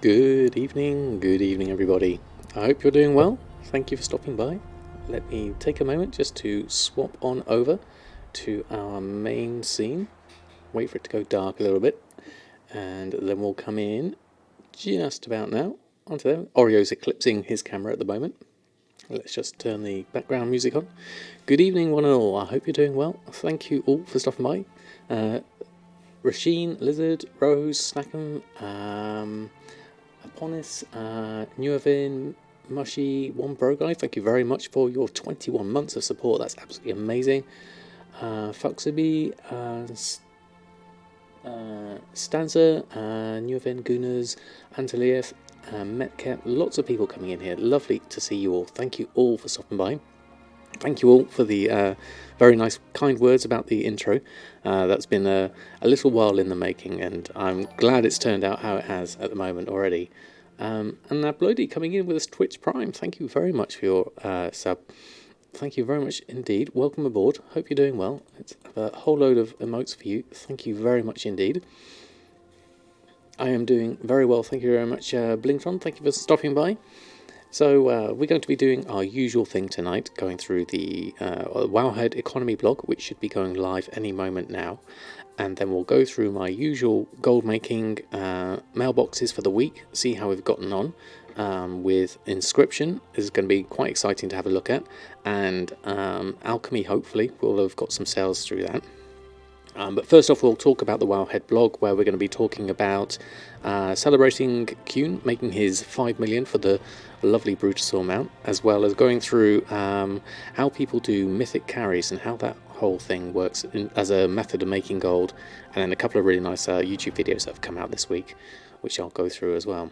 Good evening everybody. I hope you're doing well. Thank you for stopping by. Let me take a moment just to swap on over to our main scene. Wait for it to go dark a little bit, and then we'll come in just about now onto there. Oreo's eclipsing his camera at the moment. Let's just turn the background music on. Good evening one and all. I hope you're doing well. Thank you all for stopping by. Rasheen, Lizard, Rose, Snackham, Aponis, Nuavin, Mushy, One Bro Guy, thank you very much for your 21 months of support. That's absolutely amazing. Foxaby, Stanza, Nuavin, Gunas, Antaliev, Metcalf, lots of people coming in here. Lovely to see you all. Thank you all for stopping by. Thank you all for the very nice, kind words about the intro. That's been a little while in the making, and I'm glad it's turned out how it has at the moment already. And Bloody coming in with a Twitch Prime. Thank you very much for your sub. Thank you very much indeed. Welcome aboard. Hope you're doing well. It's a whole load of emotes for you. Thank you very much indeed. I am doing very well. Thank you very much, Blingtron. Thank you for stopping by. So we're going to be doing our usual thing tonight, going through the Wowhead Economy blog, which should be going live any moment now. And then we'll go through my usual gold making mailboxes for the week, see how we've gotten on with Inscription. This is going to be quite exciting to have a look at. And Alchemy, hopefully, we'll have got some sales through that. But first off, we'll talk about the Wowhead blog, where we're going to be talking about celebrating Qyunes making his 5 million for the lovely Brutosaur mount, as well as going through how people do Mythic carries and how that whole thing works as a method of making gold, and then a couple of really nice YouTube videos that have come out this week, which I'll go through as well.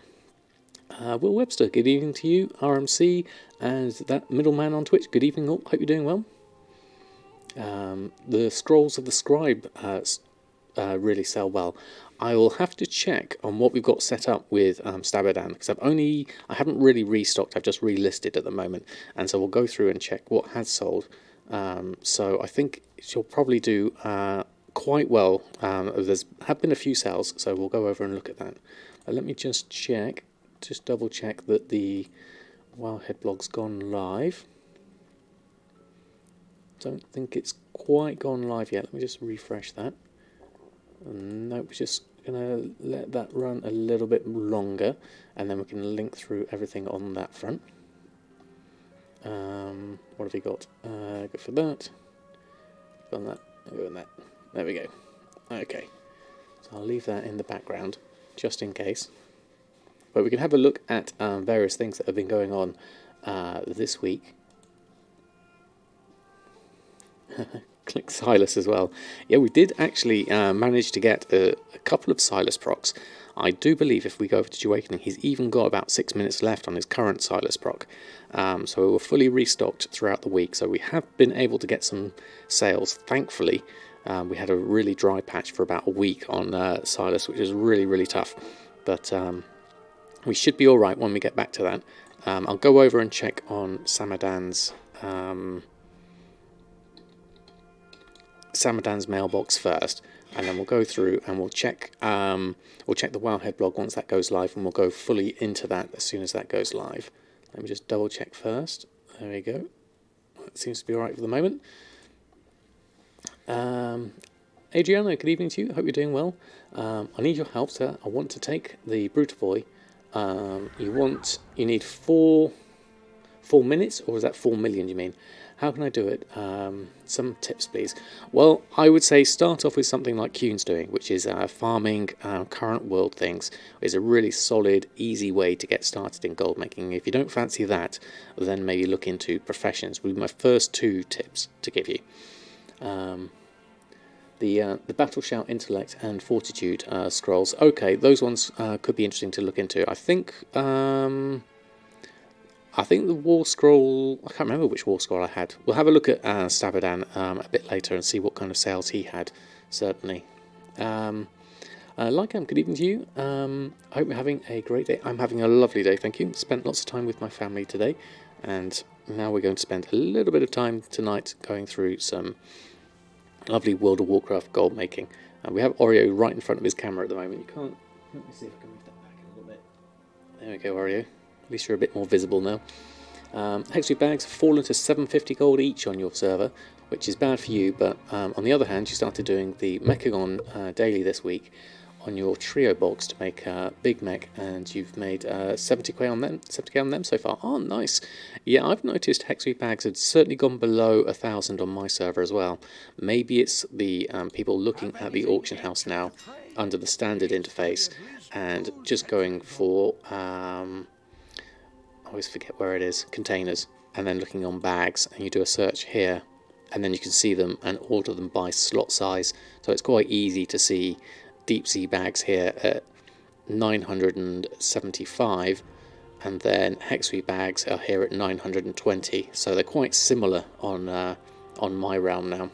Will Webster, good evening to you. RMC, and that middleman on Twitch, good evening all. Hope you're doing well. The Scrolls of the Scribe really sell well. I will have to check on what we've got set up with Samadan, because I haven't really restocked. I've just relisted at the moment, and so we'll go through and check what has sold. So I think she'll probably do quite well. Have been a few sales, so we'll go over and look at that. Let me just double check that the Wowhead blog's gone live. Don't think it's quite gone live yet. Let me just refresh that. Nope, just gonna let that run a little bit longer, and then we can link through everything on that front. What have we got? Go for that. Go on that. Go on that. There we go. Okay, so I'll leave that in the background just in case. But we can have a look at various things that have been going on this week. Click Silas as well. Yeah, we did actually manage to get a couple of Silas procs. I do believe if we go over to Awakening, he's even got about 6 minutes left on his current Silas proc. So we were fully restocked throughout the week. So we have been able to get some sales, thankfully. We had a really dry patch for about a week on Silas, which is really, really tough. But we should be all right when we get back to that. I'll go over and check on Samadan's mailbox first, and then we'll go through and we'll check the Wowhead blog once that goes live, and we'll go fully into that as soon as that goes live. Let me just double check first. There we go. That seems to be alright for the moment. Adriana, good evening to you. Hope you're doing well. I need your help, sir. I want to take the Brutavoy. You need 4 minutes, or is that 4 million you mean? How can I do it? Some tips, please. Well, I would say start off with something like Qyunes doing, which is farming current world things. Is a really solid, easy way to get started in gold making. If you don't fancy that, then maybe look into professions. Would be my first 2 tips to give you. The Battle Shout Intellect and Fortitude scrolls. Okay, those ones could be interesting to look into. I think the War Scroll, I can't remember which War Scroll I had. We'll have a look at Samadan a bit later and see what kind of sales he had, certainly. Lycam, good evening to you. I hope you're having a great day. I'm having a lovely day, thank you. Spent lots of time with my family today, and now we're going to spend a little bit of time tonight going through some lovely World of Warcraft gold making. We have Oreo right in front of his camera at the moment. You can't... Let me see if I can move that back a little bit. There we go, Oreo. At least you're a bit more visible now. Hexagon bags have fallen to 750 gold each on your server, which is bad for you, but on the other hand, you started doing the Mechagon daily this week on your trio box to make Big Mech, and you've made 70k on them. 70k on them so far. Oh, nice. Yeah, I've noticed Hexagon bags had certainly gone below 1,000 on my server as well. Maybe it's the people looking at the auction house now under the standard interface and just going for I always forget where it is, containers, and then looking on bags, and you do a search here, and then you can see them and order them by slot size. So it's quite easy to see deep sea bags here at 975, and then Hexui bags are here at 920. So they're quite similar on my realm now.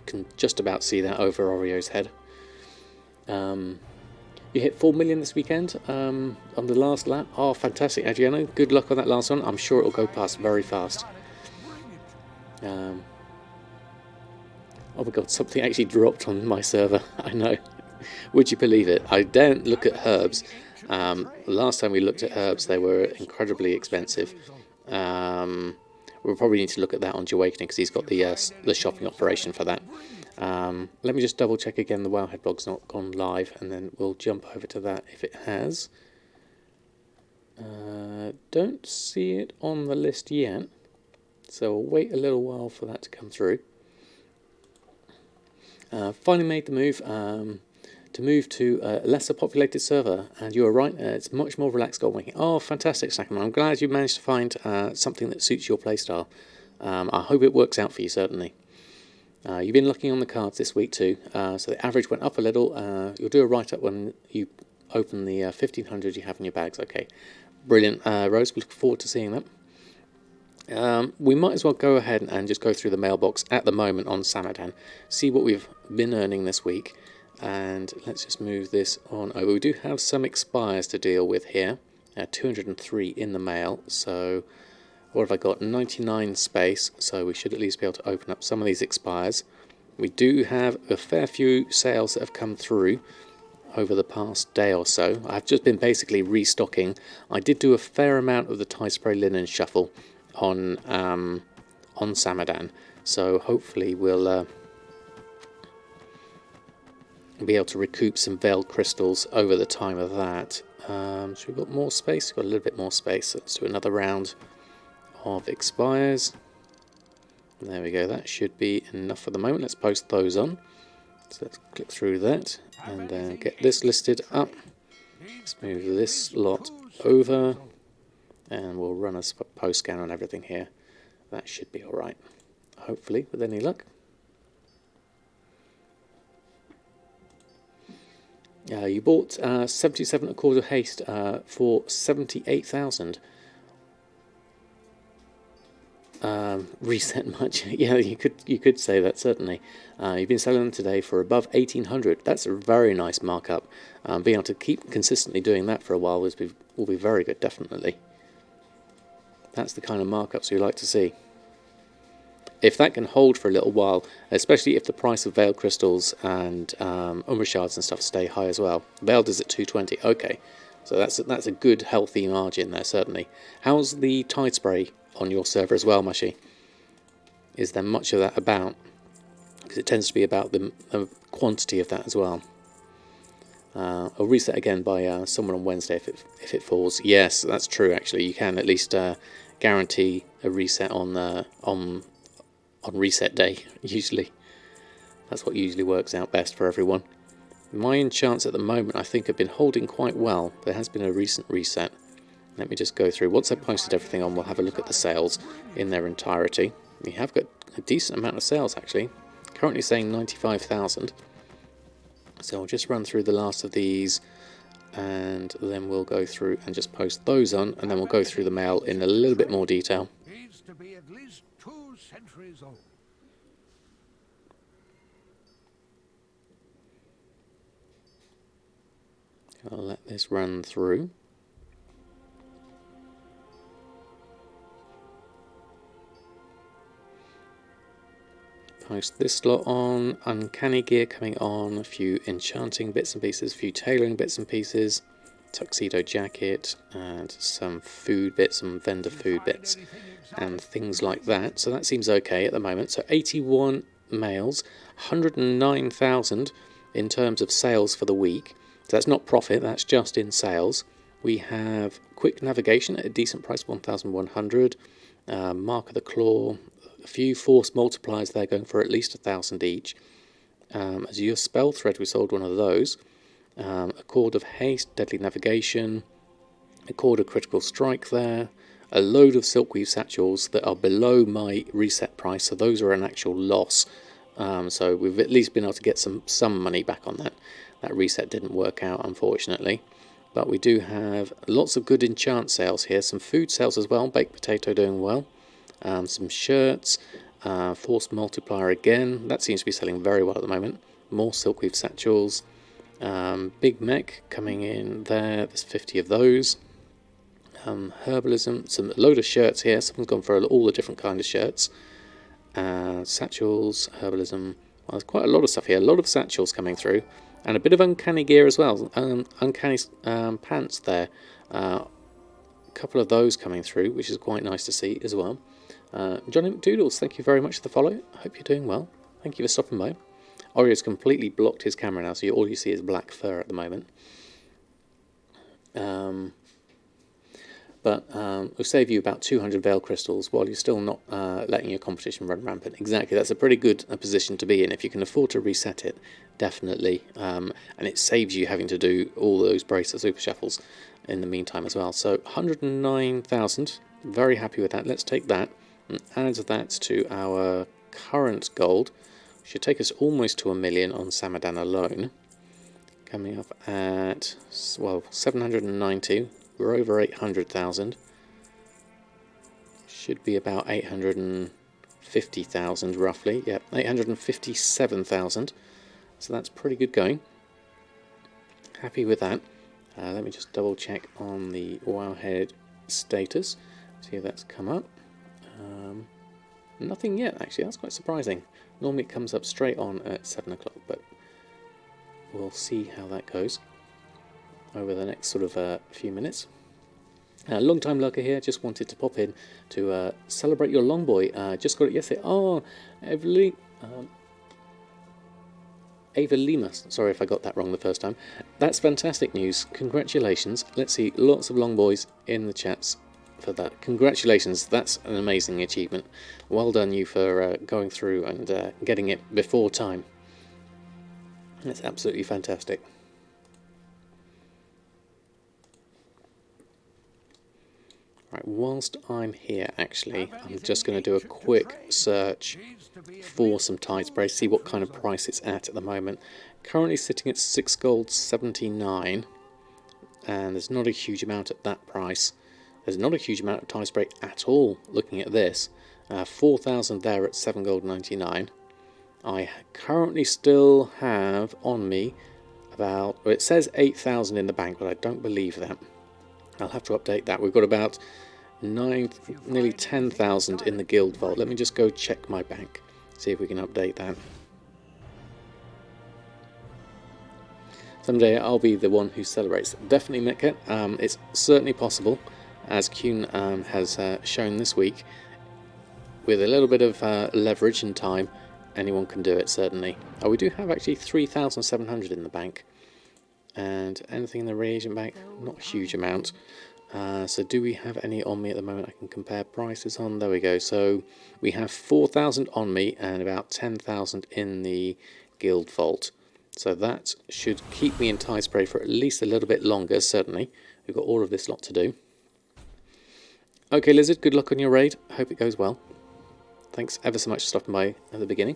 Can just about see that over Oreo's head. You hit 4 million this weekend on the last lap. Oh, fantastic, Adriano. Good luck on that last one. I'm sure it'll go past very fast. Oh my god, something actually dropped on my server. I know. Would you believe it? I daren't look at herbs. Last time we looked at herbs, they were incredibly expensive. We'll probably need to look at that on Awakening because he's got the shopping operation for that. Let me just double check again the Wowhead blog's not gone live, and then we'll jump over to that if it has. Don't see it on the list yet, so we'll wait a little while for that to come through. Finally made the move to move to a lesser populated server, and you were right, it's much more relaxed gold making. Oh, fantastic, Sakaman. I'm glad you managed to find something that suits your playstyle. I hope it works out for you, certainly. You've been looking on the cards this week too, so the average went up a little. You'll do a write-up when you open the 1,500 you have in your bags. Okay, brilliant, Rose. We look forward to seeing that. We might as well go ahead and just go through the mailbox at the moment on Samadan, see what we've been earning this week, and let's just move this on over. We do have some expires to deal with here, 203 in the mail, so what have I got? 99 space, so we should at least be able to open up some of these expires. We do have a fair few sales that have come through over the past day or so. I've just been basically restocking. I did do a fair amount of the tie spray linen shuffle on Samadan, so hopefully we'll be able to recoup some veiled crystals over the time of that. So we've got more space. We've got a little bit more space. Let's do another round of expires. There we go, that should be enough for the moment. Let's post those on. So let's click through that and then get this listed up. Let's move this lot over and we'll run a post scan on everything here. That should be alright, hopefully, with any luck. You bought 77 Accords of Haste for 78,000. Reset much? Yeah, you could say that, certainly. You've been selling them today for above 1,800. That's a very nice markup. Being able to keep consistently doing that for a while will be very good, definitely. That's the kind of markups we like to see. If that can hold for a little while, especially if the price of veiled crystals and Umbra shards and stuff stay high as well. Veiled is at 220. Okay, so that's a good healthy margin there, certainly. How's the tide spray on your server as well, Mushy? Is there much of that about? Because it tends to be about the quantity of that as well. I'll reset again by someone on Wednesday if it falls. Yes, that's true. Actually, you can at least guarantee a reset on reset day. Usually, that's what usually works out best for everyone. My enchants at the moment, I think, have been holding quite well. There has been a recent reset. Let me just go through. Once I've posted everything on, we'll have a look at the sales in their entirety. We have got a decent amount of sales, actually. Currently saying 95,000. So I'll just run through the last of these, and then we'll go through and just post those on, and then we'll go through the mail in a little bit more detail. Needs to be at least 2 centuries old. I'll let this run through. Post this slot on, uncanny gear coming on, a few enchanting bits and pieces, a few tailoring bits and pieces. tuxedo jacket, and some food bits, some vendor food bits, and things like that. So that seems okay at the moment. So 81 mails, 109,000 in terms of sales for the week. So that's not profit, that's just in sales. We have quick navigation at a decent price, 1,100. Mark of the Claw, a few force multipliers there going for at least 1,000 each. Azure Spell Thread, we sold one of those. A Cord of Haste, Deadly Navigation, a Cord of Critical Strike there, a load of Silkweave Satchels that are below my reset price, so those are an actual loss. So we've at least been able to get some money back on that. That reset didn't work out, unfortunately. But we do have lots of good enchant sales here, some food sales as well, baked potato doing well, some shirts, force multiplier again, that seems to be selling very well at the moment, more Silkweave Satchels, Big Mech coming in there's 50 of those, Herbalism, some load of shirts here, someone's gone for all the different kind of shirts, Satchels, Herbalism, well, there's quite a lot of stuff here, a lot of satchels coming through, and a bit of uncanny gear as well, uncanny pants there, a couple of those coming through, which is quite nice to see as well. Johnny McDoodles, thank you very much for the follow, I hope you're doing well, thank you for stopping by. Oreo's completely blocked his camera now, so all you see is black fur at the moment. But we'll save you about 200 Veil Crystals while you're still not letting your competition run rampant. Exactly, that's a pretty good position to be in. If you can afford to reset it, definitely. And it saves you having to do all those bracelet super shuffles in the meantime as well. So 109,000, very happy with that. Let's take that and add that to our current gold. Should take us almost to 1 million on Samadan alone. Coming up at, well, 790. We're over 800,000. Should be about 850,000 roughly. Yeah, 857,000. So that's pretty good going. Happy with that. Let me just double check on the Wowhead status. See if that's come up. Nothing yet, actually. That's quite surprising. Normally it comes up straight on at 7 o'clock, but we'll see how that goes over the next sort of few minutes. Long time lurker here, just wanted to pop in to celebrate your long boy. Just got it yesterday. Oh, Ava Lima, sorry if I got that wrong the first time. That's fantastic news. Congratulations. Let's see, lots of long boys in the chats for that. Congratulations, that's an amazing achievement. Well done you for going through and getting it before time. That's absolutely fantastic. Right, whilst I'm here actually, I'm just going to do a quick search for some tide spray, see what kind of price it's at the moment. Currently sitting at 6 gold 79, and there's not a huge amount at that price. There's not a huge amount of tide spray at all looking at this. 4,000 there at 7 gold 99. I currently still have on me about, well, it says 8,000 in the bank, but I don't believe that. I'll have to update that. We've got about nearly 10,000 in the guild vault. Let me just go check my bank, see if we can update that. Someday I'll be the one who celebrates. Definitely, Mecca. It's certainly possible, as Qyunes has shown this week. With a little bit of leverage and time, anyone can do it, certainly. Oh, we do have actually 3,700 in the bank. And anything in the reagent bank? Not a huge amount. So do we have any on me at the moment I can compare prices on? There we go. So we have 4,000 on me and about 10,000 in the guild vault. So that should keep me in tie spray for at least a little bit longer, certainly. We've got all of this lot to do. Okay, Lizard, good luck on your raid. Hope it goes well. Thanks ever so much for stopping by at the beginning.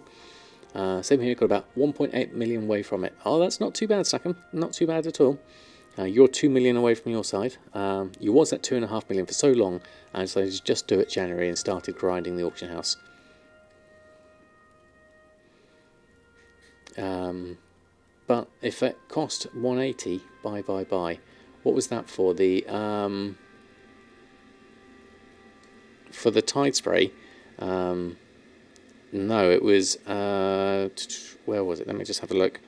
Same here, got about 1.8 million away from it. Oh, that's not too bad, Stackham. Not too bad at all. You're 2 million away from your side. You was at 2.5 million for so long, and so I just do it January and started grinding the auction house. But if it cost 180, buy. What was that for? The for the tide spray. No, it was, where was it? Let me just have a look.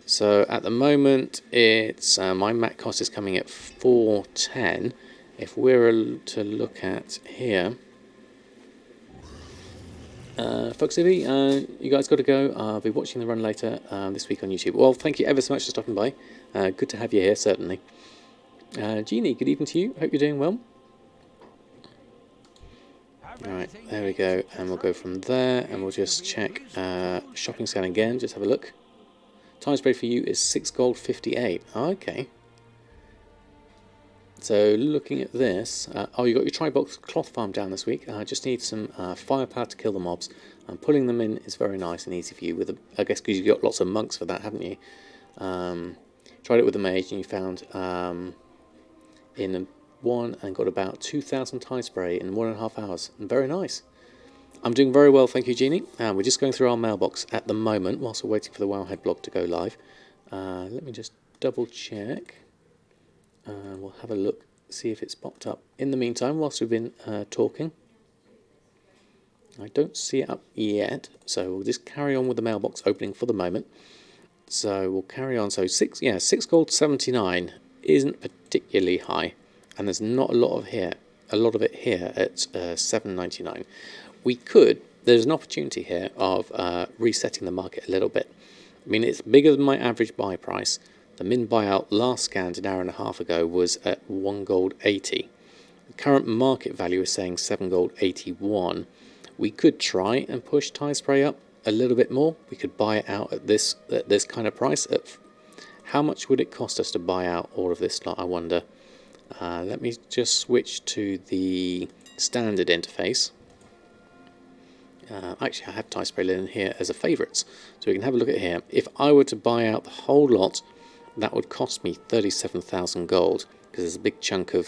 So at the moment, it's my mat cost is coming at 410. If we're to look at here, Fox TV, you guys got to go. I'll be watching the run later this week on YouTube. Well, thank you ever so much for stopping by. Good to have you here, certainly. Jeannie, good evening to you. Hope you're doing well. Alright, there we go. And we'll go from there and we'll just check shopping scan again. Just have a look. Time spray for you is 6 gold 58. Okay. So looking at this, oh, you got your tri-box cloth farm down this week. I just need some firepower to kill the mobs. And pulling them in is very nice and easy for you. With I guess because you've got lots of monks for that, haven't you? Tried it with the mage and you found in one and got about 2,000 tie spray in 1.5 hours. And very nice. I'm doing very well, thank you, Jeannie. We're just going through our mailbox at the moment whilst we're waiting for the Wowhead blog to go live. Let me just double check. We'll have a look, see if it's popped up. In the meantime, whilst we've been talking, I don't see it up yet, so we'll just carry on with the mailbox opening for the moment. So we'll carry on. So 6 gold 79 isn't particularly high, and there's not a lot of it here at 7.99. We could. There's an opportunity here of resetting the market a little bit. I mean, it's bigger than my average buy price. The min buyout last scanned an hour and a half ago was at 1 gold 80. The current market value is saying 7 gold 81. We could try and push tie spray up a little bit more. We could buy it out at this kind of price. How much would it cost us to buy out all of this lot, I wonder? Let me just switch to the standard interface. Actually, I have tie spray linen here as a favourites, so we can have a look at here. If I were to buy out the whole lot, that would cost me 37,000 gold, because there's a big chunk of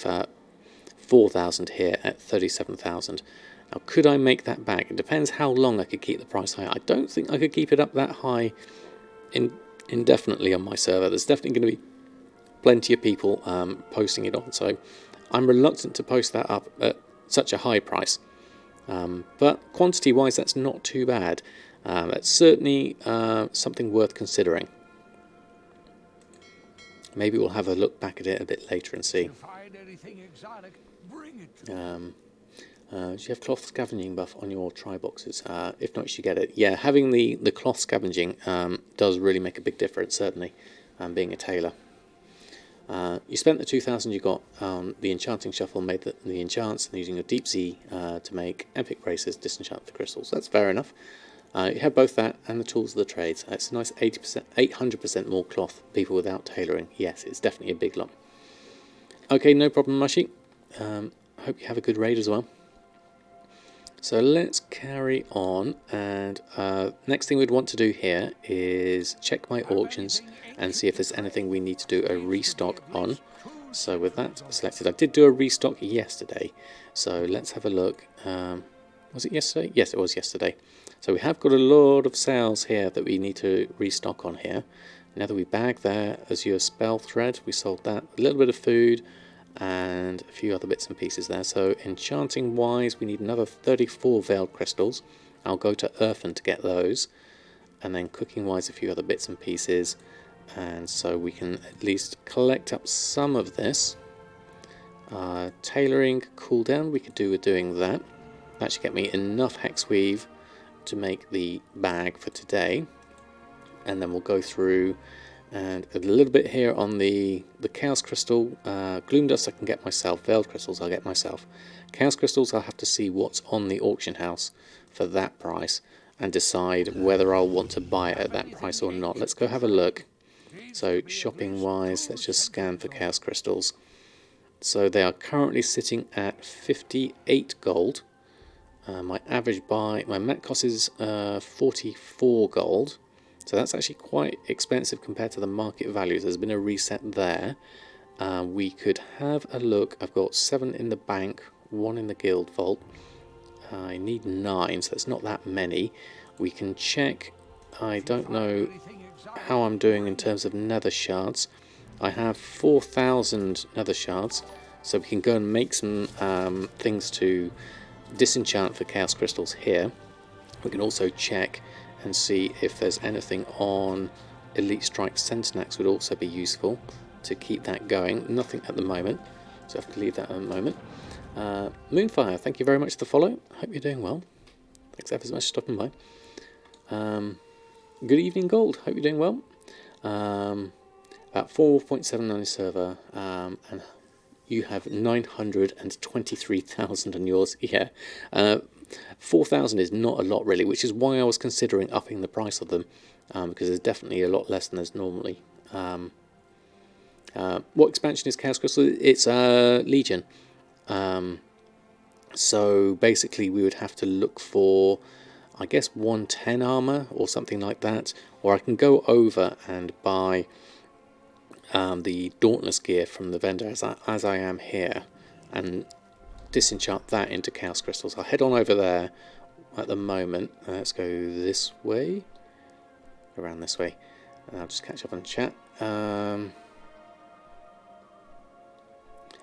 4,000 here at 37,000. Now, could I make that back? It depends how long I could keep the price high. I don't think I could keep it up that high indefinitely on my server. There's definitely going to be plenty of people posting it on, so I'm reluctant to post that up at such a high price. But quantity-wise, that's not too bad. That's certainly something worth considering. Maybe we'll have a look back at it a bit later and see. Do you have cloth scavenging buff on your tri-boxes? If not, you should get it. Yeah, having the cloth scavenging does really make a big difference, certainly, being a tailor. You spent the 2,000 you got the enchanting shuffle, made the enchants, and using your deep sea to make epic braces, disenchant the crystals. That's fair enough. You have both that and the tools of the trades. It's a nice 800% more cloth, people without tailoring. Yes, it's definitely a big lump. Okay, no problem, Mushy. Hope you have a good raid as well. So let's carry on, and next thing we'd want to do here is check my auctions and see if there's anything we need to do a restock on. So with that selected, I did do a restock yesterday, so let's have a look. Was it yesterday? Yes, it was yesterday. So we have got a lot of sales here that we need to restock on here. Another we bag there, Azure Spell Thread, we sold that. A little bit of food and a few other bits and pieces there. So enchanting wise, we need another 34 veiled crystals. I'll go to Earthen to get those. And then cooking wise, a few other bits and pieces. And so we can at least collect up some of this. Tailoring cooldown, we could do with doing that. That should get me enough hex weave to make the bag for today. And then we'll go through and a little bit here on the Chaos Crystal. Gloom Dust I can get myself. Veiled Crystals I'll get myself. Chaos Crystals I'll have to see what's on the auction house for that price and decide whether I'll want to buy it at that price or not. Let's go have a look. So shopping wise, let's just scan for Chaos Crystals. So they are currently sitting at 58 gold. My average buy, my met cost is 44 gold. So that's actually quite expensive compared to the market values. There's been a reset there. We could have a look. I've got 7 in the bank, 1 in the guild vault. I need 9, so it's not that many. We can check. I don't know how I'm doing in terms of nether shards. I have 4,000 nether shards, so we can go and make some things to disenchant for chaos crystals here. We can also check and see if there's anything on Elite Strike Centenax would also be useful to keep that going. Nothing at the moment, so I have to leave that at the moment. Moonfire, thank you very much for the follow. Hope you're doing well. Thanks ever so much for stopping by. Good evening, Gold. Hope you're doing well. About 4.79 server, and you have 923,000 on yours. Yeah, 4,000 is not a lot really, which is why I was considering upping the price of them, because there's definitely a lot less than there's normally. What expansion is Chaos Crystal? It's Legion. So basically we would have to look for, I guess, 110 armor or something like that, or I can go over and buy the Dauntless gear from the vendor as I am here, and disenchant that into Chaos Crystals. I'll head on over there at the moment. Let's go this way, around this way, and I'll just catch up on chat.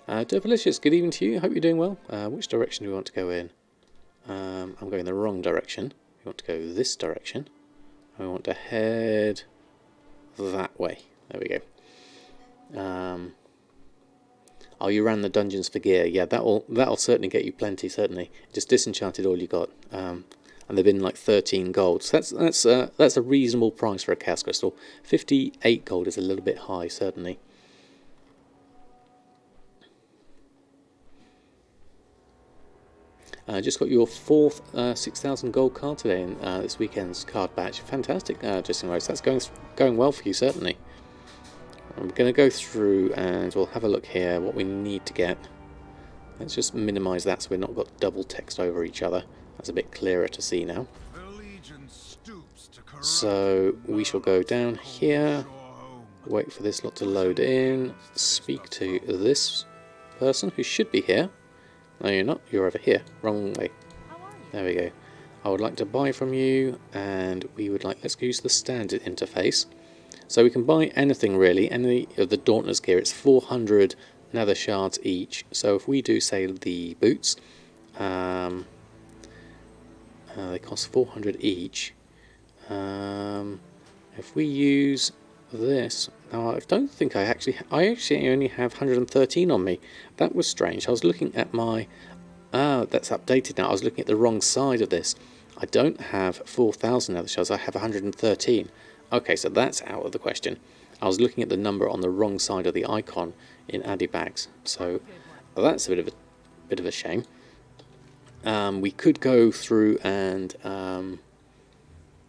Dervalicious, good evening to you. Hope you're doing well. Which direction do we want to go in? I'm going the wrong direction. We want to go this direction. We want to head that way. There we go. Oh, you ran the dungeons for gear. Yeah, that'll certainly get you plenty. Certainly, just disenchanted all you got, and they've been like 13 gold. So that's a reasonable price for a Chaos Crystal. 58 gold is a little bit high, certainly. Just got your fourth 6,000 gold card today in this weekend's card batch. Fantastic, Justin Rose. That's going well for you, certainly. I'm going to go through and we'll have a look here what we need to get. Let's just minimise that so we've not got double text over each other. That's a bit clearer to see now. So we shall go down here, wait for this lot to load in, speak to this person who should be here. No, you're not. You're over here. Wrong way. There we go. I would like to buy from you, and we would like... Let's use the standard interface. So we can buy anything really, any of the Dauntless gear. It's 400 nether shards each. So if we do, say, the boots, they cost 400 each. If we use this... Now, I don't think I actually only have 113 on me. That was strange. I was looking at my... that's updated now. I was looking at the wrong side of this. I don't have 4,000 nether shards. I have 113. Okay, so that's out of the question. I was looking at the number on the wrong side of the icon in Adibags. So that's a bit of a shame. We could go through and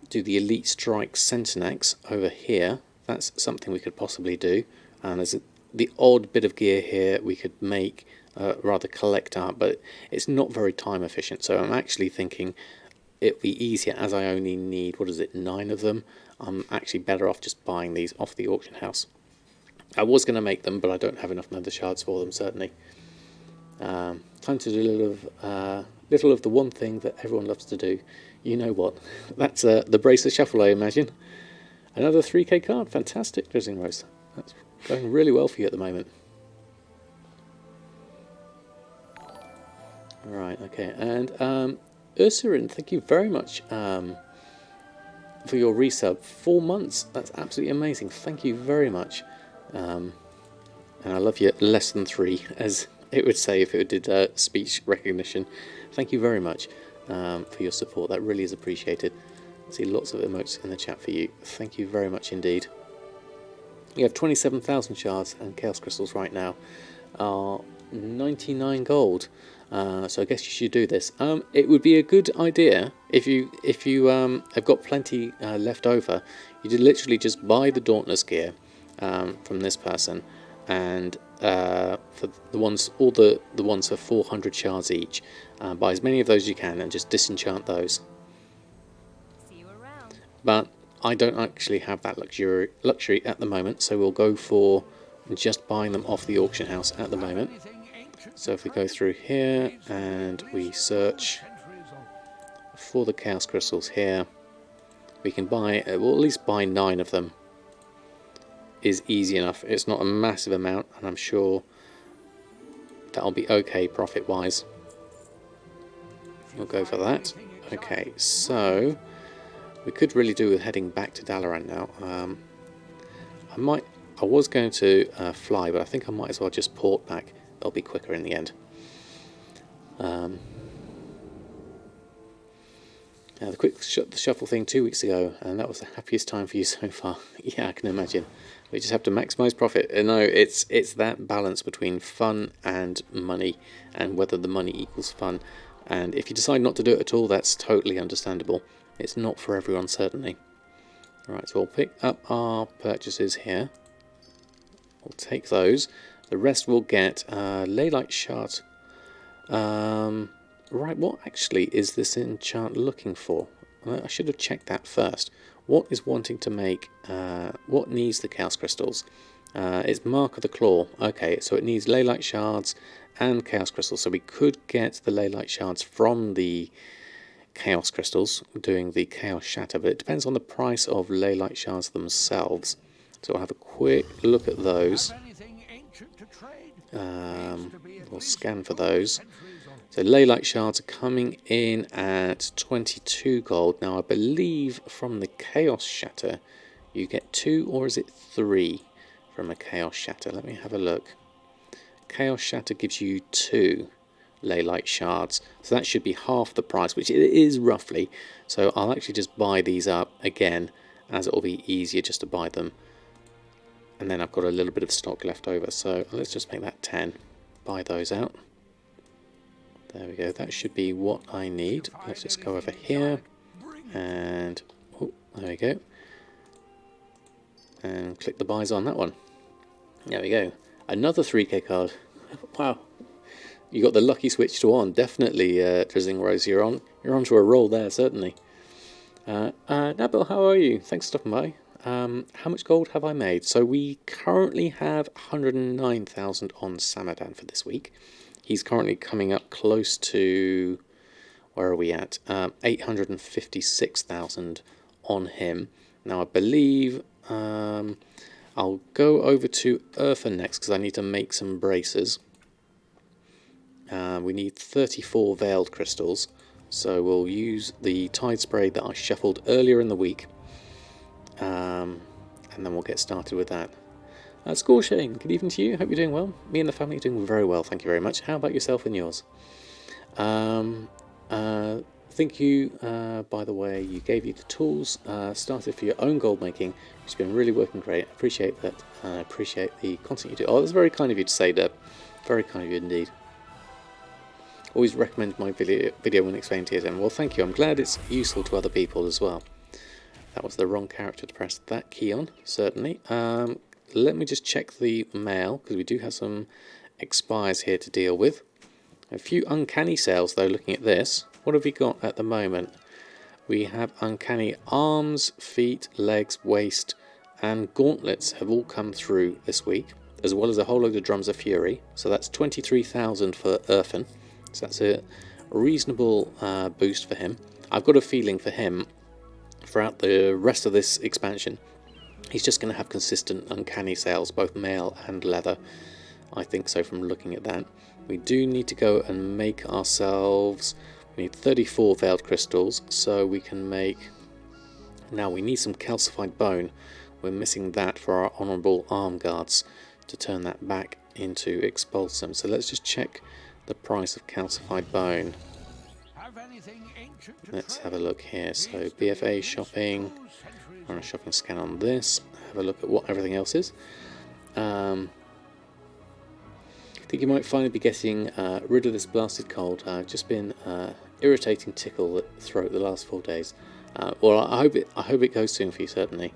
do the Elite Strike Centenax over here. That's something we could possibly do. And there's the odd bit of gear here we could make, rather collect up, but it's not very time efficient. So I'm actually thinking it'd be easier, as I only need, 9 of them. I'm actually better off just buying these off the auction house. I was going to make them, but I don't have enough nether shards for them, certainly. Time to do a little of the one thing that everyone loves to do. You know what? That's the Bracer Shuffle, I imagine. Another 3k card. Fantastic, Drizzling Rose. That's going really well for you at the moment. Right, okay. And Ursurin, thank you very much for your resub. 4 months. That's absolutely amazing. Thank you very much. And I love you less than 3, as it would say if it did speech recognition. Thank you very much for your support. That really is appreciated. I see lots of emotes in the chat for you. Thank you very much indeed. You have 27,000 shards and chaos crystals right now. 99 gold. So I guess you should do this. It would be a good idea if you have got plenty left over. You did literally just buy the Dauntless gear from this person, and for the ones, all the ones for 400 shards each, buy as many of those as you can and just disenchant those. See you around. But I don't actually have that luxury at the moment, so we'll go for just buying them off the auction house at the moment. So if we go through here and we search for the chaos crystals here, we can buy, we'll at least buy 9 of them. Is easy enough. It's not a massive amount, and I'm sure that'll be okay profit wise. We'll go for that. Okay, so we could really do with heading back to Dalaran now. I was going to fly, but I think I might as well just port back. It'll be quicker in the end. The quick shuffle thing 2 weeks ago, and that was the happiest time for you so far. Yeah, I can imagine. We just have to maximise profit. No, it's that balance between fun and money, and whether the money equals fun. And if you decide not to do it at all, that's totally understandable. It's not for everyone, certainly. Alright, so we'll pick up our purchases here. We'll take those. The rest we'll get Leylight Shard. Right, what actually is this enchant looking for? I should have checked that first. What is wanting to make, what needs the Chaos Crystals? It's Mark of the Claw. Okay, so it needs Leylight Shards and Chaos Crystals. So we could get the Leylight Shards from the Chaos Crystals, doing the Chaos Shatter, but it depends on the price of Leylight Shards themselves. So I'll have a quick look at those. We'll scan for those. So Leylight Shards are coming in at 22 gold. Now I believe from the Chaos Shatter you get 2, or is it 3 from a Chaos Shatter? Let me have a look. Chaos Shatter gives you 2 Leylight Shards. So that should be half the price, which it is roughly. So I'll actually just buy these up again, as it will be easier just to buy them. And then I've got a little bit of stock left over. So let's just make that 10. Buy those out. There we go, that should be what I need. Let's just go over here, and oh, there we go. And click the buys on that one. There we go. Another 3k card. Wow. You got the lucky switch to on. Definitely, Drizzling Rose, you're onto a roll there, certainly. Nabil, how are you? Thanks for stopping by. How much gold have I made? So we currently have 109,000 on Samadan for this week. He's currently coming up close to, where are we at? 856,000 on him. Now I believe I'll go over to Urfa next because I need to make some braces. We need 34 Veiled Crystals, so we'll use the Tide Spray that I shuffled earlier in the week, and then we'll get started with that. Score Shane, good evening to you. Hope you're doing well. Me and the family are doing very well, thank you very much. How about yourself and yours? Thank you, by the way, you gave you the tools, started for your own gold making, which has been really working great. I appreciate that. I appreciate the content you do. Oh, that's very kind of you to say that. Very kind of you indeed. Always recommend my video when explaining TSM. Well, thank you. I'm glad it's useful to other people as well. That was the wrong character to press that key on, certainly. Let me just check the mail, because we do have some expires here to deal with. A few uncanny sales, though, looking at this. What have we got at the moment? We have uncanny arms, feet, legs, waist, and gauntlets have all come through this week, as well as a whole load of Drums of Fury. So that's 23,000 for Urfan. So that's a reasonable boost for him. I've got a feeling for him, throughout the rest of this expansion, he's just going to have consistent uncanny sales, both mail and leather. I think so from looking at that. We do need to go and make ourselves, we need 34 Veiled Crystals, so we can make, now we need some calcified bone. We're missing that for our honourable arm guards to turn that back into Expulsum. So let's just check the price of calcified bone. Let's have a look here. So BFA shopping, run a shopping scan on this, have a look at what everything else is. I think you might finally be getting rid of this blasted cold. Just been irritating tickle at the throat the last 4 days. Well, I hope it goes soon for you, certainly.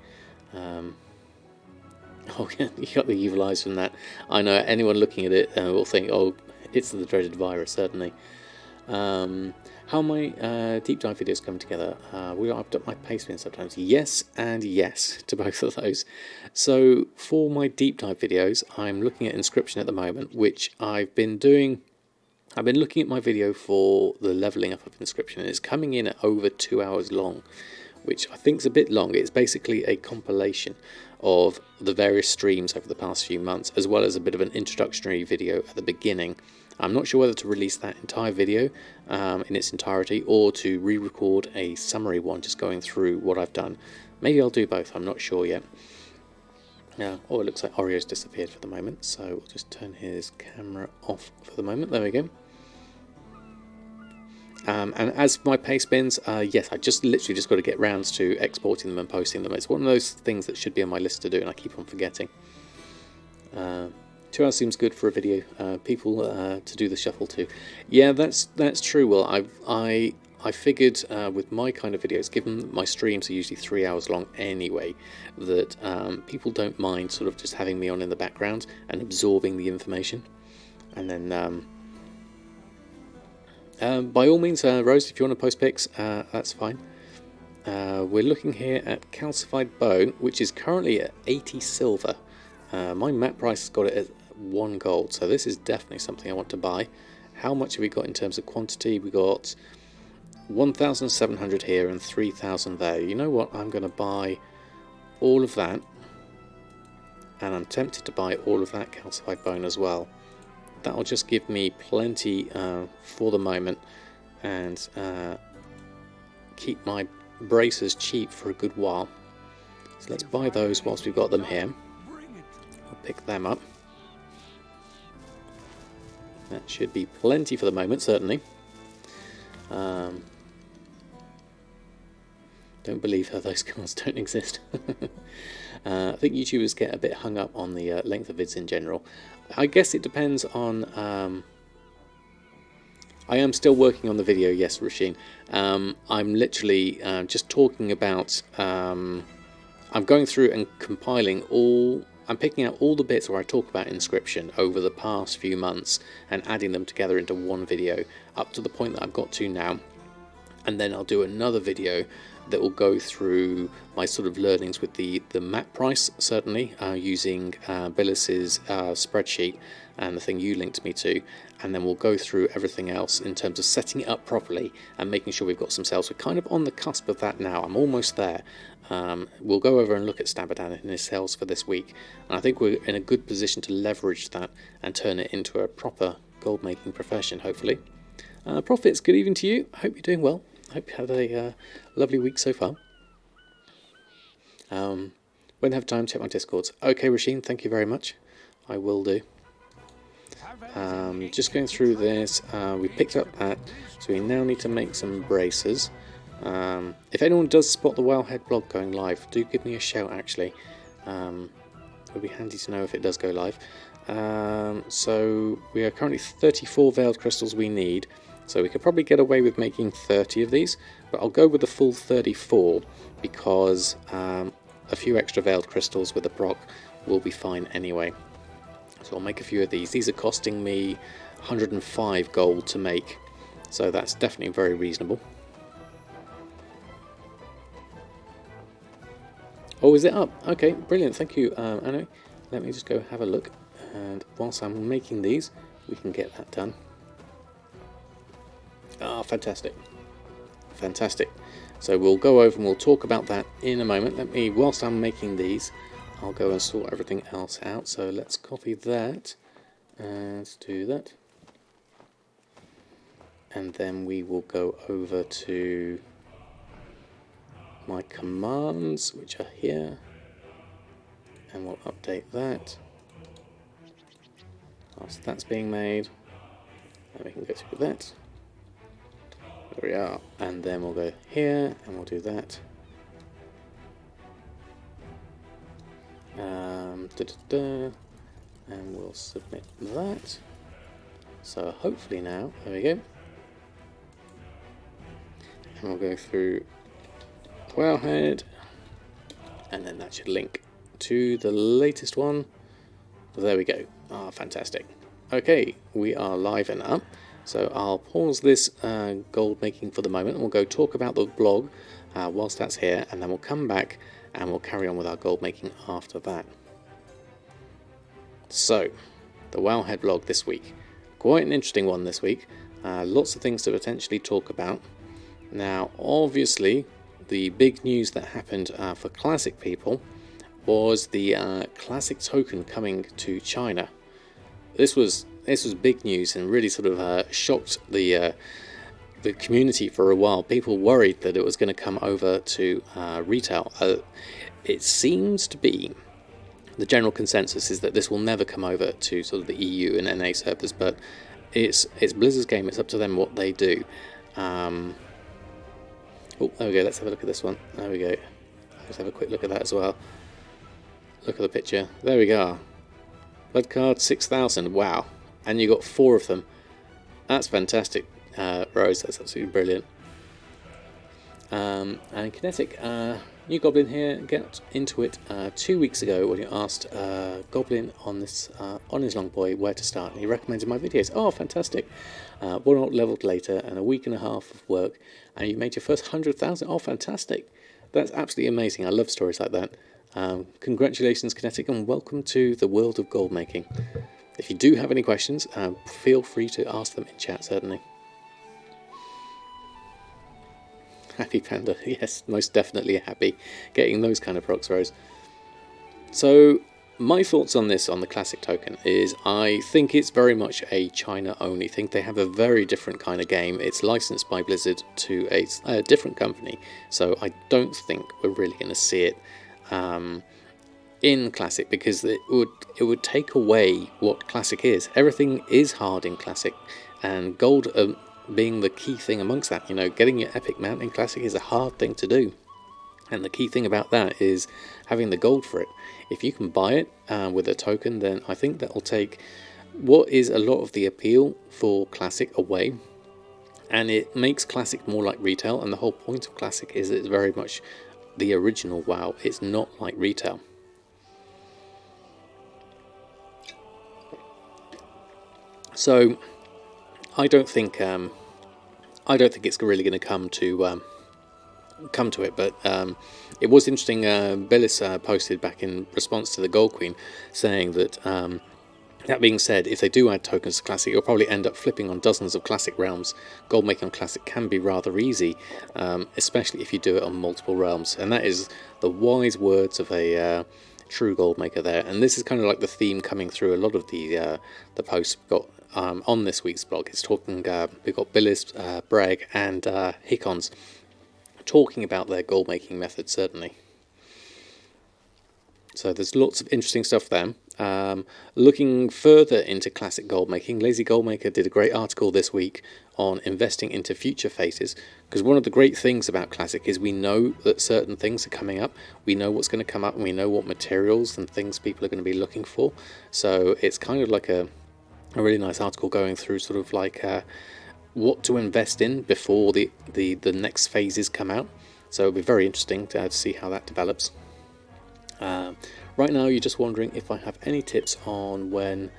Oh, you got the evil eyes from that. I know anyone looking at it will think, oh, it's the dreaded virus, certainly. How my deep dive videos come together. We I've up my pacing sometimes. Yes and yes to both of those. So for my deep dive videos, I'm looking at Inscription at the moment, which I've been doing. I've been looking at my video for the leveling up of Inscription, and it's coming in at over 2 hours long, which I think is a bit long. It's basically a compilation of the various streams over the past few months, as well as a bit of an introductory video at the beginning. I'm not sure whether to release that entire video in its entirety, or to re-record a summary one just going through what I've done. Maybe I'll do both, I'm not sure yet. Oh, it looks like Oreo's disappeared for the moment, so we'll just turn his camera off for the moment. There we go. And as for my paste bins, yes, I literally just got to get round to exporting them and posting them. It's one of those things that should be on my list to do, and I keep on forgetting. 2 hours seems good for a video. People to do the shuffle too. Yeah, that's true. Well, I figured with my kind of videos, given that my streams are usually 3 hours long anyway, that people don't mind sort of just having me on in the background and absorbing the information, and then. By all means, Rose, if you want to post pics, that's fine. We're looking here at calcified bone, which is currently at 80 silver. My map price has got it at 1 gold, so this is definitely something I want to buy. How much have we got in terms of quantity? We got 1,700 here and 3,000 there. You know what? I'm going to buy all of that, and I'm tempted to buy all of that calcified bone as well. That'll just give me plenty for the moment, and keep my braces cheap for a good while. So let's buy those whilst we've got them here. I'll pick them up. That should be plenty for the moment, certainly. Don't believe how those cards don't exist. I think YouTubers get a bit hung up on the length of vids in general. I guess it depends on... I am still working on the video, yes, Rasheen. I'm literally just talking about... I'm going through and compiling all... I'm picking out all the bits where I talk about inscription over the past few months and adding them together into one video up to the point that I've got to now. And then I'll do another video that will go through my sort of learnings with the map price, certainly, using Billis's spreadsheet and the thing you linked me to, and then we'll go through everything else in terms of setting it up properly and making sure we've got some sales. We're kind of on the cusp of that now. I'm almost there. We'll go over and look at Samadan and his sales for this week, and I think we're in a good position to leverage that and turn it into a proper gold making profession, hopefully. Profits, good evening to you. I hope you're doing well. I hope you had a lovely week so far. When I have time, check my Discords. Okay, Rasheen, thank you very much. I will do. Just going through this, we picked up that, so we now need to make some braces. If anyone does spot the Wowhead blog going live, do give me a shout, actually. It would be handy to know if it does go live. So we are currently 34 veiled crystals we need. So we could probably get away with making 30 of these, but I'll go with the full 34 because a few extra veiled crystals with a proc will be fine anyway. So I'll make a few of these. These are costing me 105 gold to make, so that's definitely very reasonable. Oh, is it up? Okay, brilliant. Thank you, Anno. Let me just go have a look, and whilst I'm making these, we can get that done. Ah, fantastic. Fantastic. So we'll go over and we'll talk about that in a moment. Whilst I'm making these, I'll go and sort everything else out. So let's copy that and do that. And then we will go over to my commands, which are here. And we'll update that. Whilst that's being made, and we can go through that. There we are, and then we'll go here and we'll do that. And we'll submit that. So hopefully now, there we go. And we'll go through Wowhead, and then that should link to the latest one. There we go. Ah, fantastic. Okay, we are live and up. So I'll pause this gold making for the moment, and we'll go talk about the blog whilst that's here, and then we'll come back and we'll carry on with our gold making after that. So, the Wowhead blog this week. Quite an interesting one this week. Lots of things to potentially talk about. Now, obviously, the big news that happened for Classic people was the Classic token coming to China. This was big news and really sort of shocked the community for a while. People worried that it was going to come over to retail. It seems to be, the general consensus is that this will never come over to sort of the EU and NA servers, but it's Blizzard's game. It's up to them what they do. Oh, there we go. Let's have a look at this one. There we go. Let's have a quick look at that as well. Look at the picture. There we go. Blood card 6,000. Wow. And you got 4 of them. That's fantastic, Rose. That's absolutely brilliant. And Kinetic, new Goblin here. Get into it 2 weeks ago when you asked Goblin on this on his long boy where to start, and he recommended my videos. Oh, fantastic! 1 leveled later and a week and a half of work, and you made your first 100,000. Oh, fantastic! That's absolutely amazing. I love stories like that. Congratulations, Kinetic, and welcome to the world of gold making. If you do have any questions, feel free to ask them in chat, certainly. Happy Panda, yes, most definitely happy getting those kind of procs, Rose. So, my thoughts on this, on the classic token, is I think it's very much a China-only thing. They have a very different kind of game. It's licensed by Blizzard to a different company, so I don't think we're really going to see it in Classic, because it would take away what Classic is. Everything is hard in Classic, and gold being the key thing amongst that. You know, getting your epic mount in Classic is a hard thing to do, and the key thing about that is having the gold for it. If you can buy it with a token, then I think that will take what is a lot of the appeal for Classic away, and it makes Classic more like retail. And the whole point of Classic is it's very much the original WoW. It's not like retail. So I don't think it's really going to come to it. But it was interesting. Billis posted back in response to the Gold Queen, saying that that being said, if they do add tokens to Classic, you'll probably end up flipping on dozens of Classic realms. Gold making on Classic can be rather easy, especially if you do it on multiple realms. And that is the wise words of a true gold maker there. And this is kind of like the theme coming through a lot of the posts we've got on this week's blog. It's talking, we've got Billis, Bragg and Hicons talking about their gold making methods, certainly. So there's lots of interesting stuff there. Looking further into classic gold making, Lazy Goldmaker did a great article this week on investing into future phases, because one of the great things about classic is we know that certain things are coming up, we know what's going to come up, and we know what materials and things people are going to be looking for. So it's kind of like a really nice article going through sort of like what to invest in before the next phases come out. So it'll be very interesting to see how that develops. Right now you're just wondering if I have any tips on when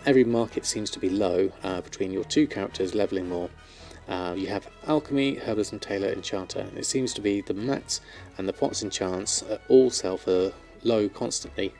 every market seems to be low between your 2 characters leveling more. You have Alchemy, Herbalism, Tailor, Enchanter, and it seems to be the Mats and the Pots Enchants all sell for low constantly,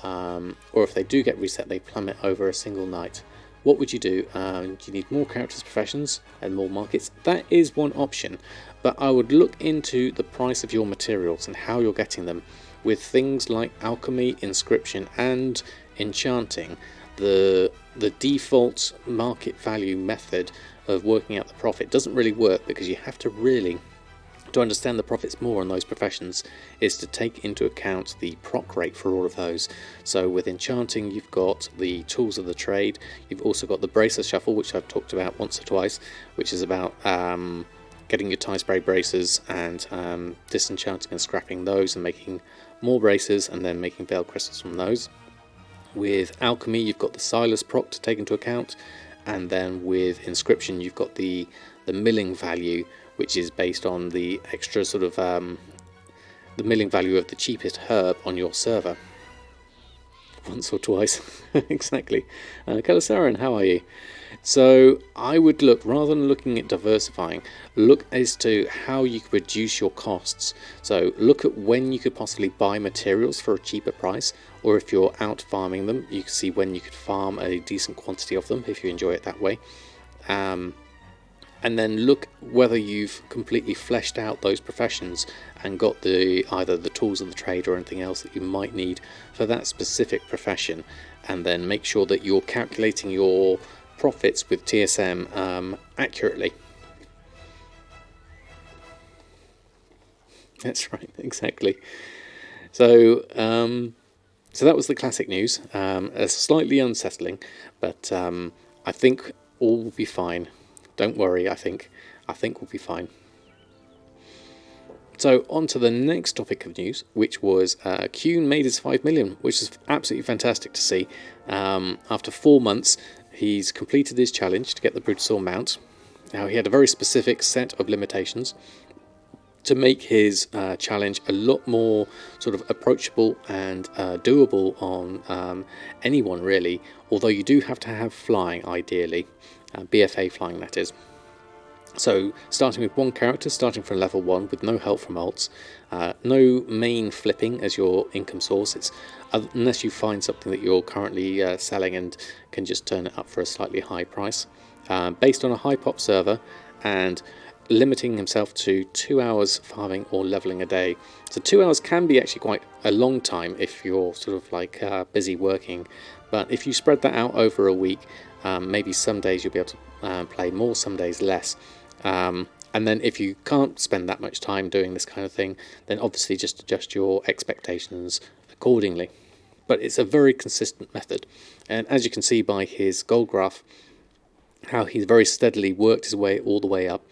or if they do get reset they plummet over a single night. What would you do? Do you need more characters, professions, and more markets? That is one option, but I would look into the price of your materials and how you're getting them. With things like Alchemy, Inscription, and Enchanting, the default market value method of working out the profit doesn't really work, because you have to understand the profits more on those professions is to take into account the proc rate for all of those. So with Enchanting you've got the tools of the trade, you've also got the bracer shuffle, which I've talked about once or twice, which is about getting your tie spray bracers and disenchanting and scrapping those and making more bracers and then making veil crystals from those. With Alchemy you've got the Silas proc to take into account, and then with Inscription you've got the milling value, which is based on the extra sort of the milling value of the cheapest herb on your server. Once or twice. Exactly. Kalasaran, how are you? So I would look, rather than looking at diversifying, look as to how you could reduce your costs. So look at when you could possibly buy materials for a cheaper price, or if you're out farming them, you can see when you could farm a decent quantity of them if you enjoy it that way. And then look whether you've completely fleshed out those professions and got either the tools of the trade or anything else that you might need for that specific profession, and then make sure that you're calculating your profits with TSM accurately. That's right, exactly. So So that was the classic news. Slightly unsettling, but I think all will be fine. Don't worry. I think we'll be fine. So on to the next topic of news, which was Qyunes made his 5 million, which is absolutely fantastic to see. After 4 months, he's completed his challenge to get the Brutosaur mount. Now, he had a very specific set of limitations to make his challenge a lot more sort of approachable and doable on anyone, really, although you do have to have flying, ideally, BFA flying, that is. So, starting with one character, starting from level 1 with no help from alts, no main flipping as your income source, it's, unless you find something that you're currently selling and can just turn it up for a slightly high price. Based on a high pop server and limiting himself to 2 hours farming or leveling a day. So 2 hours can be actually quite a long time if you're sort of like busy working, but if you spread that out over a week, maybe some days you'll be able to play more, some days less. And then if you can't spend that much time doing this kind of thing, then obviously just adjust your expectations accordingly. But it's a very consistent method, and as you can see by his gold graph, how he's very steadily worked his way all the way up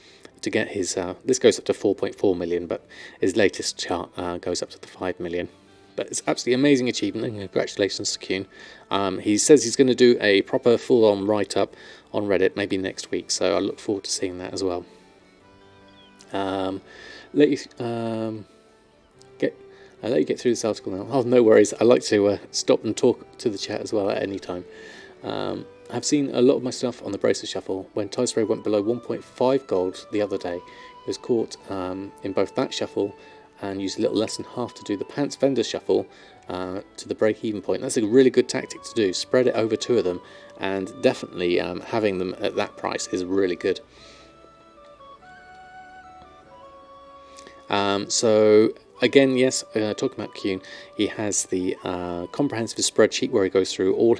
to get his, this goes up to 4.4 million, but his latest chart goes up to the 5 million. But it's absolutely amazing achievement, and congratulations to Qyunes. He says he's going to do a proper full-on write-up on Reddit maybe next week, so I look forward to seeing that as well. I'll let you get through this article now. Oh, no worries. I like to stop and talk to the chat as well at any time. I've seen a lot of my stuff on the Bracer Shuffle. When Tie Spray went below 1.5 gold the other day, it was caught in both that shuffle and used a little less than half to do the Pants Vendor Shuffle to the break-even point. That's a really good tactic to do. Spread it over 2 of them, and definitely having them at that price is really good. So again, yes, talking about Qyunes, he has the comprehensive spreadsheet where he goes through all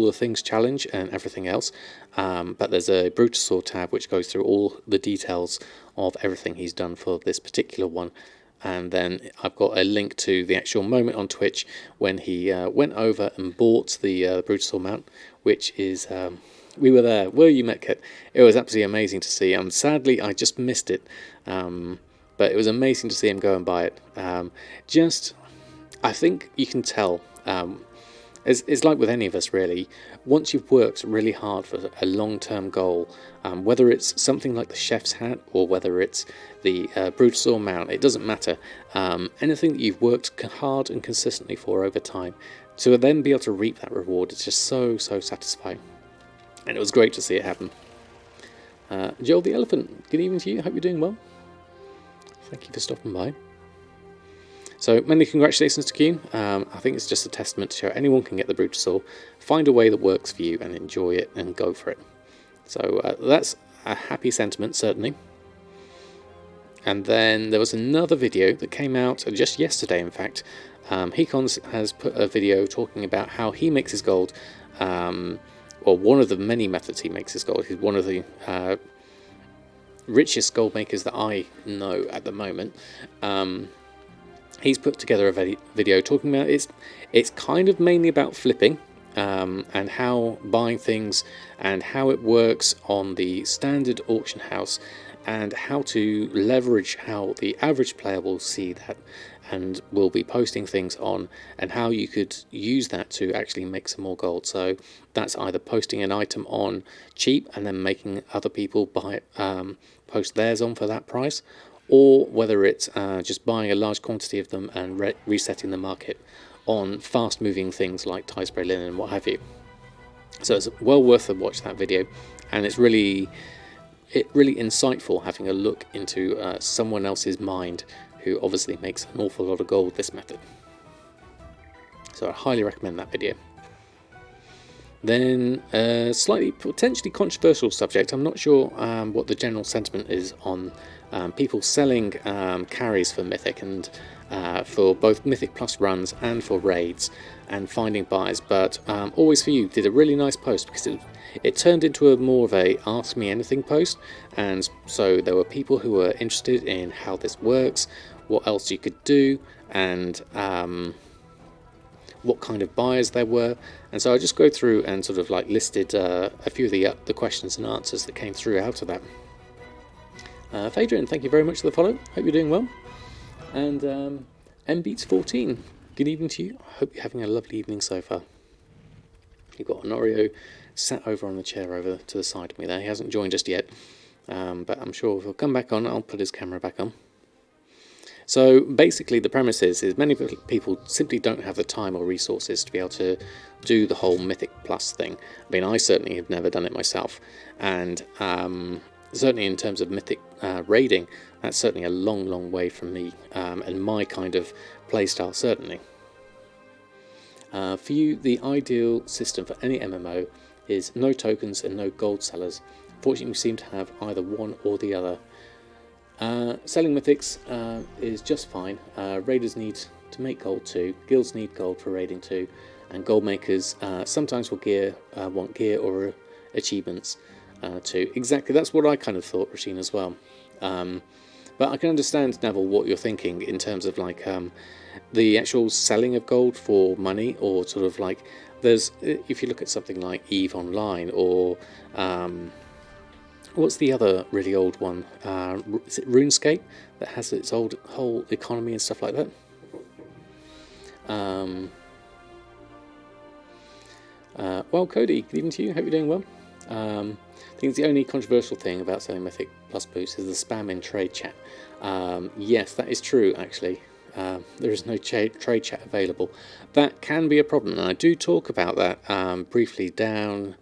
the things challenge and everything else. But there's a Brutosaur tab which goes through all the details of everything he's done for this particular one. And then I've got a link to the actual moment on Twitch when he went over and bought the Brutosaur mount, which is, we were there, were you, Metcat? It was absolutely amazing to see. Sadly, I just missed it, but it was amazing to see him go and buy it. I think you can tell, it's like with any of us really, once you've worked really hard for a long-term goal, whether it's something like the chef's hat or whether it's the Brutosaur mount, it doesn't matter. Anything that you've worked hard and consistently for over time, to then be able to reap that reward, it's just so satisfying. And it was great to see it happen. Joel the Elephant, good evening to you, hope you're doing well. Thank you for stopping by. So many congratulations to Qyunes. I think it's just a testament to show anyone can get the Brutosaur, find a way that works for you and enjoy it and go for it. So that's a happy sentiment, certainly. And then there was another video that came out just yesterday, in fact. Qyunes has put a video talking about how he makes his gold, or one of the many methods he makes his gold. He's one of the richest gold makers that I know at the moment. He's put together a video talking about it's kind of mainly about flipping and how buying things and how it works on the standard auction house and how to leverage how the average player will see that and will be posting things on, and how you could use that to actually make some more gold. So that's either posting an item on cheap and then making other people buy it, post theirs on for that price, or whether it's just buying a large quantity of them and resetting the market on fast moving things like tie spray linen and what have you. So it's well worth a watch, that video, and it's really insightful having a look into someone else's mind who obviously makes an awful lot of gold with this method. So I highly recommend that video. Then a slightly potentially controversial subject. I'm not sure what the general sentiment is on people selling carries for Mythic and for both Mythic Plus runs and for raids and finding buyers, but Always For You did a really nice post because it turned into a more of a Ask Me Anything post, and so there were people who were interested in how this works, what else you could do, and what kind of buyers there were, and so I just go through and sort of like listed a few of the questions and answers that came through out of that. Phaedrian, thank you very much for the follow. Hope you're doing well. And MBeats14, good evening to you. I hope you're having a lovely evening so far. You've got Honorio sat over on the chair over to the side of me there. He hasn't joined just yet, but I'm sure if he'll come back on, I'll put his camera back on. So basically the premise is many people simply don't have the time or resources to be able to do the whole Mythic Plus thing. I mean, I certainly have never done it myself, and certainly in terms of Mythic raiding, that's certainly a long way from me and my kind of playstyle, certainly. For you, the ideal system for any MMO is no tokens and no gold sellers. Fortunately, we seem to have either one or the other. Selling mythics is just fine. Raiders need to make gold too, guilds need gold for raiding too, and gold makers sometimes will want gear or achievements too. Exactly, that's what I kind of thought, Rasheen, as well. But I can understand, Neville, what you're thinking in terms of like the actual selling of gold for money, or sort of like there's, if you look at something like EVE Online, or what's the other really old one? Is it RuneScape that has its whole economy and stuff like that? Well, Cody, good evening to you. Hope you're doing well. I think the only controversial thing about selling Mythic Plus boosts is the spam in trade chat. Yes, that is true, actually. There is no trade chat available. That can be a problem, and I do talk about that briefly down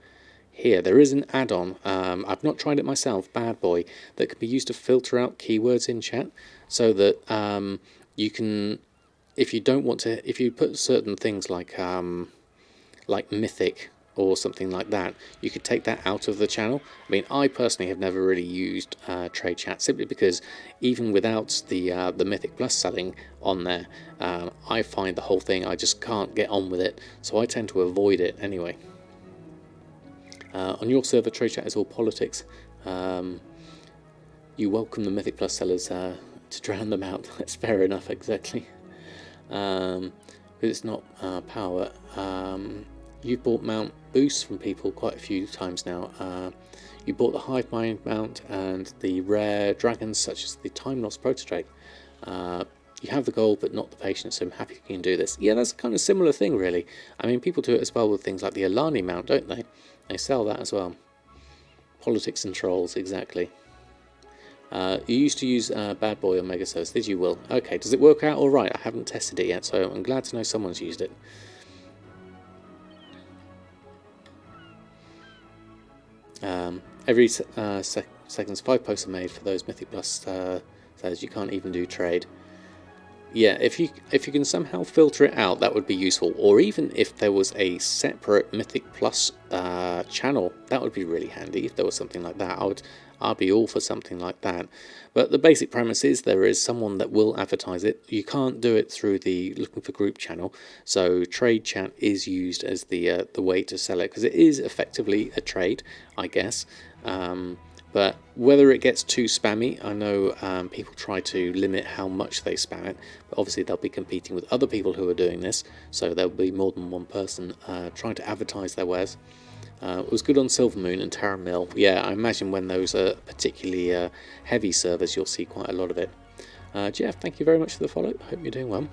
here. There is an add-on, I've not tried it myself, Bad Boy, that can be used to filter out keywords in chat, so that you can, if you don't want to, if you put certain things like Mythic or something like that, you could take that out of the channel. I mean, I personally have never really used trade chat, simply because even without the Mythic Plus selling on there, I find the whole thing, I just can't get on with it, so I tend to avoid it anyway. On your server, trade chat is all politics. You welcome the Mythic Plus sellers to drown them out. That's fair enough, exactly. Because it's not power. You've bought mount boosts from people quite a few times now. You bought the Hive Mind mount and the rare dragons such as the Time Lost Protodrake. You have the gold but not the patience, so I'm happy you can do this. Yeah, that's a kind of similar thing, really. I mean, people do it as well with things like the Alani mount, don't they? They sell that as well. Politics and trolls, exactly. You used to use Bad Boy on Mega Service, did you, Will? Okay, does it work out alright? I haven't tested it yet, so I'm glad to know someone's used it. Every seconds 5 posts are made for those Mythic Plus says you can't even do trade. Yeah, if you can somehow filter it out, that would be useful. Or even if there was a separate Mythic Plus channel, that would be really handy. If there was something like that, I'd be all for something like that. But the basic premise is there is someone that will advertise it. You can't do it through the looking for group channel, so trade chat is used as the way to sell it, because it is effectively a trade, I guess. But whether it gets too spammy, I know people try to limit how much they spam it, but obviously they'll be competing with other people who are doing this, so there'll be more than one person trying to advertise their wares. It was good on Silvermoon and Terra Mill. Yeah, I imagine when those are particularly heavy servers, you'll see quite a lot of it. Jeff, thank you very much for the follow. Hope you're doing well.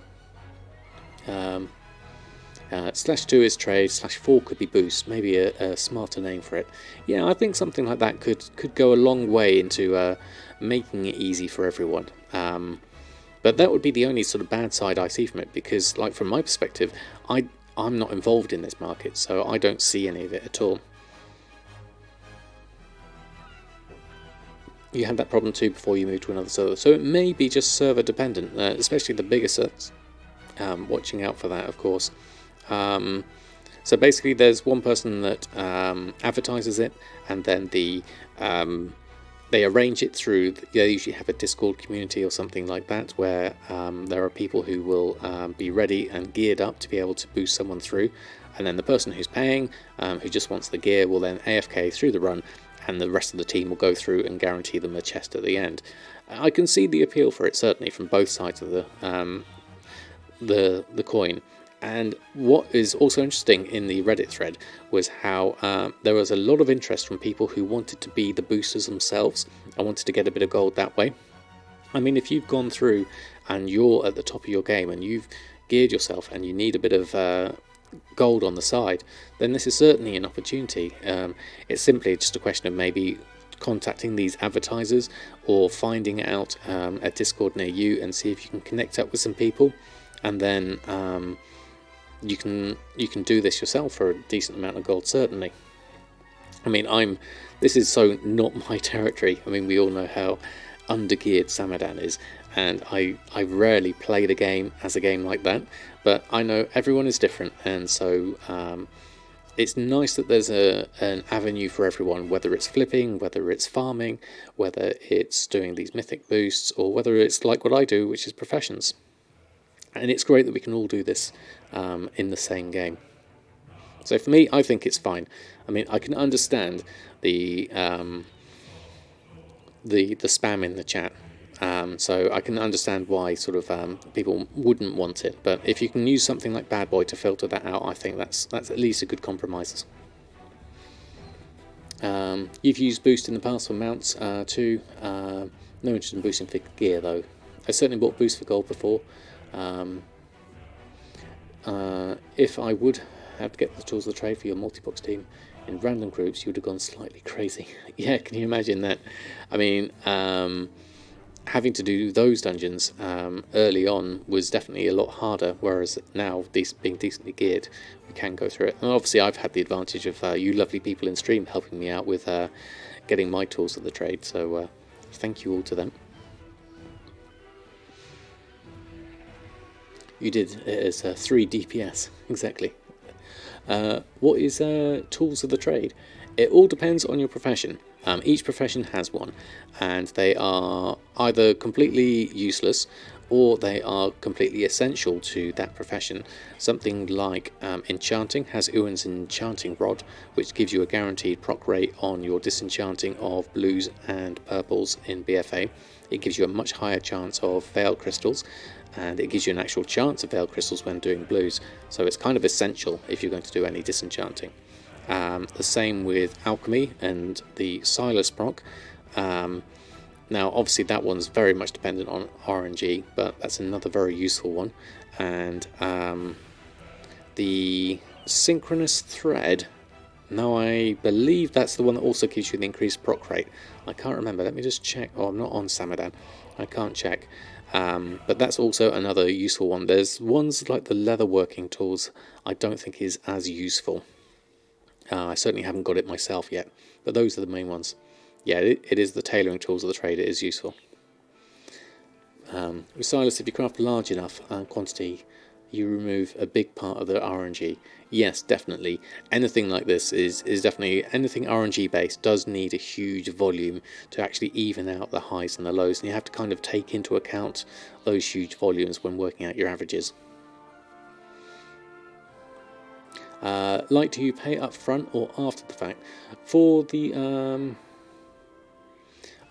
/2 is trade, /4 could be boost, maybe a smarter name for it. Yeah, I think something like that could go a long way into making it easy for everyone. But that would be the only sort of bad side I see from it, because, like, from my perspective, I'm not involved in this market, so I don't see any of it at all. You had that problem too before you moved to another server, so it may be just server dependent, especially the bigger servers. Watching out for that, of course. So basically there's one person that advertises it, and then they arrange it through, they usually have a Discord community or something like that, where there are people who will be ready and geared up to be able to boost someone through, and then the person who's paying, who just wants the gear, will then AFK through the run, and the rest of the team will go through and guarantee them a chest at the end. I can see the appeal for it, certainly, from both sides of the coin. And what is also interesting in the Reddit thread was how there was a lot of interest from people who wanted to be the boosters themselves and wanted to get a bit of gold that way. I mean, if you've gone through and you're at the top of your game and you've geared yourself and you need a bit of gold on the side, then this is certainly an opportunity. It's simply just a question of maybe contacting these advertisers or finding out a Discord near you and see if you can connect up with some people, and then you can do this yourself for a decent amount of gold, certainly. I mean, this is so not my territory. I mean, we all know how undergeared Samadan is, and I rarely played a game as a game like that, but I know everyone is different, and so it's nice that there's an avenue for everyone, whether it's flipping, whether it's farming, whether it's doing these mythic boosts, or whether it's like what I do, which is professions. And it's great that we can all do this in the same game. So for me, I think it's fine. I mean, I can understand the spam in the chat. So I can understand why sort of people wouldn't want it. But if you can use something like Bad Boy to filter that out, I think that's at least a good compromise. You've used boost in the past for mounts too. No interest in boosting for gear though. I certainly bought boost for gold before. If I would have to get the tools of the trade for your multi-box team in random groups, you would have gone slightly crazy. Yeah, can you imagine that? I mean, having to do those dungeons early on was definitely a lot harder, whereas now, being decently geared, we can go through it. And obviously I've had the advantage of you lovely people in stream helping me out with getting my tools of the trade, so thank you all to them. You did it as 3 DPS, exactly. What is tools of the trade? It all depends on your profession. Each profession has one, and they are either completely useless or they are completely essential to that profession. Something like enchanting has Qyunes' enchanting rod, which gives you a guaranteed proc rate on your disenchanting of blues and purples in BFA. It gives you a much higher chance of veiled crystals, and it gives you an actual chance of veiled crystals when doing blues, so it's kind of essential if you're going to do any disenchanting. The same with alchemy and the Silas proc. Now obviously that one's very much dependent on RNG, but that's another very useful one. And the synchronous thread, now I believe that's the one that also gives you the increased proc rate. I can't remember, let me just check. Oh, I'm not on Samadan, I can't check. But that's also another useful one. There's ones like the leatherworking tools I don't think is as useful. I certainly haven't got it myself yet, but those are the main ones. Yeah, it is the tailoring tools of the trade, it is useful. With Silas, if you craft large enough quantity, you remove a big part of the RNG. Yes, definitely. Anything like this is definitely, anything RNG based does need a huge volume to actually even out the highs and the lows, and you have to kind of take into account those huge volumes when working out your averages. Like, do you pay up front or after the fact? For the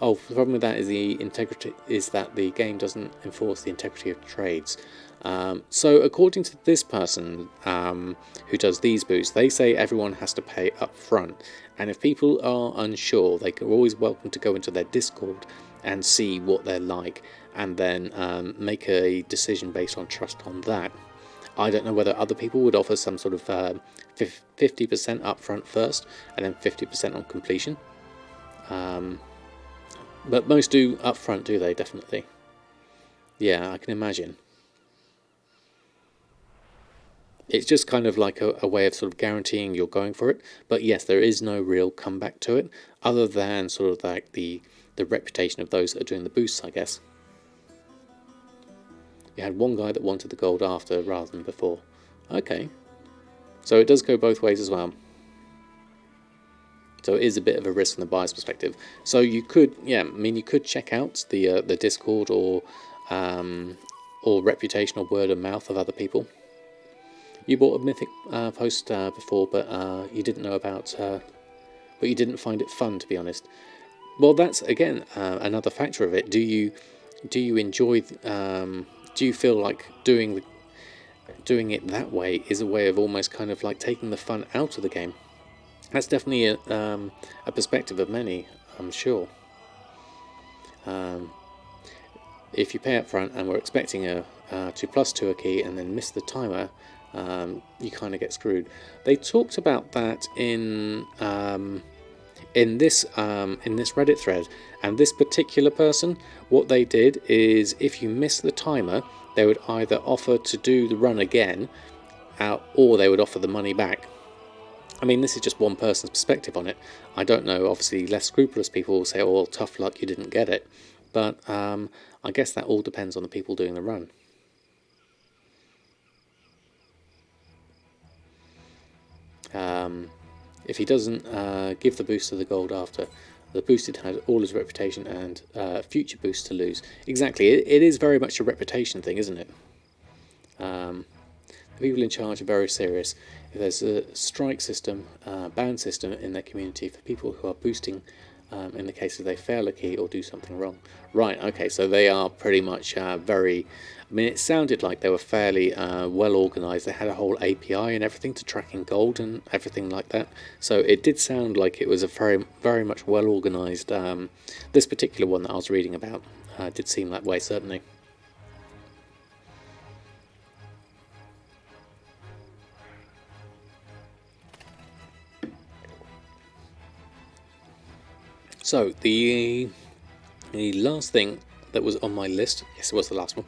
the problem with that is the integrity, is that the game doesn't enforce the integrity of trades. So according to this person who does these boosts, they say everyone has to pay up front, and if people are unsure, they are always welcome to go into their Discord and see what they're like, and then make a decision based on trust on that. I don't know whether other people would offer some sort of 50% up front first and then 50% on completion. But most do up front, do they? Definitely. Yeah, I can imagine. It's just kind of like a way of sort of guaranteeing you're going for it. But yes, there is no real comeback to it, other than sort of like the reputation of those that are doing the boosts, I guess. You had one guy that wanted the gold after rather than before. Okay. So it does go both ways as well. So it is a bit of a risk from the buyer's perspective. So you could, yeah, I mean, you could check out the Discord or reputation or word of mouth of other people. You bought a Mythic post before, but you didn't know about, but you didn't find it fun, to be honest. Well, that's again another factor of it. Do you enjoy? Do you feel like doing doing it that way is a way of almost kind of like taking the fun out of the game. That's definitely a perspective of many, I'm sure. If you pay up front and we're expecting a 2+2 a key and then miss the timer, you kind of get screwed. They talked about that in this Reddit thread, and this particular person, what they did is if you miss the timer, they would either offer to do the run again, or they would offer the money back. I mean, this is just one person's perspective on it. I don't know, obviously less scrupulous people will say, oh, well, tough luck, you didn't get it. But I guess that all depends on the people doing the run. If he doesn't give the boost to the gold after, the boosted has all his reputation and future boosts to lose. Exactly, it is very much a reputation thing, isn't it? The people in charge are very serious. If there's a strike system, ban system in their community for people who are boosting in the case of they fail a key or do something wrong. Right, okay, so they are pretty much very... I mean, it sounded like they were fairly well organised. They had a whole API and everything to tracking gold and everything like that. So it did sound like it was a very, very much well organised... this particular one that I was reading about did seem that way, certainly. So the last thing that was on my list, yes, it was the last one,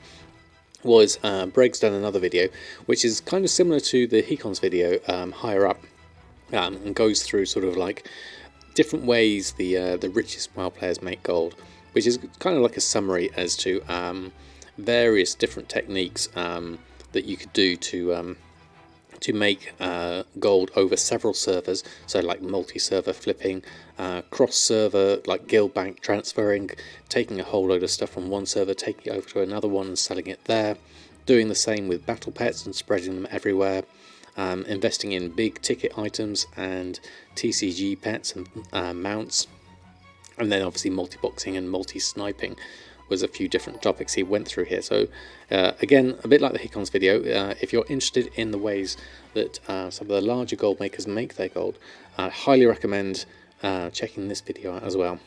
was Breg's done another video, which is kind of similar to the Qyunes video, higher up, and goes through sort of like different ways the richest WoW players make gold, which is kind of like a summary as to various different techniques that you could do to make gold over several servers, so like multi-server flipping, cross-server like guild bank transferring, taking a whole load of stuff from one server, taking it over to another one and selling it there, doing the same with battle pets and spreading them everywhere, investing in big ticket items and TCG pets and mounts, and then obviously multi-boxing and multi-sniping was a few different topics he went through here. So again, a bit like the Qyunes video, if you're interested in the ways that some of the larger gold makers make their gold, I highly recommend checking this video out as well.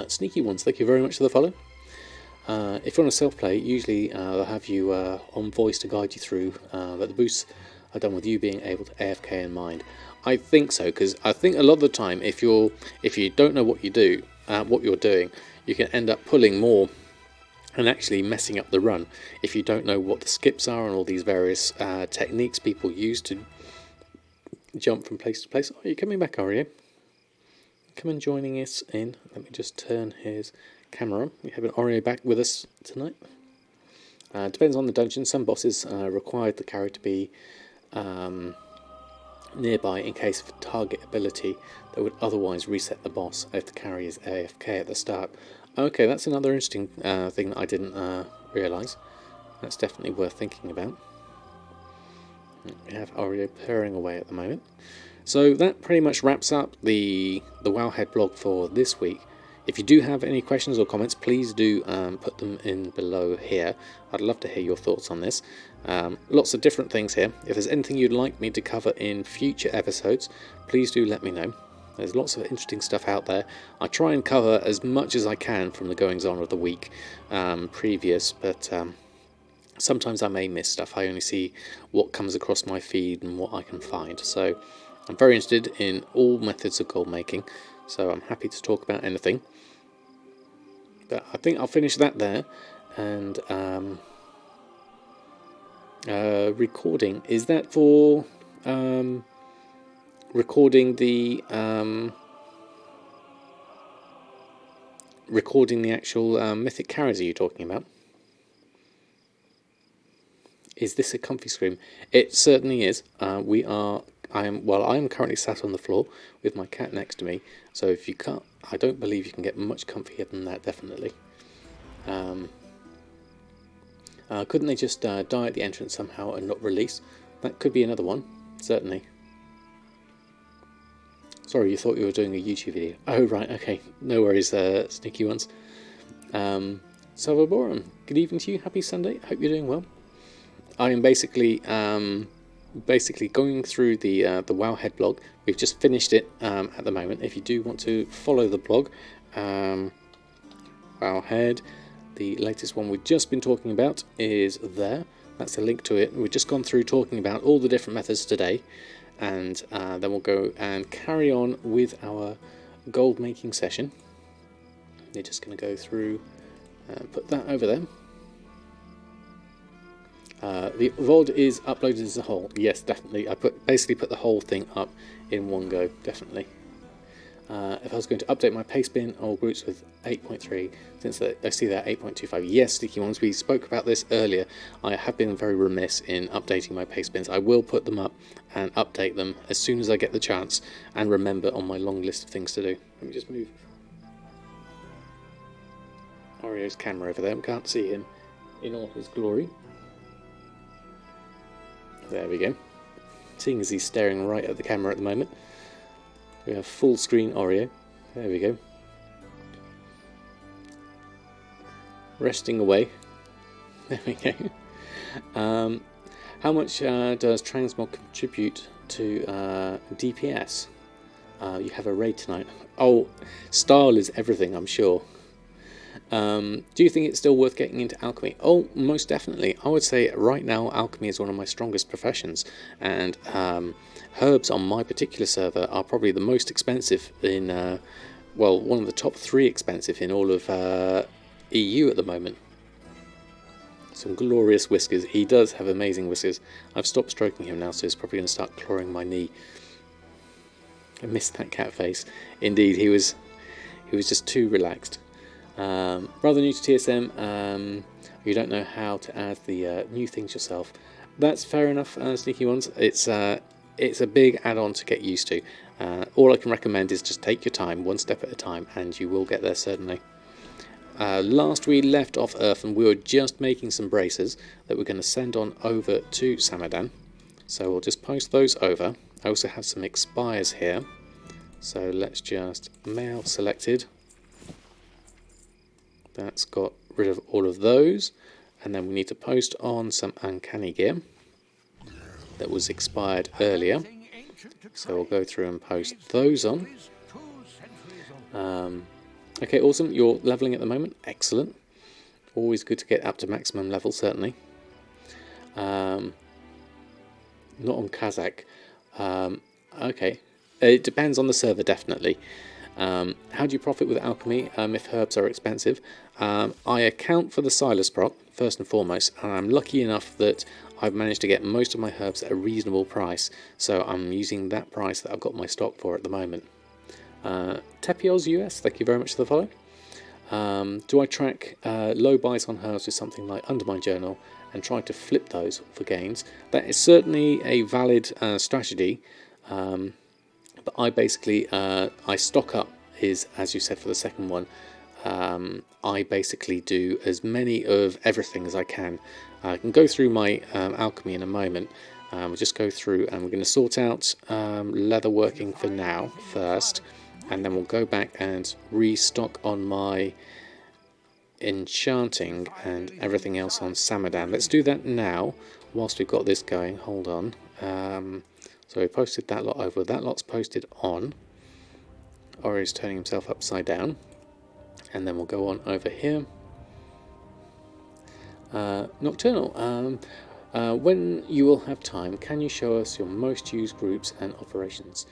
Sneaky ones, thank you very much for the follow. If you want to self-play, usually they'll have you on voice to guide you through, but the boosts are done with you being able to AFK in mind. I think so, because I think a lot of the time, if you don't know what you do, what you're doing, you can end up pulling more and actually messing up the run if you don't know what the skips are and all these various techniques people use to jump from place to place. Oh, you're coming back, are you? Come and joining us in. Let me just turn his camera on. We have an Oreo back with us tonight. Depends on the dungeon. Some bosses required the carry to be nearby in case of target ability that would otherwise reset the boss if the carry is AFK at the start. Okay, that's another interesting thing that I didn't realise. That's definitely worth thinking about. We have Oreo purring away at the moment. So that pretty much wraps up the Wowhead blog for this week. If you do have any questions or comments, please do put them in below here. I'd love to hear your thoughts on this. Lots of different things here. If there's anything you'd like me to cover in future episodes, please do let me know. There's lots of interesting stuff out there. I try and cover as much as I can from the goings on of the week previous, but sometimes I may miss stuff. I only see what comes across my feed and what I can find. So I'm very interested in all methods of gold making, so I'm happy to talk about anything. But I think I'll finish that there. And recording, is that for recording the actual Mythic carries are you talking about? Is this a comfy scream? It certainly is. I am currently sat on the floor with my cat next to me, so if you can't, I don't believe you can get much comfier than that, definitely. Couldn't they just die at the entrance somehow and not release? That could be another one, certainly. Sorry, you thought you were doing a YouTube video. Oh, right, okay. No worries, sneaky ones. Salvaborum, good evening to you. Happy Sunday. Hope you're doing well. I am basically going through the Wowhead blog. We've just finished it at the moment. If you do want to follow the blog, Wowhead, the latest one we've just been talking about is there. That's a link to it. We've just gone through talking about all the different methods today, and then we'll go and carry on with our gold making session. We're just going to go through and put that over there. The VOD is uploaded as a whole. Yes, definitely. I basically put the whole thing up in one go, definitely. If I was going to update my paste bin or groups with 8.3, since I see that 8.25, yes, Sticky Ones, we spoke about this earlier. I have been very remiss in updating my paste bins. I will put them up and update them as soon as I get the chance and remember on my long list of things to do. Let me just move Oreo's camera over there. We can't see him in all his glory. There we go. Seeing as he's staring right at the camera at the moment, we have full screen Oreo. There we go. Resting away. There we go. How much does Transmog contribute to DPS? You have a raid tonight. Oh, style is everything, I'm sure. Do you think it's still worth getting into alchemy? Oh, most definitely. I would say right now alchemy is one of my strongest professions, and herbs on my particular server are probably the most expensive in, well, one of the top 3 expensive in all of EU at the moment. Some glorious whiskers. He does have amazing whiskers. I've stopped stroking him now, so he's probably going to start clawing my knee. I missed that cat face. Indeed, he was just too relaxed. Rather new to TSM, you don't know how to add the new things yourself. That's fair enough, Sneaky Ones. It's a big add-on to get used to. All I can recommend is just take your time, one step at a time, and you will get there certainly. Last we left off Earth, and we were just making some braces that we're going to send on over to Samadan. So we'll just post those over. I also have some expires here, so let's just mail selected. That's got rid of all of those, and then we need to post on some uncanny gear that was expired earlier, so we'll go through and post those on. Okay, awesome. You're leveling at the moment. Excellent. Always good to get up to maximum level, certainly. Not on Kazakh. Okay, it depends on the server, definitely. How do you profit with alchemy if herbs are expensive? I account for the Silas proc first and foremost, and I'm lucky enough that I've managed to get most of my herbs at a reasonable price, so I'm using that price that I've got my stock for at the moment. Tepios US, thank you very much for the follow. Do I track low buys on herbs with something like Undermine Journal and try to flip those for gains? That is certainly a valid strategy. But I basically, I stock up is, as you said for the second one, I basically do as many of everything as I can. I can go through my alchemy in a moment. We'll just go through and we're going to sort out leatherworking for now first, and then we'll go back and restock on my enchanting and everything else on Samadan. Let's do that now whilst we've got this going. Hold on. So we posted that lot over. That lot's posted on. Oreo's turning himself upside down. And then we'll go on over here. Nocturnal. When you will have time, can you show us your most used groups and operations?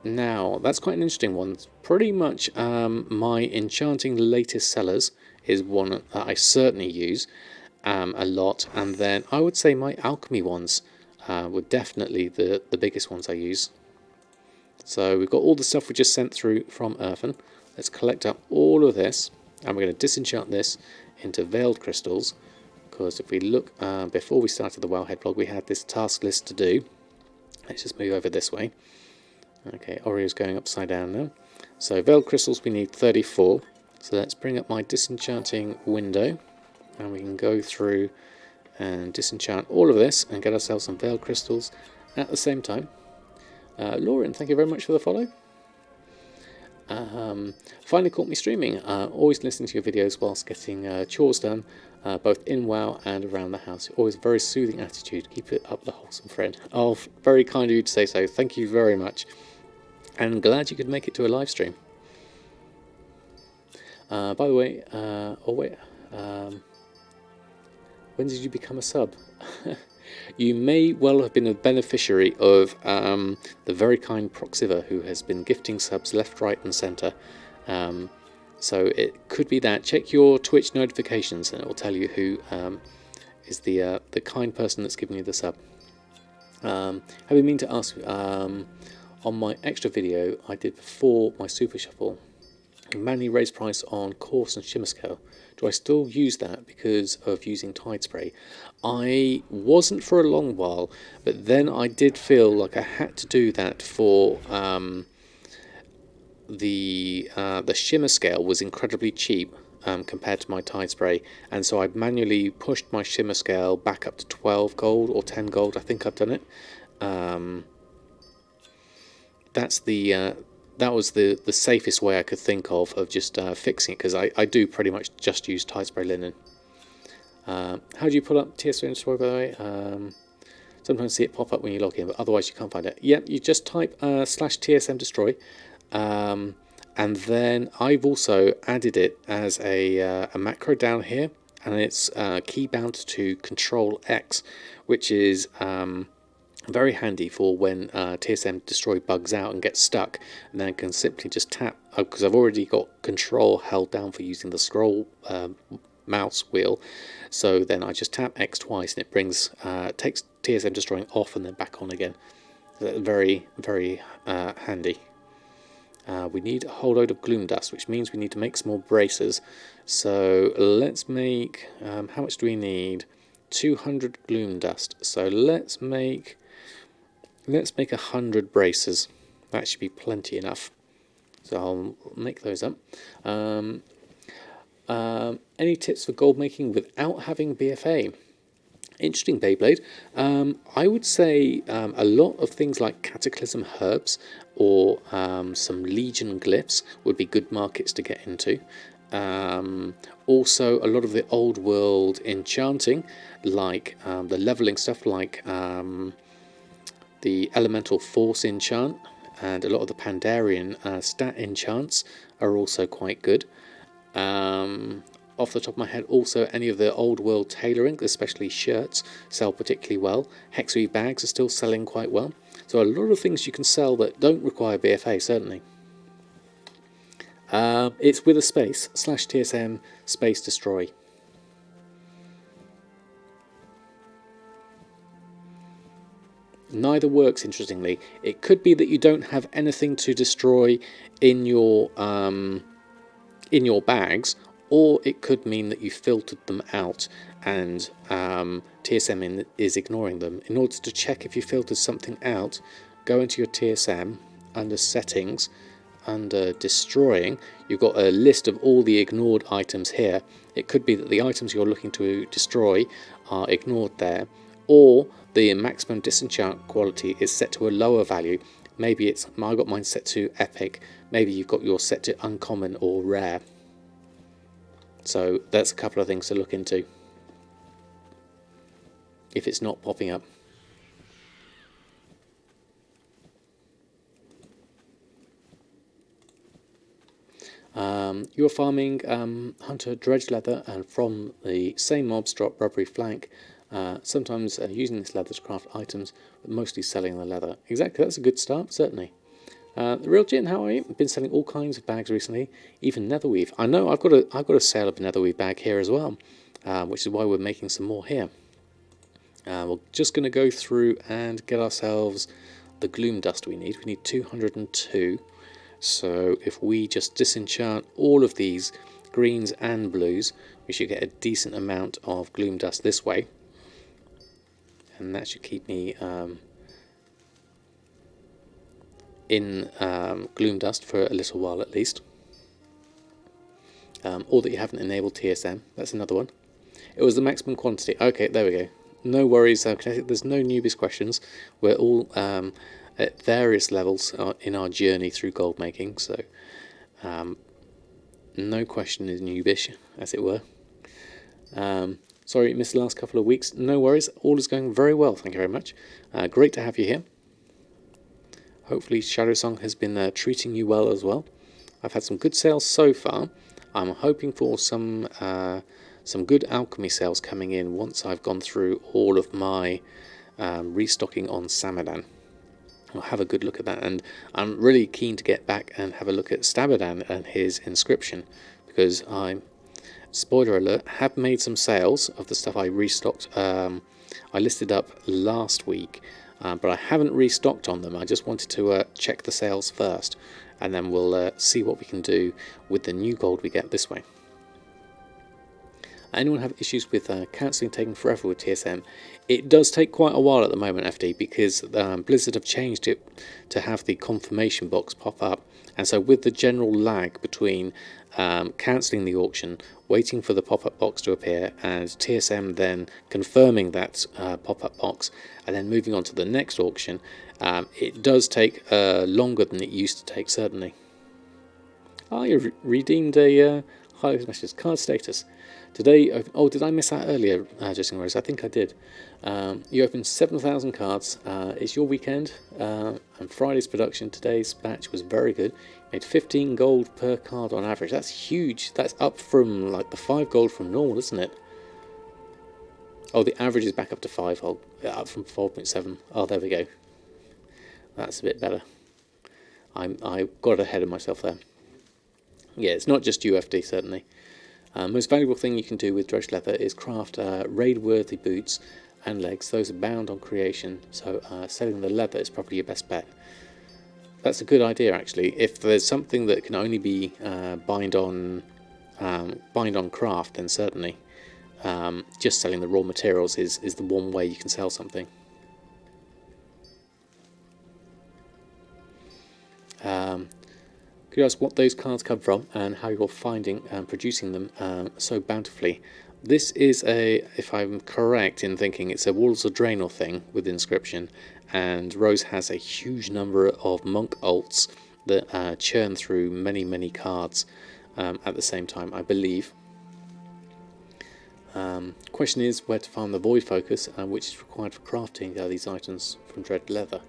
Now, that's quite an interesting one. Pretty much my enchanting latest sellers is one that I certainly use a lot. And then I would say my alchemy ones were definitely the biggest ones I use. So we've got all the stuff we just sent through from Earthen. Let's collect up all of this, and we're going to disenchant this into veiled crystals, because if we look, before we started the Wowhead blog, we had this task list to do. Let's just move over this way. Okay, Oreo's going upside down now. So veiled crystals, we need 34. So let's bring up my disenchanting window, and we can go through and disenchant all of this and get ourselves some veiled crystals at the same time. Lauren, thank you very much for the follow. Finally caught me streaming. Always listening to your videos whilst getting chores done, both in WoW and around the house. Always a very soothing attitude. Keep it up, the wholesome friend. Oh, very kind of you to say so. Thank you very much. And glad you could make it to a live stream. By the way, when did you become a sub? You may well have been a beneficiary of the very kind Proxiva, who has been gifting subs left, right and centre. So it could be that. Check your Twitch notifications and it will tell you who is the kind person that's giving you the sub. Have been meaning to ask, on my extra video I did before my Super Shuffle, manually raised price on coarse and shimmer scale. Do I still use that because of using Tide Spray? I wasn't for a long while, but then I did feel like I had to do that for the shimmer scale was incredibly cheap compared to my Tide Spray, and so I manually pushed my shimmer scale back up to 12 gold or 10 gold. I think I've done it. That was the safest way I could think of just fixing it, because I do pretty much just use Tide Spray Linen. How do you pull up TSM Destroy, by the way? Sometimes see it pop up when you log in, but otherwise you can't find it. Yep, you just type /TSM Destroy, and then I've also added it as a macro down here, and it's key bound to Control X, which is very handy for when TSM Destroy bugs out and gets stuck, and then I can simply just tap, because I've already got Control held down for using the scroll mouse wheel, so then I just tap X twice and it brings takes TSM Destroying off and then back on again. So that's very, very handy. We need a whole load of gloom dust, which means we need to make some more braces. So let's make, how much do we need? 200 gloom dust. So let's make 100 braces. That should be plenty enough. So I'll make those up. Any tips for gold making without having BFA? Interesting, Beyblade. I would say a lot of things like Cataclysm herbs or some Legion glyphs would be good markets to get into. Also, a lot of the old world enchanting, like the leveling stuff, like the Elemental Force enchant, and a lot of the Pandarian stat enchants are also quite good. Off the top of my head, also any of the old world tailoring, especially shirts, sell particularly well. Hexweave bags are still selling quite well. So a lot of things you can sell that don't require BFA, certainly. It's with a space, /TSM space destroy. Neither works, interestingly. It could be that you don't have anything to destroy in your bags, or it could mean that you filtered them out and TSM is ignoring them. In order to check if you filtered something out, go into your TSM, under settings, under destroying, you've got a list of all the ignored items here. It could be that the items you're looking to destroy are ignored there, or the maximum disenchant quality is set to a lower value. Maybe I got mine set to epic, maybe you've got yours set to uncommon or rare. So that's a couple of things to look into if it's not popping up. You're farming Hunter Dredge Leather, and from the same mobs drop Rubbery Flank, sometimes using this leather to craft items, but mostly selling the leather. Exactly, that's a good start, certainly. The Real Gin, how are you? Been selling all kinds of bags recently, even netherweave. I know I've got a sale of a netherweave bag here as well, which is why we're making some more here. We're just going to go through and get ourselves the gloom dust we need. We need 202. So if we just disenchant all of these greens and blues, we should get a decent amount of gloom dust this way, and that should keep me in gloom dust for a little while at least. Or that you haven't enabled TSM, that's another one. It was the maximum quantity. Okay, there we go. No worries, there's no newbies questions. We're all at various levels in our journey through gold making, so No question is noobish, as it were. Sorry, missed the last couple of weeks. No worries, all is going very well, thank you very much. Great to have you here. Hopefully Shadow Song has been treating you well as well. I've had some good sales so far. I'm hoping for some good alchemy sales coming in once I've gone through all of my restocking on Samadan. I'll have a good look at that, and I'm really keen to get back and have a look at Samadan and his inscription, because I, spoiler alert, have made some sales of the stuff I restocked. I listed up last week, but I haven't restocked on them. I just wanted to check the sales first, and then we'll see what we can do with the new gold we get this way. Anyone have issues with cancelling taking forever with TSM? It does take quite a while at the moment, FD, because Blizzard have changed it to have the confirmation box pop up, and so with the general lag between cancelling the auction, waiting for the pop-up box to appear, and TSM then confirming that pop-up box, and then moving on to the next auction, it does take longer than it used to take, certainly. You redeemed a highlight message card status. Today, oh, did I miss that earlier, Justin Rose? I think I did. You opened 7,000 cards. It's your weekend, and Friday's production. Today's batch was very good. You made 15 gold per card on average. That's huge. That's up from like the 5 gold from normal, isn't it? Oh, the average is back up to 5 gold, up from 4.7. Oh, there we go. That's a bit better. I got ahead of myself there. Yeah, it's not just UFD, certainly. Most valuable thing you can do with dredged leather is craft raid-worthy boots and legs. Those are bound on creation, so selling the leather is probably your best bet. That's a good idea, actually. If there's something that can only be bind on craft, then certainly just selling the raw materials is the one way you can sell something. Could you ask what those cards come from and how you're finding and producing them so bountifully? This is if I'm correct in thinking, it's a Walls of Draenor thing with inscription, and Rose has a huge number of monk alts that churn through many cards at the same time, I believe. Question is where to find the void focus, which is required for crafting these items from dread leather.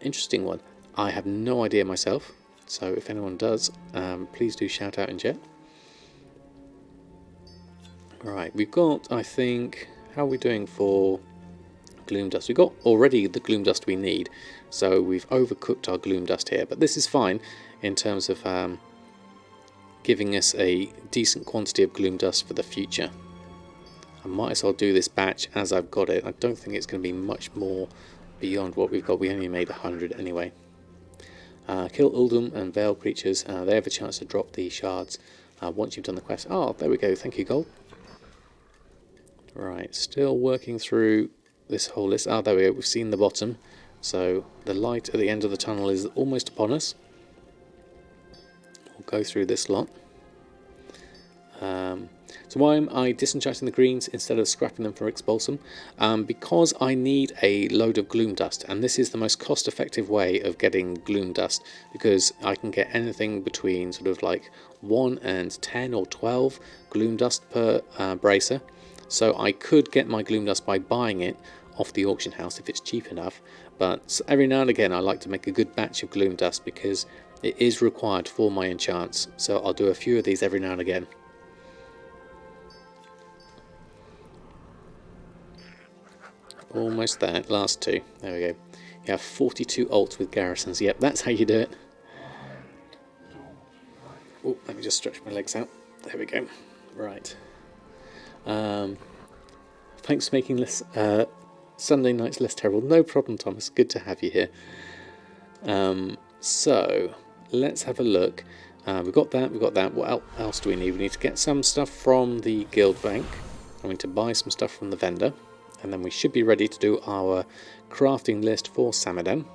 Interesting one. I have no idea myself. So if anyone does, please do shout out in chat. Alright, we've got, I think, how are we doing for gloom dust? We've got already the gloom dust we need, so we've overcooked our gloom dust here, but this is fine in terms of giving us a decent quantity of gloom dust for the future. I might as well do this batch as I've got it. I don't think it's going to be much more beyond what we've got. We only made 100 anyway. Kill Uldum and Veil creatures. They have a chance to drop the shards once you've done the quest. Oh, there we go. Thank you, Gold. Right, still working through this whole list. Ah, there we go. We've seen the bottom. So the light at the end of the tunnel is almost upon us. We'll go through this lot. So why am I disenchanting the greens instead of scrapping them for Expulsum? Because I need a load of gloom dust, and this is the most cost-effective way of getting gloom dust, because I can get anything between sort of like 1 and 10 or 12 gloom dust per bracer. So I could get my gloom dust by buying it off the auction house if it's cheap enough, but every now and again I like to make a good batch of gloom dust because it is required for my enchants, so I'll do a few of these every now and again. Almost there, last 2. There we go. You have 42 ults with garrisons. Yep, that's how you do it. Oh, let me just stretch my legs out. There we go. Right. Thanks for making this Sunday nights less terrible. No problem, Thomas. Good to have you here. So, let's have a look. We've got that. What else do we need? We need to get some stuff from the guild bank. I need to buy some stuff from the vendor. And then we should be ready to do our crafting list for Samadan.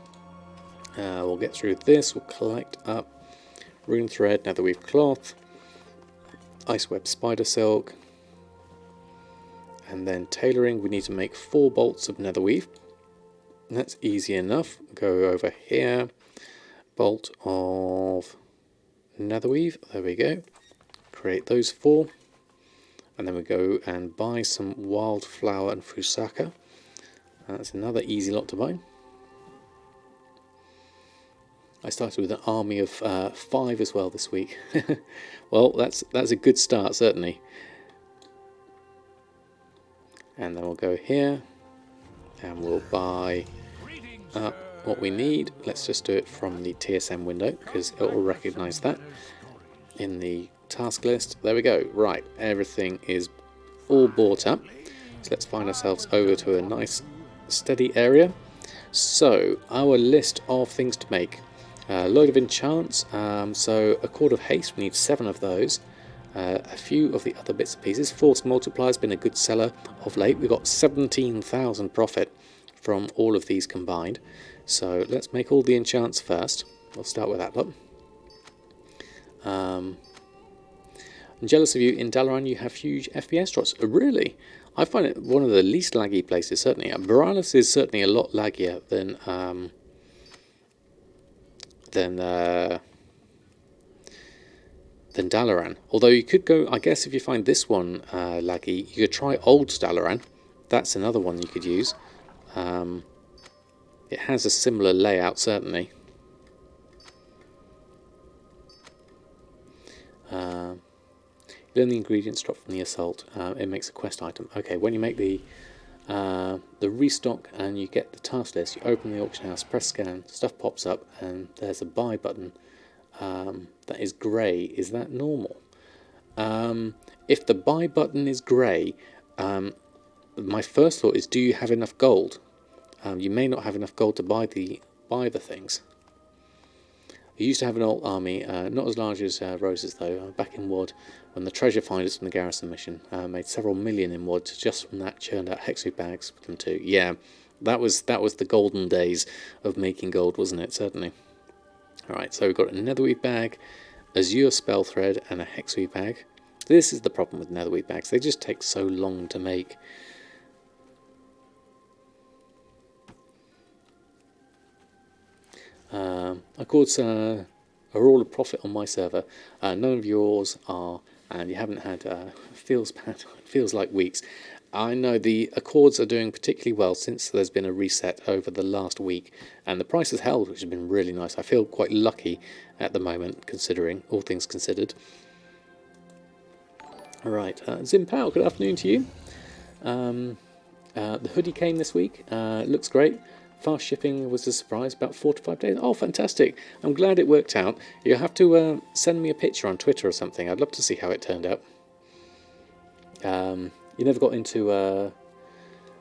We'll get through this. We'll collect up rune thread, netherweave cloth, ice web spider silk, and then tailoring. We need to make 4 bolts of netherweave. That's easy enough. Go over here. Bolt of netherweave. There we go. Create those 4. And then we go and buy some wildflower and fusaka. That's another easy lot to buy. I started with an army of 5 as well this week. Well, that's a good start, certainly. And then we'll go here and we'll buy what we need. Let's just do it from the TSM window because it will recognise that in the task list. There we go. Right, everything is all bought up. So let's find ourselves over to a nice steady area. So our list of things to make. A load of enchants, so a cord of haste, we need 7 of those. A few of the other bits and pieces. Force multiplier has been a good seller of late. We've got 17,000 profit from all of these combined. So let's make all the enchants first. We'll start with that lot. I'm jealous of you. In Dalaran you have huge FPS drops. Really? I find it one of the least laggy places, certainly. Borealis is certainly a lot laggier than Dalaran. Although you could go, I guess if you find this one laggy, you could try old Dalaran. That's another one you could use. It has a similar layout, certainly. Learn the ingredients drop from the assault. It makes a quest item. Okay, when you make the restock and you get the task list, you open the auction house, press scan, stuff pops up, and there's a buy button that is grey. Is that normal? If the buy button is grey, my first thought is, do you have enough gold? You may not have enough gold to buy the things. I used to have an old army, not as large as Rose's though, back in WoD, when the treasure finders from the garrison mission made several million in WoD just from that, churned out hexu bags with them too. Yeah, that was the golden days of making gold, wasn't it? Certainly. Alright, so we've got a netherweave bag, azure spell thread, and a hexweave bag. This is the problem with netherweave bags, they just take so long to make. Accords are all a profit on my server. None of yours are, and you haven't had feels like weeks. I know the Accords are doing particularly well since there's been a reset over the last week, and the price has held, which has been really nice. I feel quite lucky at the moment, considering all things considered. All right, Zimpao, good afternoon to you. The hoodie came this week. Looks great. Fast shipping was a surprise, about 4 to 5 days. Oh, fantastic. I'm glad it worked out. You'll have to send me a picture on Twitter or something. I'd love to see how it turned out. You never got into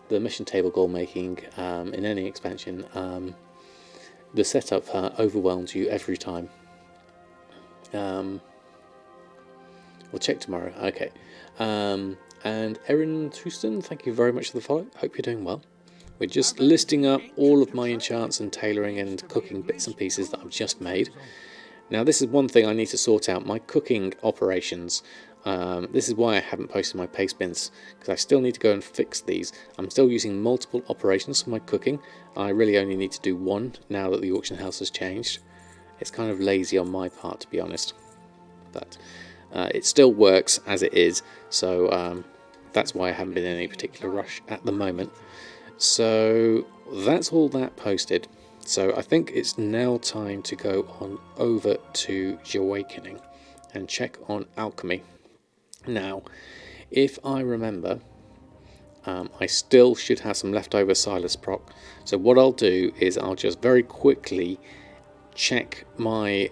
the mission table goal making in any expansion. The setup overwhelms you every time. We'll check tomorrow. Okay. And Erin Houston, thank you very much for the follow. Hope you're doing well. We're just listing up all of my enchants and tailoring and cooking bits and pieces that I've just made. Now this is one thing I need to sort out, my cooking operations. This is why I haven't posted my paste bins, because I still need to go and fix these. I'm still using multiple operations for my cooking. I really only need to do one now that the auction house has changed. It's kind of lazy on my part, to be honest. But it still works as it is, so that's why I haven't been in any particular rush at the moment. So that's all that posted. So I think it's now time to go on over to Awakening and check on alchemy. Now, if I remember, I still should have some leftover Silas proc. So what I'll do is I'll just very quickly check my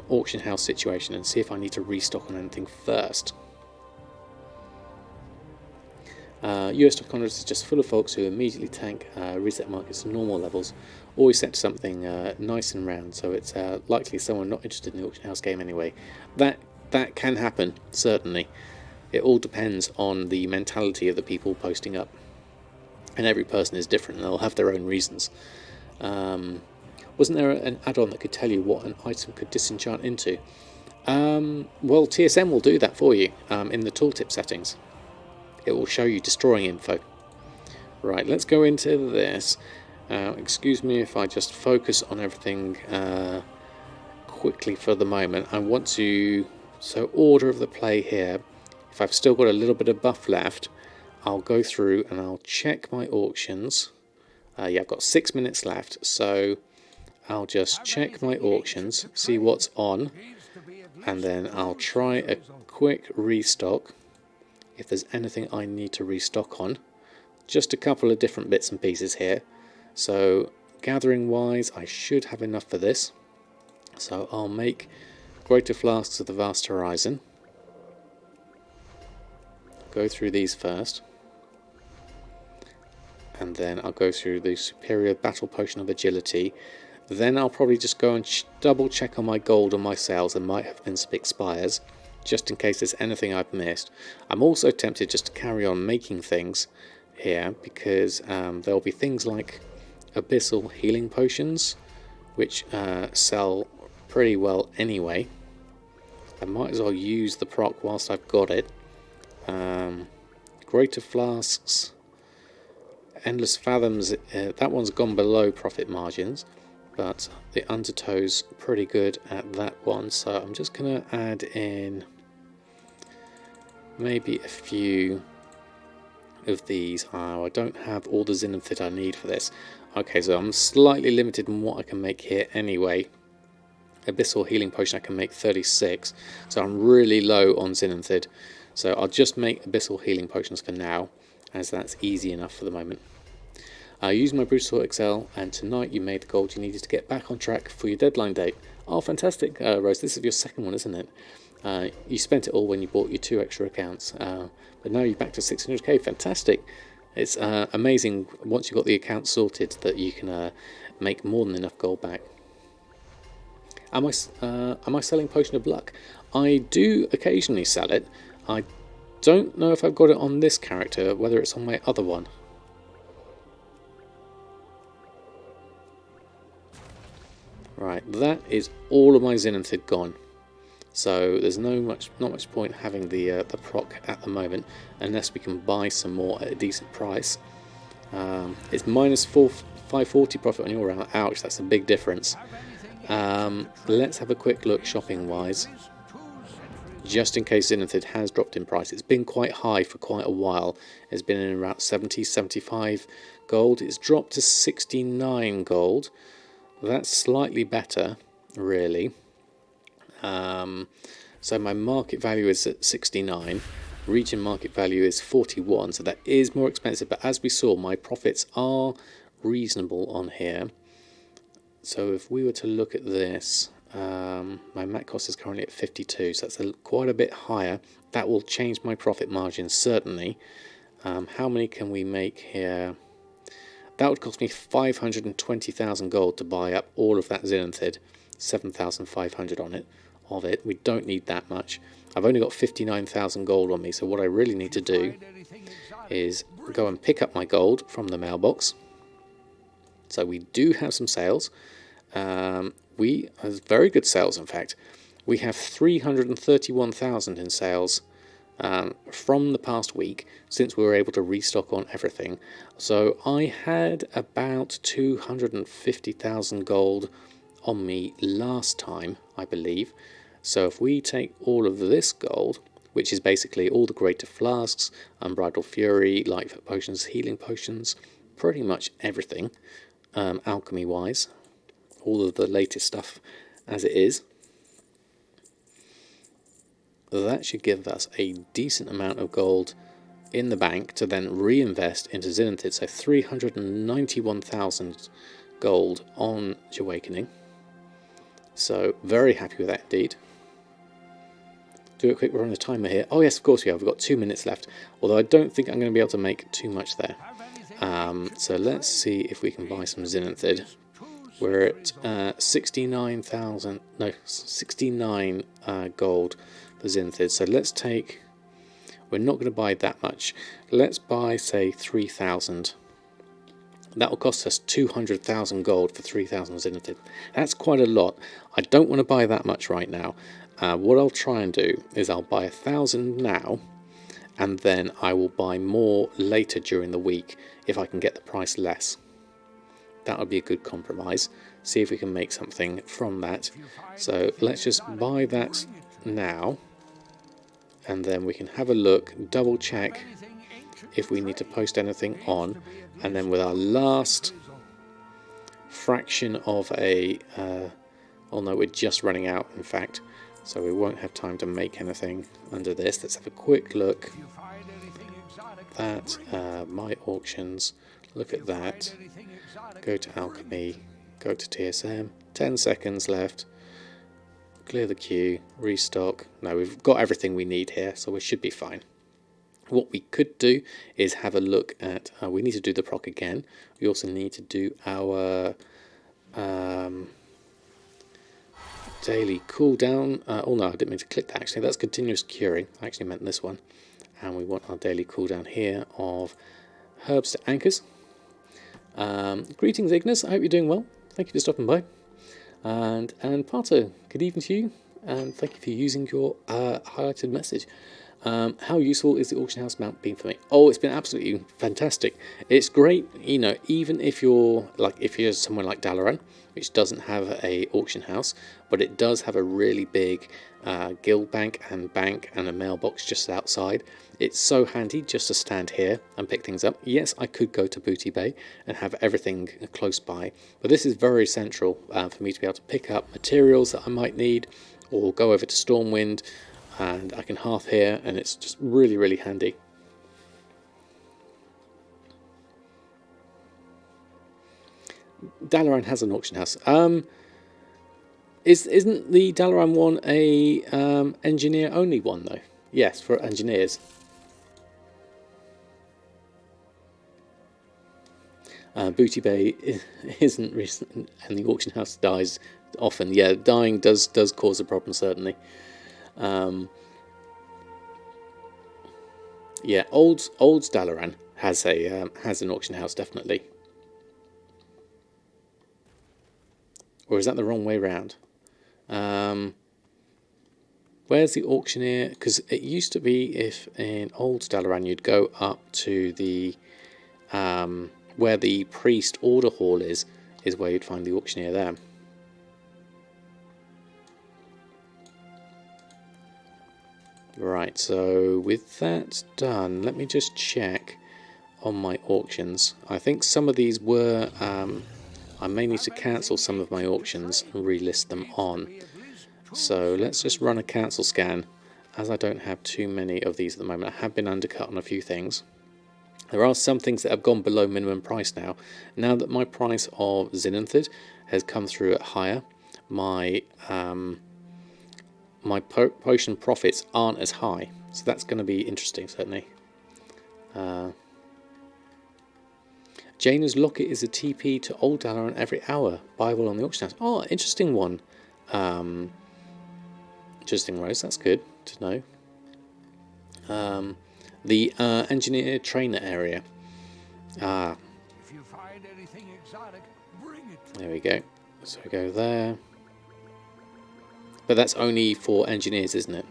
auction house situation and see if I need to restock on anything first. US stock congress is just full of folks who immediately tank reset markets to normal levels, always set to something nice and round, so it's likely someone not interested in the auction house game anyway. That can happen, certainly. It all depends on the mentality of the people posting up, and every person is different and they'll have their own reasons. Wasn't there an add-on that could tell you what an item could disenchant into? Well, TSM will do that for you in the tooltip settings. It will show you destroying info. Right, let's go into this. Excuse me if I just focus on everything quickly for the moment. I want to, so order of the play here, if I've still got a little bit of buff left, I'll go through and I'll check my auctions. Yeah, I've got 6 minutes left, so I'll just check my auctions, see what's on, and then I'll try a quick restock if there's anything I need to restock on. Just a couple of different bits and pieces here. So gathering wise, I should have enough for this. So I'll make greater flasks of the vast horizon. Go through these first. And then I'll go through the superior battle potion of agility. Then I'll probably just go and double check on my gold and my sales. There might have been some expires, just in case there's anything I've missed. I'm also tempted just to carry on making things here, because there'll be things like abyssal healing potions, which sell pretty well anyway. I might as well use the proc whilst I've got it. Greater flasks, endless fathoms, that one's gone below profit margins, but the undertow's pretty good at that one, so I'm just going to add in maybe a few of these. I don't have all the Zenithid I need for this. Okay, so I'm slightly limited in what I can make here anyway. Abyssal healing potion I can make 36, so I'm really low on Zenithid, so I'll just make abyssal healing potions for now, as that's easy enough for the moment. I used my Brutal Excel, and tonight you made the gold you needed to get back on track for your deadline date. Oh, fantastic, Rose, this is your second one, isn't it? You spent it all when you bought your 2 extra accounts, but now you're back to 600k. Fantastic. It's amazing once you've got the account sorted that you can make more than enough gold back. Am I selling Potion of Luck? I do occasionally sell it. I don't know if I've got it on this character, whether it's on my other one. Right, that is all of my Zenithid gone. So there's not much point having the proc at the moment, unless we can buy some more at a decent price. It's minus 540 profit on your round. Ouch, that's a big difference. Let's have a quick look shopping wise, just in case Zenithid has dropped in price. It's been quite high for quite a while. It's been in around 70-75 gold. It's dropped to 69 gold. That's slightly better, really. So my market value is at 69, region market value is 41, so that is more expensive, but as we saw, my profits are reasonable on here. So if we were to look at this, my mat cost is currently at 52, so that's quite a bit higher. That will change my profit margins, certainly. How many can we make here? That would cost me 520,000 gold to buy up all of that Zenithid, 7,500 on it. We don't need that much. I've only got 59,000 gold on me, so what I really need to do is go and pick up my gold from the mailbox. So we do have some sales. We have very good sales, in fact. We have 331,000 in sales from the past week, since we were able to restock on everything. So I had about 250,000 gold on me last time, I believe. So if we take all of this gold, which is basically all the greater flasks, unbridled fury, light potions, healing potions, pretty much everything, alchemy wise, all of the latest stuff as it is, that should give us a decent amount of gold in the bank to then reinvest into Zenithid. So 391,000 gold on Awakening. So very happy with that indeed. Do a quick run of the timer here. Oh yes, of course we have. We've got 2 minutes left. Although I don't think I'm going to be able to make too much there. So let's see if we can buy some Zenithid. We're at 69 gold for Zenithid. So let's take... We're not going to buy that much. Let's buy, say, 3,000. That will cost us 200,000 gold for 3,000 Zenithid. That's quite a lot. I don't want to buy that much right now. What I'll try and do is I'll buy 1,000 now, and then I will buy more later during the week if I can get the price less. That would be a good compromise. See if we can make something from that. So let's just buy that now, and then we can have a look, double check if we need to post anything on, and then with our last fraction of a oh no, we're just running out, in fact, so we won't have time to make anything under this. Let's have a quick look at my auctions. Look at that. Go to alchemy, go to TSM, 10 seconds left, clear the queue, restock. No, we've got everything we need here, so we should be fine. What we could do is have a look at, we need to do the proc again. We also need to do our daily cooldown. Oh no, I didn't mean to click that actually. That's continuous curing. I actually meant this one. And we want our daily cooldown here of herbs to anchors. Greetings, Ignis. I hope you're doing well. Thank you for stopping by. And Pato, good evening to you. And thank you for using your highlighted message. How useful is the auction house mount been for me? Oh, it's been absolutely fantastic. It's great, you know, even if you're somewhere like Dalaran, which doesn't have a auction house, but it does have a really big guild bank and a mailbox just outside. It's so handy just to stand here and pick things up. Yes, I could go to Booty Bay and have everything close by, but this is very central for me to be able to pick up materials that I might need, or go over to Stormwind, and I can half here, and it's just really, really handy. Dalaran has an auction house. Isn't the Dalaran one a engineer only one though? Yes, for engineers. Booty Bay isn't recent, and the auction house dies often. Yeah, dying does cause a problem, certainly. Yeah, old Dalaran has an auction house, definitely. Or is that the wrong way round? Where's the auctioneer? Because it used to be, if in old Dalaran you'd go up to the where the priest order hall is where you'd find the auctioneer there. Right, so with that done, let me just check on my auctions. I think some of these were, I may need to cancel some of my auctions and relist them on. So let's just run a cancel scan, as I don't have too many of these at the moment. I have been undercut on a few things. There are some things that have gone below minimum price now. Now that my price of Zinanthid has come through at higher, my potion profits aren't as high, so that's going to be interesting, certainly. Jaina's locket is a TP to Old Dalaran every hour. Buyable on the auction house. Oh, interesting one. Interesting, Rose. That's good to know. The engineer trainer area. If you find anything exotic, bring it. There we go. So we go there. But that's only for engineers, isn't it?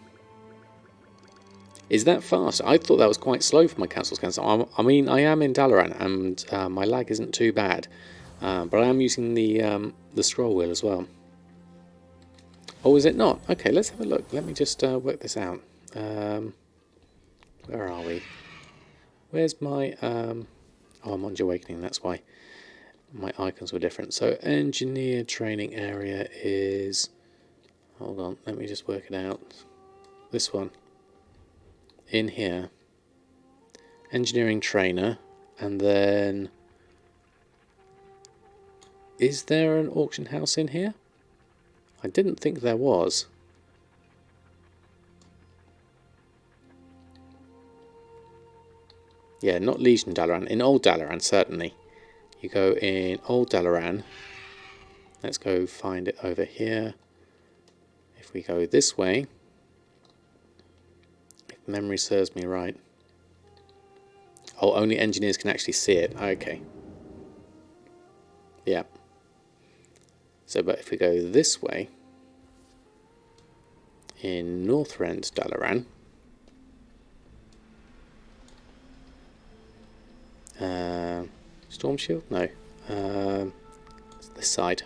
Is that fast? I thought that was quite slow for my cancel scan. So I mean, I am in Dalaran, and my lag isn't too bad. But I am using the scroll wheel as well. Oh, is it not? Okay, let's have a look. Let me just work this out. Where are we? Where's my... oh, I'm on Awakening, that's why. My icons were different. So, engineer training area is... Hold on, let me just work it out. This one. In here. Engineering trainer. And then... Is there an auction house in here? I didn't think there was. Yeah, not Legion Dalaran. In Old Dalaran, certainly. You go in Old Dalaran. Let's go find it over here. If we go this way, if memory serves me right. Oh, only engineers can actually see it. Okay. Yeah. So, but if we go this way, in Northrend Dalaran, Storm Shield? No. this side.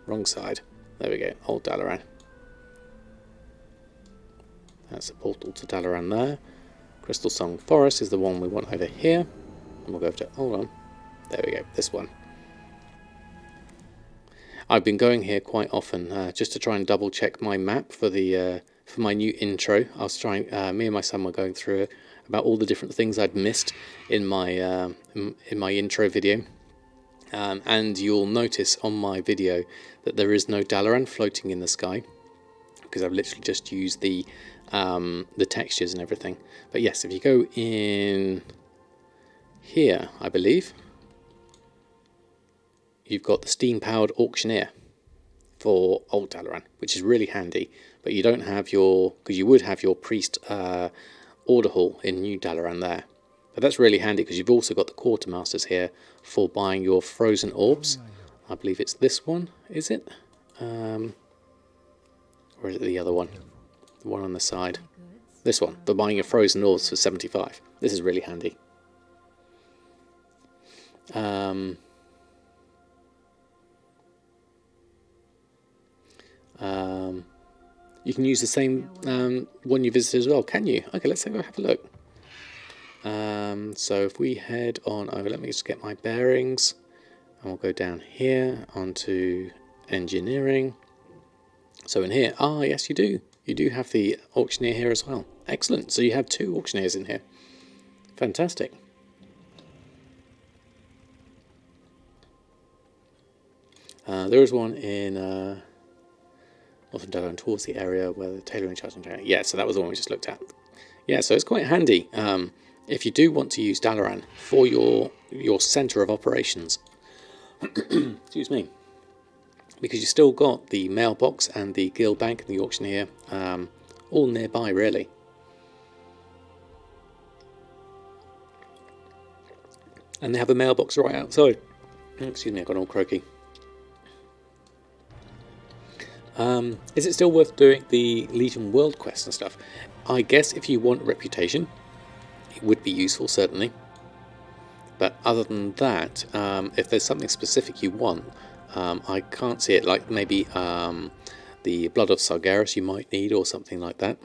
Wrong side. There we go. Old Dalaran. That's the portal to Dalaran there. Crystal Song Forest is the one we want over here. And we'll go over to... Hold on. There we go. This one. I've been going here quite often just to try and double check my map for the for my new intro. I was trying. Me and my son were going through it about all the different things I'd missed in my intro video. And you'll notice on my video that there is no Dalaran floating in the sky because I've literally just used the textures and everything. But yes, if you go in here, I believe you've got the steam-powered auctioneer for Old Dalaran, which is really handy. But you don't have your, because you would have your priest order hall in New Dalaran there. But that's really handy because you've also got the quartermasters here for buying your frozen orbs. I believe it's this one, is it? Or is it the other one? The one on the side. This one, for buying your frozen orbs for 75. This is really handy. You can use the same one you visited as well, can you? Okay, let's go have a look. So if we head on over, let me just get my bearings, and we'll go down here onto engineering. So in here, yes, you do have the auctioneer here as well. Excellent. So you have 2 auctioneers in here. Fantastic. There is one in Northern Dalaran towards the area where the tailoring charging. Yeah, so that was the one we just looked at. Yeah, so it's quite handy if you do want to use Dalaran for your centre of operations. Excuse me. Because you've still got the mailbox and the guild bank and the auctioneer all nearby, really. And they have a mailbox right outside. Excuse me, I got all croaky. Is it still worth doing the Legion World Quest and stuff? I guess if you want reputation, it would be useful, certainly. But other than that, if there's something specific you want, I can't see it. Like maybe the Blood of Sargeras you might need, or something like that.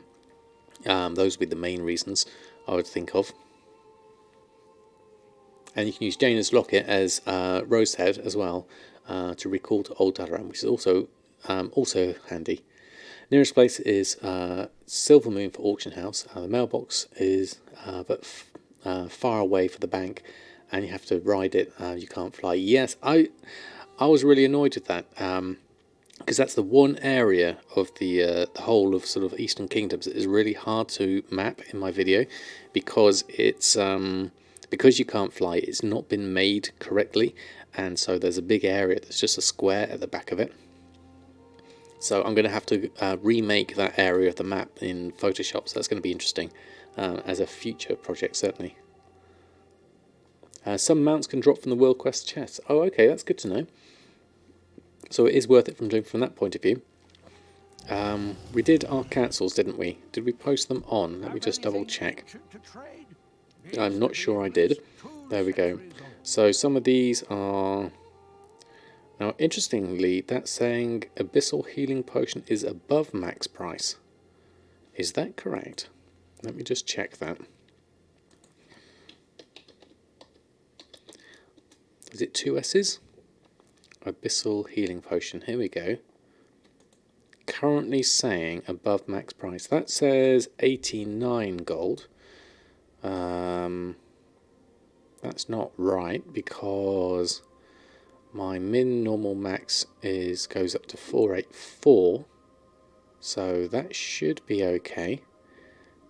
Those would be the main reasons I would think of. And you can use Jaina's Locket as Rosehead as well to recall to Old Dalaran, which is also handy. Nearest place is Silver Moon for Auction House. The mailbox is far away for the bank, and you have to ride it. You can't fly. Yes, I was really annoyed with that because that's the one area of the whole of sort of Eastern Kingdoms that is really hard to map in my video because it's because you can't fly. It's not been made correctly, and so there's a big area that's just a square at the back of it. So I'm going to have to remake that area of the map in Photoshop, so that's going to be interesting as a future project, certainly. Some mounts can drop from the World Quest chest. Oh, okay, that's good to know. So it is worth it from that point of view. We did our cancels, didn't we? Did we post them on? Let me just double check. I'm not sure I did. There we go. So some of these are... Now, interestingly, that's saying Abyssal Healing Potion is above max price. Is that correct? Let me just check that. Is it 2 S's? Abyssal Healing Potion. Here we go. Currently saying above max price. That says 89 gold. That's not right because... my min normal max goes up to 484, so that should be okay.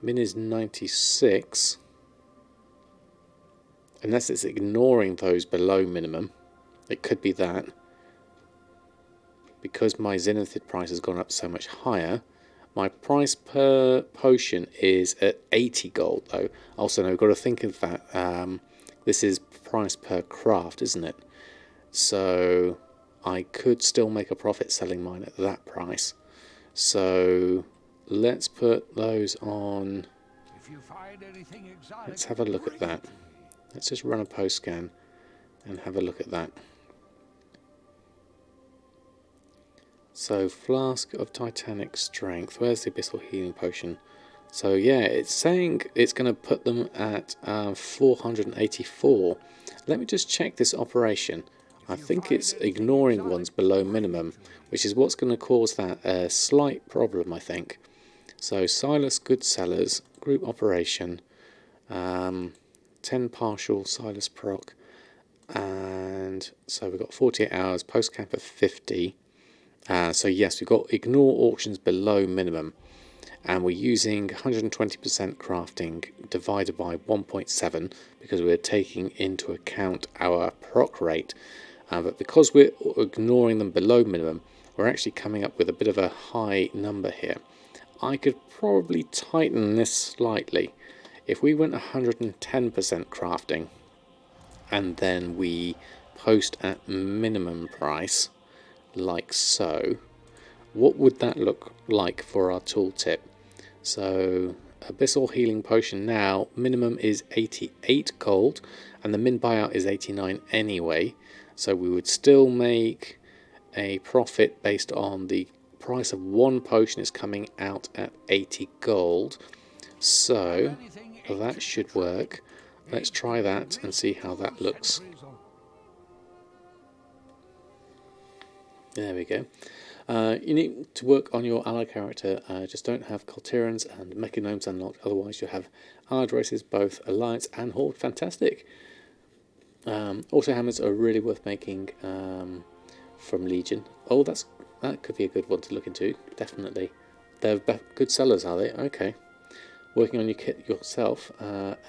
Min is 96, unless it's ignoring those below minimum. It could be that. Because my Zenithid price has gone up so much higher, my price per potion is at 80 gold though. Also, now we've got to think of that. This is price per craft, isn't it? So I could still make a profit selling mine at that price. So let's put those on. If you find anything exotic, let's have a look at that. Let's just run a post scan and have a look at that. So, Flask of Titanic Strength. Where's the Abyssal Healing Potion? So, yeah, it's saying it's going to put them at 484. Let me just check this operation. I think it's ignoring ones below minimum, which is what's going to cause that slight problem, I think. So, Silas Good Sellers, Group Operation, 10 partial Silas proc, and so we've got 48 hours, post cap of 50. So yes, we've got ignore auctions below minimum, and we're using 120% crafting divided by 1.7 because we're taking into account our proc rate. But because we're ignoring them below minimum, we're actually coming up with a bit of a high number here. I could probably tighten this slightly. If we went 110% crafting and then we post at minimum price, like so, what would that look like for our tooltip? So, Abyssal Healing Potion now, minimum is 88 gold, and the min buyout is 89 anyway, so we would still make a profit based on the price of one potion is coming out at 80 gold, so that should work. Let's try that and see how that looks. There we go. You need to work on your ally character. Just don't have Qyunes and Mechanomes unlocked, otherwise you'll have allied races, both Alliance and Horde. Fantastic. Also, hammers are really worth making from Legion. Oh, that could be a good one to look into, definitely. They're good sellers, are they? Okay. Working on your kit yourself.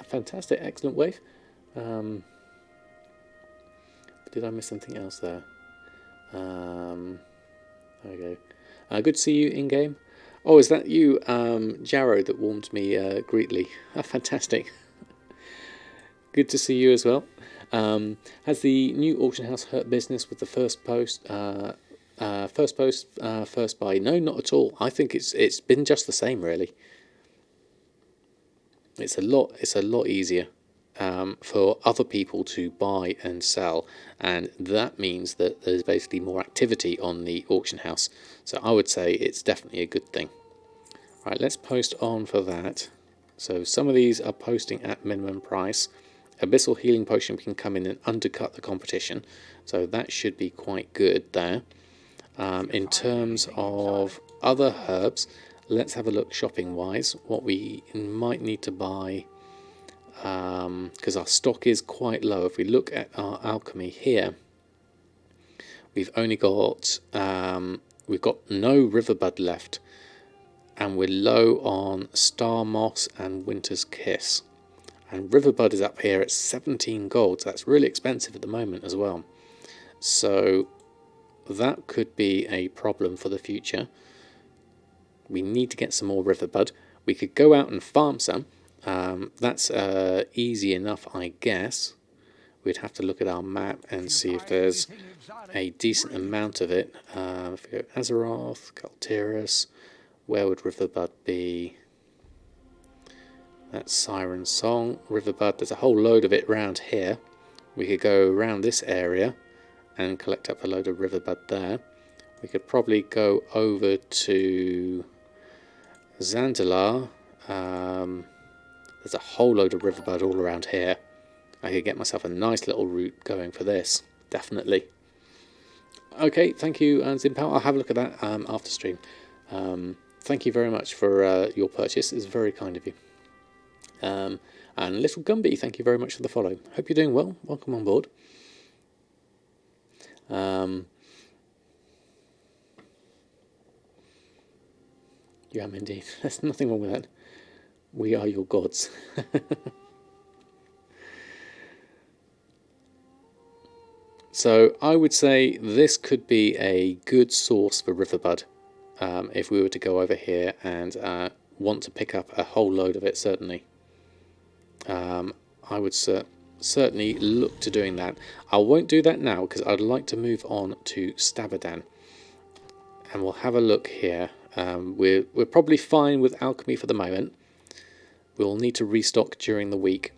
Fantastic, excellent wave. Did I miss something else there? There we go. Good to see you in game. Oh, is that you, Jarrow, that warmed me greatly? Fantastic. Good to see you as well. Has the new auction house hurt business with the first post? First buy? No, not at all. I think it's been just the same, really. It's a lot easier for other people to buy and sell, and that means that there's basically more activity on the auction house. So I would say it's definitely a good thing. Right, let's post on for that. So some of these are posting at minimum price. Abyssal Healing Potion can come in and undercut the competition, so that should be quite good there. In terms of other herbs, let's have a look shopping wise what we might need to buy, because our stock is quite low. If we look at our alchemy here, we've only got we've got no Riverbud left, and we're low on Star Moss and Winter's Kiss, and Riverbud is up here at 17 gold, so that's really expensive at the moment as well. So that could be a problem for the future. We need to get some more Riverbud. We could go out and farm some. That's easy enough, I guess. We'd have to look at our map and see if there's a decent amount of it. If we go Azeroth, Galteris, where would Riverbud be? That's Siren Song. Riverbud, there's a whole load of it around here. We could go around this area and collect up a load of Riverbud there. We could probably go over to Zandalar. There's a whole load of Riverbud all around here. I could get myself a nice little route going for this, definitely. Okay, thank you, Zimpao. I'll have a look at that after stream. Thank you very much for your purchase. It's very kind of you. And Little Gumby, thank you very much for the follow. Hope you're doing well. Welcome on board. You am indeed. There's nothing wrong with that. We are your gods. So I would say this could be a good source for Riverbud if we were to go over here and want to pick up a whole load of it, certainly. I would certainly look to doing that. I won't do that now because I'd like to move on to Samadan. And we'll have a look here. We're probably fine with alchemy for the moment. We'll need to restock during the week.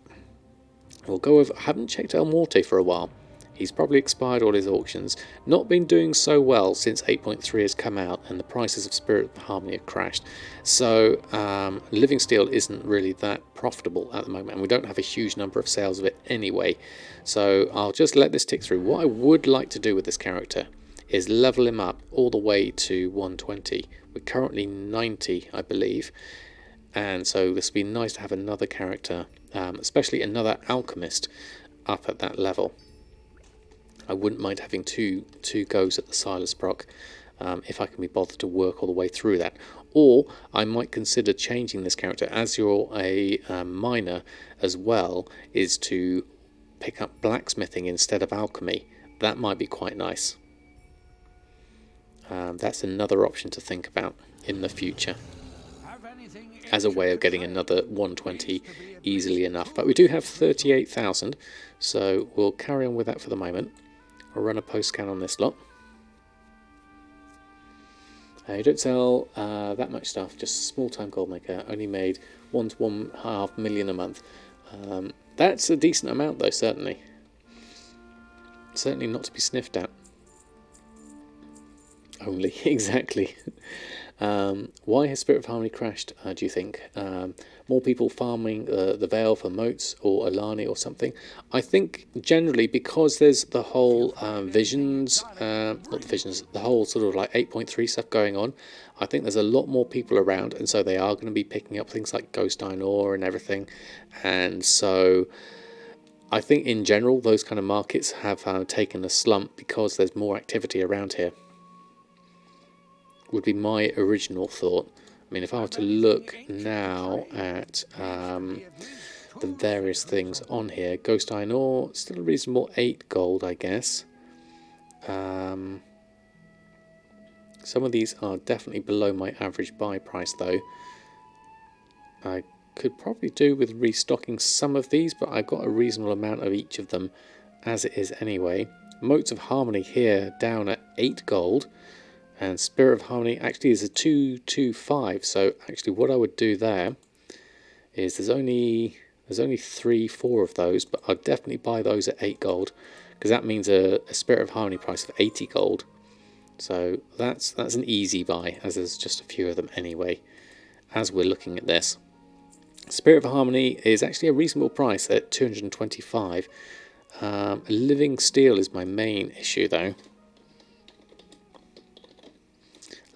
We'll go over. I haven't checked El Morte for a while. He's probably expired all his auctions. Not been doing so well since 8.3 has come out and the prices of Spirit of Harmony have crashed. So Living Steel isn't really that profitable at the moment, and we don't have a huge number of sales of it anyway. So I'll just let this tick through. What I would like to do with this character is level him up all the way to 120. We're currently 90, I believe. And so this would be nice to have another character, especially another alchemist, up at that level. I wouldn't mind having two goes at the Silas proc if I can be bothered to work all the way through that. Or I might consider changing this character, as you're a miner as well, is to pick up blacksmithing instead of alchemy. That might be quite nice. That's another option to think about in the future, as a way of getting another 120 easily enough. But we do have 38,000, so we'll carry on with that for the moment. I'll run a post scan on this lot. You don't sell that much stuff, just a small-time gold maker, only made 1 to 1.5 million a month. That's a decent amount though, certainly. Certainly not to be sniffed at. Only, exactly. Why has Spirit of Harmony crashed, do you think? More people farming the Vale for moats or Alani or something? I think generally because there's the whole visions, not the visions, the whole sort of like 8.3 stuff going on. I think there's a lot more people around, and so they are going to be picking up things like Ghost Iron Ore and everything. And so I think in general those kind of markets have taken a slump because there's more activity around here. Would be my original thought. I mean, if I were to look now at the various things on here, Ghost Iron Ore, still a reasonable 8 gold, I guess. Some of these are definitely below my average buy price, though. I could probably do with restocking some of these, but I've got a reasonable amount of each of them as it is anyway. Motes of Harmony here down at 8 gold. And Spirit of Harmony actually is a 225, so actually what I would do there is there's only 3-4 of those, but I'd definitely buy those at 8 gold, because that means a Spirit of Harmony price of 80 gold. So that's an easy buy, as there's just a few of them anyway, as we're looking at this. Spirit of Harmony is actually a reasonable price at 225. Living Steel is my main issue though.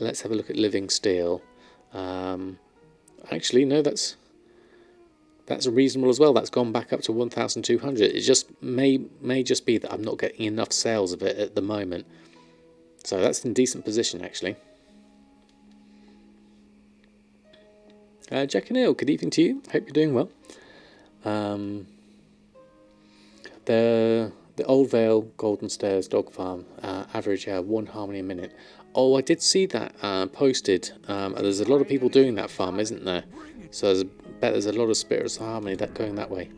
Let's have a look at Living Steel. Actually, no, that's reasonable as well. That's gone back up to 1,200. It just may just be that I'm not getting enough sales of it at the moment. So that's in decent position, actually. Jack and Neil, good evening to you. Hope you're doing well. The Old Vale Golden Stairs Dog Farm average 1 harmony a minute. Oh, I did see that posted. There's a lot of people doing that farm, isn't there? So I bet there's a lot of Spirits of Harmony going that way.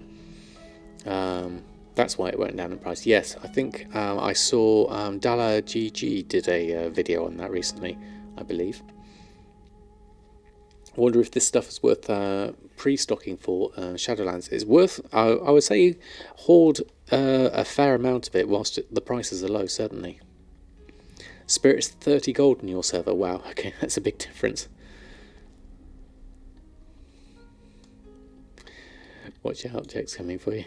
That's why it went down in price. Yes, I think I saw Dala GG did a video on that recently, I believe. I wonder if this stuff is worth pre-stocking for Shadowlands. It's worth, I would say, hoard a fair amount of it whilst the prices are low, certainly. Spirit's 30 gold in your server. Wow, okay, that's a big difference. Watch out, Jack's coming for you.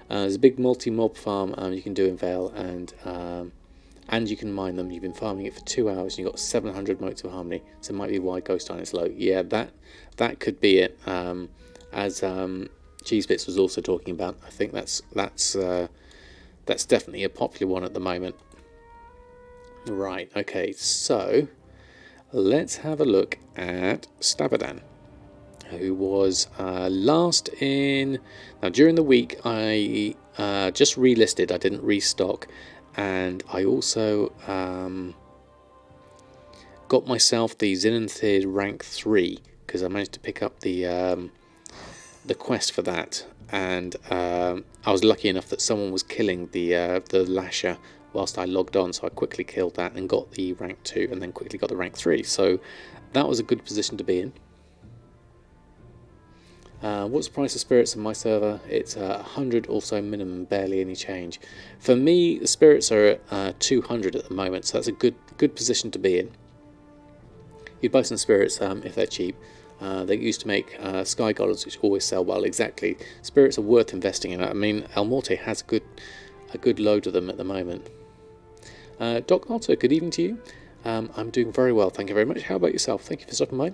There's a big multi-mob farm you can do in Vale, and you can mine them. You've been farming it for 2 hours, and you've got 700 motes of Harmony, so it might be why Ghost Iron is low. Yeah, that could be it. As Cheesebits was also talking about, I think that's definitely a popular one at the moment. Right, okay, so let's have a look at Samadan, who was last in... Now, during the week, I just relisted, I didn't restock, and I also got myself the Xenonthid rank 3, because I managed to pick up the quest for that, and I was lucky enough that someone was killing the Lasher whilst I logged on, so I quickly killed that and got the rank 2, and then quickly got the rank 3, so that was a good position to be in. What's the price of spirits in my server? It's 100 or so minimum, barely any change. For me, the spirits are at 200 at the moment, so that's a good position to be in. You'd buy some spirits if they're cheap. They used to make sky golems, which always sell well. Exactly, spirits are worth investing in. I mean, El Morte has a good load of them at the moment. Doc Otter, good evening to you. I'm doing very well, thank you very much. How about yourself? Thank you for stopping by.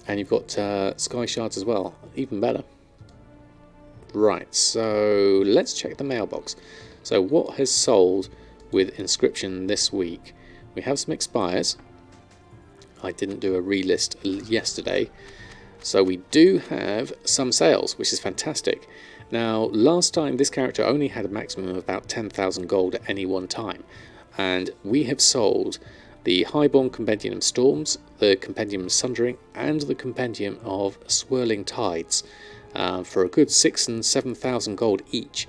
And you've got Sky Shards as well, even better. Right, so let's check the mailbox. So what has sold with Inscription this week? We have some expires. I didn't do a relist yesterday. So we do have some sales, which is fantastic. Now, last time this character only had a maximum of about 10,000 gold at any one time. And we have sold the Highborn Compendium of Storms, the Compendium of Sundering, and the Compendium of Swirling Tides for a good 6,000 and 7,000 gold each.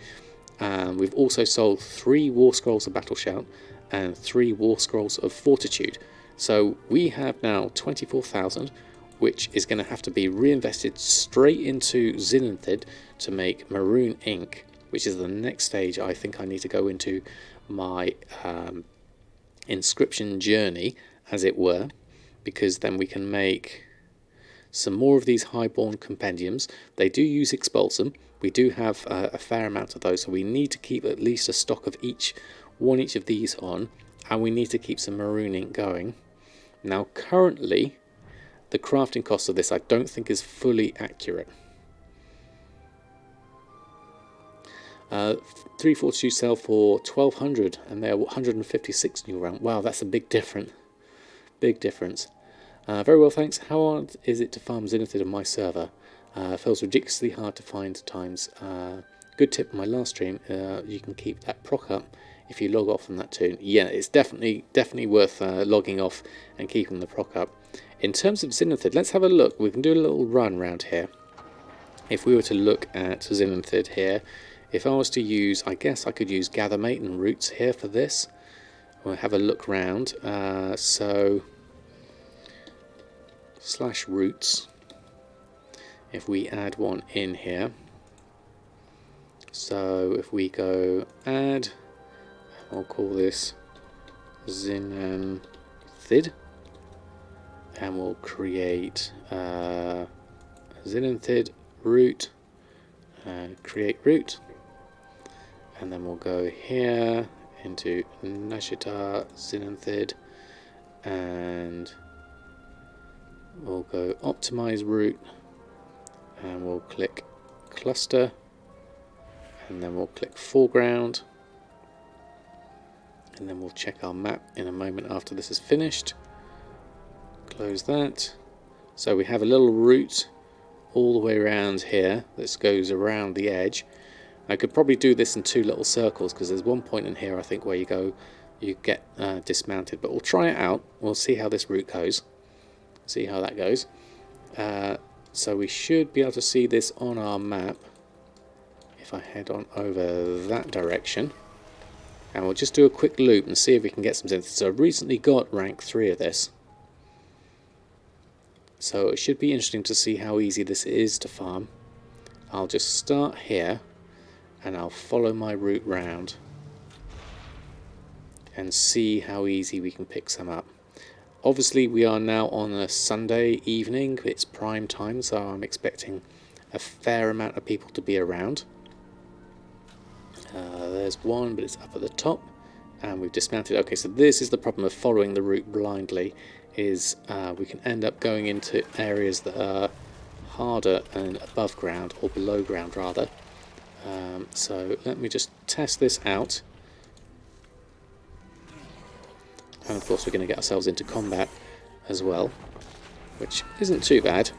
We've also sold 3 War Scrolls of Battle Shout and 3 War Scrolls of Fortitude. So we have now 24,000, which is going to have to be reinvested straight into Zinanthid to make Maroon Ink, which is the next stage I think I need to go into my Inscription journey, as it were, because then we can make some more of these Highborn Compendiums. They do use Expulsum. We do have a fair amount of those, so we need to keep at least a stock of each of these on, and we need to keep some Maroon Ink going. Now, currently, the crafting cost of this I don't think is fully accurate. 3 Fortitude sell for 1,200, and they're 156 new round. Wow, that's a big difference. Big difference. Very well, thanks. How hard is it to farm Zenithid on my server? Feels ridiculously hard to find at times. Good tip on my last stream. You can keep that proc up if you log off on that tune. Yeah, it's definitely worth logging off and keeping the proc up. In terms of Zenithid, let's have a look. We can do a little run around here. If we were to look at Zenithid here, if I was to use, I guess I could use Gathermate and Roots here for this. We'll have a look round. So /roots. If we add one in here. So if we go add, I'll call this Zinanthid, and we'll create Zinanthid root and create root, and then we'll go here into Nashita Zinanthid, and we'll go optimize root, and we'll click cluster, and then we'll click foreground, and then we'll check our map in a moment after this is finished. Close that. So we have a little route all the way around here that goes around the edge. I could probably do this in 2 little circles, because there's one point in here I think where you get dismounted, but we'll try it out. We'll see how this route goes, see how that goes. So we should be able to see this on our map if I head on over that direction, and we'll just do a quick loop and see if we can get some sense. So I've recently got rank 3 of this, so it should be interesting to see how easy this is to farm. I'll just start here and I'll follow my route round and see how easy we can pick some up. Obviously we are now on a Sunday evening, it's prime time, so I'm expecting a fair amount of people to be around. There's one, but it's up at the top, and we've dismounted. Okay, so this is the problem of following the route blindly, is we can end up going into areas that are harder and above ground, or below ground rather. So let me just test this out, and of course we're going to get ourselves into combat as well, which isn't too bad.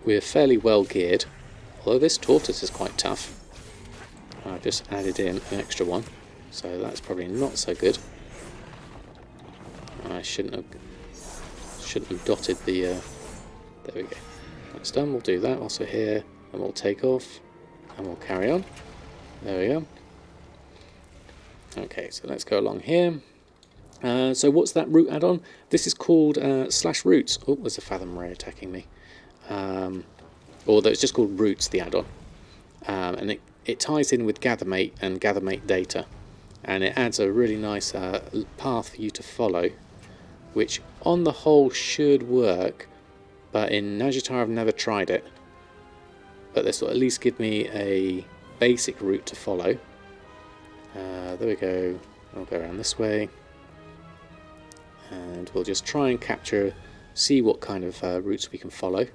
We're fairly well geared, although this tortoise is quite tough. I've just added in an extra one, so that's probably not so good. I shouldn't have dotted the there we go. That's done. We'll do that also here, and we'll take off and we'll carry on. There we go. Okay, so let's go along here, So what's that root add-on? This is called slash roots. Oh, there's a fathom ray attacking me. Or it's just called roots, the add-on. And it ties in with gathermate and gathermate data. And it adds a really nice path for you to follow, which on the whole should work, but in Nagitar I've never tried it. But this will at least give me a basic route to follow. There we go. I'll go around this way. And we'll just try and see what kind of routes we can follow.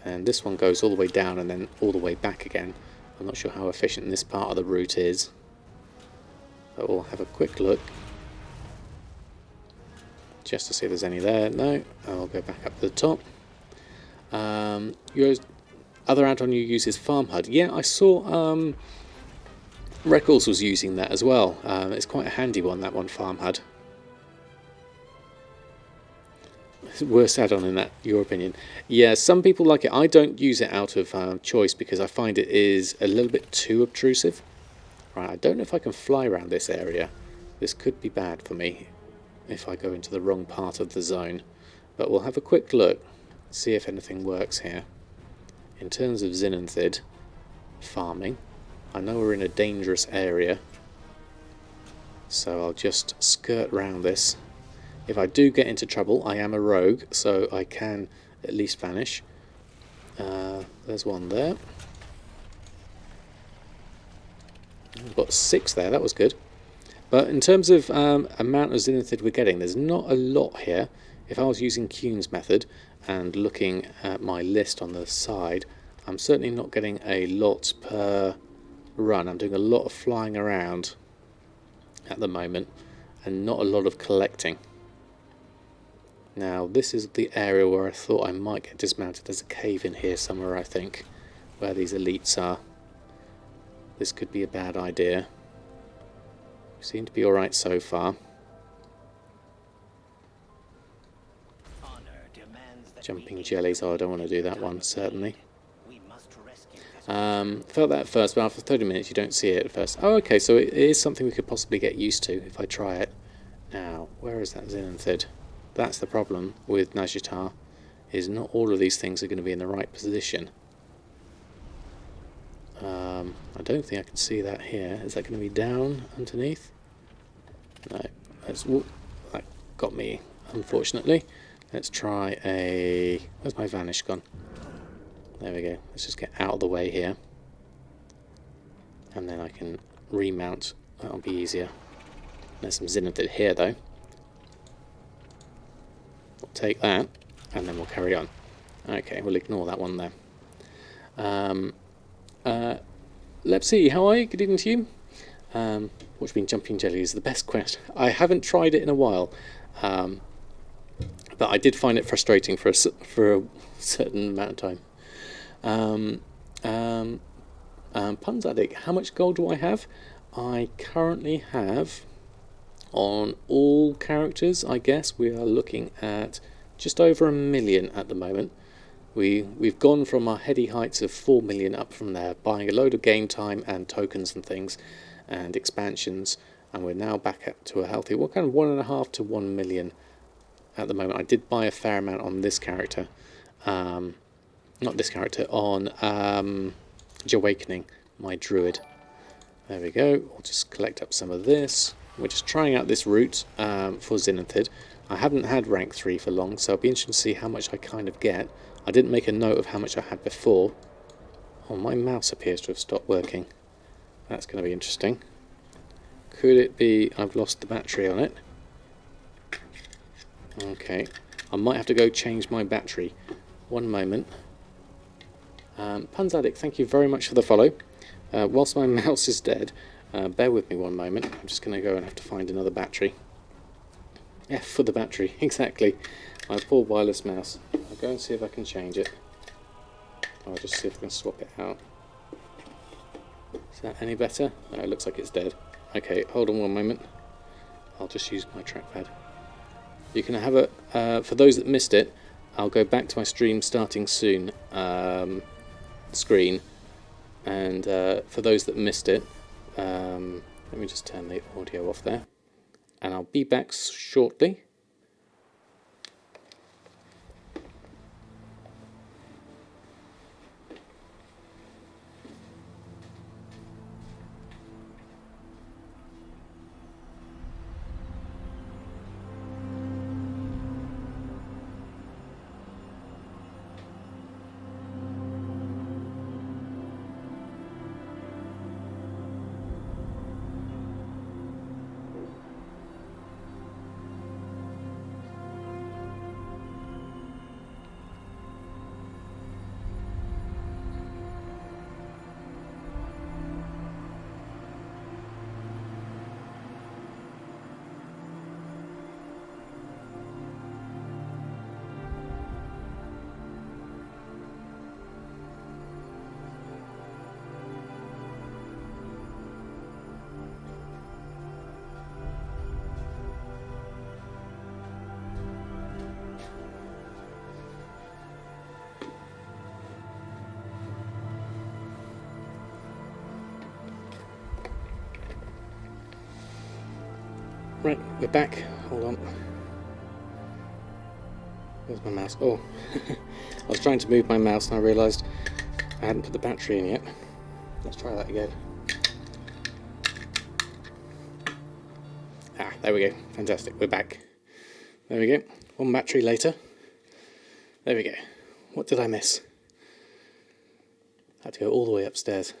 And this one goes all the way down and then all the way back again. I'm not sure how efficient this part of the route is, but we'll have a quick look just to see if there's any there. No, I'll go back up to the top. Your other add-on you use is Farm HUD. Yeah, I saw Records was using that as well. It's quite a handy one, that one, Farm HUD. Worst add-on in that, your opinion? Yeah, some people like it. I don't use it out of choice because I find it is a little bit too obtrusive. Right, I don't know if I can fly around this area. This could be bad for me if I go into the wrong part of the zone. But we'll have a quick look, see if anything works here. In terms of Xenonthid farming, I know we're in a dangerous area, so I'll just skirt round this. If I do get into trouble, I am a rogue, so I can at least vanish. There's one there. I've got 6 there, that was good. But in terms of amount of Xenonthid we're getting, there's not a lot here. If I was using Qyunes method and looking at my list on the side, I'm certainly not getting a lot per run. I'm doing a lot of flying around at the moment and not a lot of collecting. Now this is the area where I thought I might get dismounted. There's a cave in here somewhere, I think, where these elites are. This could be a bad idea. We seem to be alright so far. Jumping jellies, oh, I don't want to do that one, certainly. Felt that at first, but after 30 minutes you don't see it at first. Oh, okay, so it is something we could possibly get used to if I try it. Now, where is that Xenonthid? That's the problem with Nagitar, is not all of these things are going to be in the right position. I don't think I can see that here. Is that going to be down underneath? No, that got me, unfortunately. Let's try a... Where's my vanish gone? There we go. Let's just get out of the way here. And then I can remount. That'll be easier. There's some Xenonthid here, though. We'll take that, and then we'll carry on. Okay, we'll ignore that one there. Lepsy, how are you? Good evening to you. What do you mean jumping jelly is the best quest? I haven't tried it in a while, but I did find it frustrating for a certain amount of time. Punzadik, how much gold do I have? I currently have, on all characters, I guess, we are looking at just over 1 million at the moment. We've gone from our heady heights of 4 million up from there, buying a load of game time and tokens and things and expansions, and we're now back up to a healthy, what kind of 1.5 to 1 million at the moment. I did buy a fair amount on this character, not this character, on Awakening, my druid. There we go. We'll just collect up some of this. We're just trying out this route for Xenonthid. I haven't had rank 3 for long, so I'll be interested to see how much I kind of get. I didn't make a note of how much I had before. Oh, my mouse appears to have stopped working. That's going to be interesting. Could it be I've lost the battery on it? Okay. I might have to go change my battery. One moment. Punzadik, thank you very much for the follow. Whilst my mouse is dead, bear with me one moment. I'm just going to go and have to find another battery. F for the battery, exactly. My poor wireless mouse. I'll go and see if I can change it. I'll just see if I can swap it out. Is that any better? No, it looks like it's dead. Okay, hold on one moment. I'll just use my trackpad. You can have a, for those that missed it, I'll go back to my stream starting soon screen, and for those that missed it, let me just turn the audio off there. and I'll be back shortly. Right, we're back. Hold on. Where's my mouse? Oh, I was trying to move my mouse and I realised I hadn't put the battery in yet. Let's try that again. Ah, there we go. Fantastic. We're back. There we go. One battery later. There we go. What did I miss? Had to go all the way upstairs.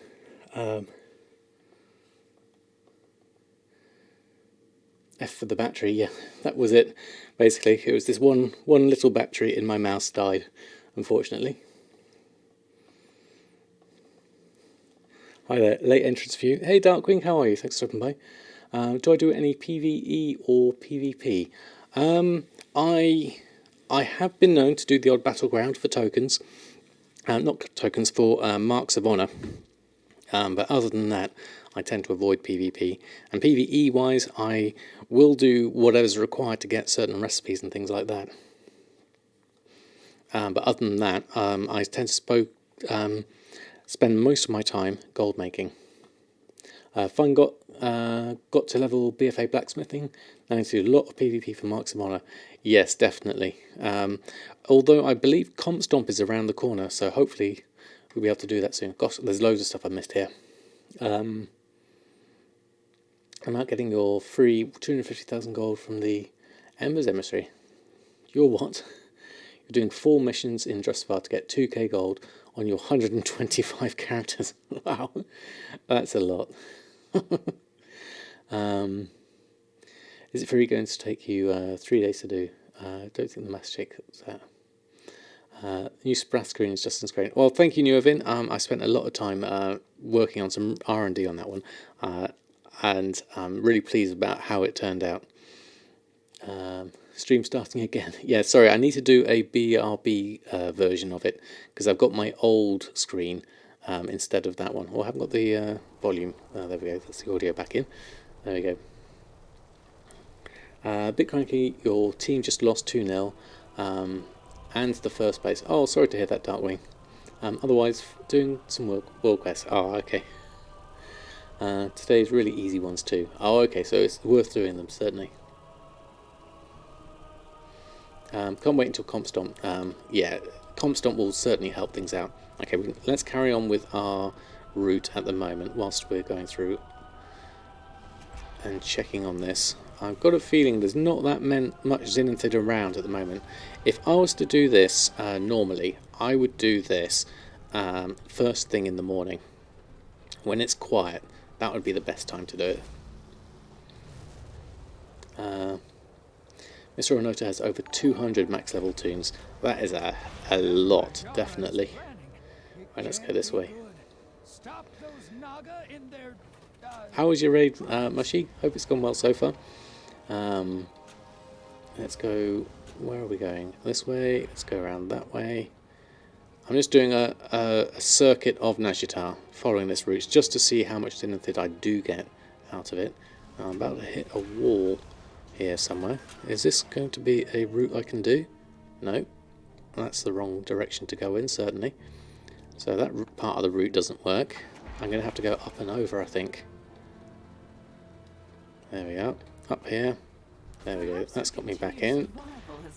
F for the battery, yeah, that was it. Basically, it was this one little battery in my mouse died, unfortunately. Hi there, late entrance for you. Hey Darkwing, how are you? Thanks for stopping by. Do I do any PvE or PvP? I have been known to do the odd battleground for tokens. Not tokens, for marks of honour. But other than that, I tend to avoid PvP. And PvE wise, I will do whatever's required to get certain recipes and things like that. But other than that, I tend to spend most of my time gold making. If I got to level BFA blacksmithing, I need to do a lot of PvP for marks of honour. Yes, definitely. Although I believe Comp Stomp is around the corner, so hopefully we'll be able to do that soon. Gosh, there's loads of stuff I missed here. I'm out getting your free 250,000 gold from the Embers Emissary. You're what? You're doing 4 missions in Drustvar to get 2k gold on your 125 characters. Wow, that's a lot. Is it free going to take you 3 days to do? I don't think the maths check was that. New splash screen is just as great. Well, thank you, Nuovin. I spent a lot of time working on some R&D on that one, and I'm really pleased about how it turned out. Stream starting again. Yeah, sorry, I need to do a BRB version of it because I've got my old screen instead of that one. Oh, I haven't got the volume. There we go. That's the audio back in. There we go. Bit cranky. Your team just lost 2-0. And the first place. Oh, sorry to hear that, Darkwing. Otherwise, doing some world quests. Oh, okay. Today's really easy ones too. Oh, okay, so it's worth doing them, certainly. Can't wait until Comp Stomp. Yeah, Comp Stomp will certainly help things out. Okay, let's carry on with our route at the moment whilst we're going through and checking on this. I've got a feeling there's not that much Zenithid around at the moment. If I was to do this normally, I would do this first thing in the morning. When it's quiet, that would be the best time to do it. Mr. Onota has over 200 max level tunes. That is a lot, definitely. Right, let's go this way. How was your raid, Mushy? Hope it's gone well so far. Let's go. Where are we going? This way. Let's go around that way. I'm just doing a circuit of Nashitar, following this route, just to see how much Zenithid I do get out of it. I'm about to hit a wall here somewhere. Is this going to be a route I can do? No. That's the wrong direction to go in, certainly. So that part of the route doesn't work. I'm going to have to go up and over, I think. There we are. up here. There we go. That's got me back in.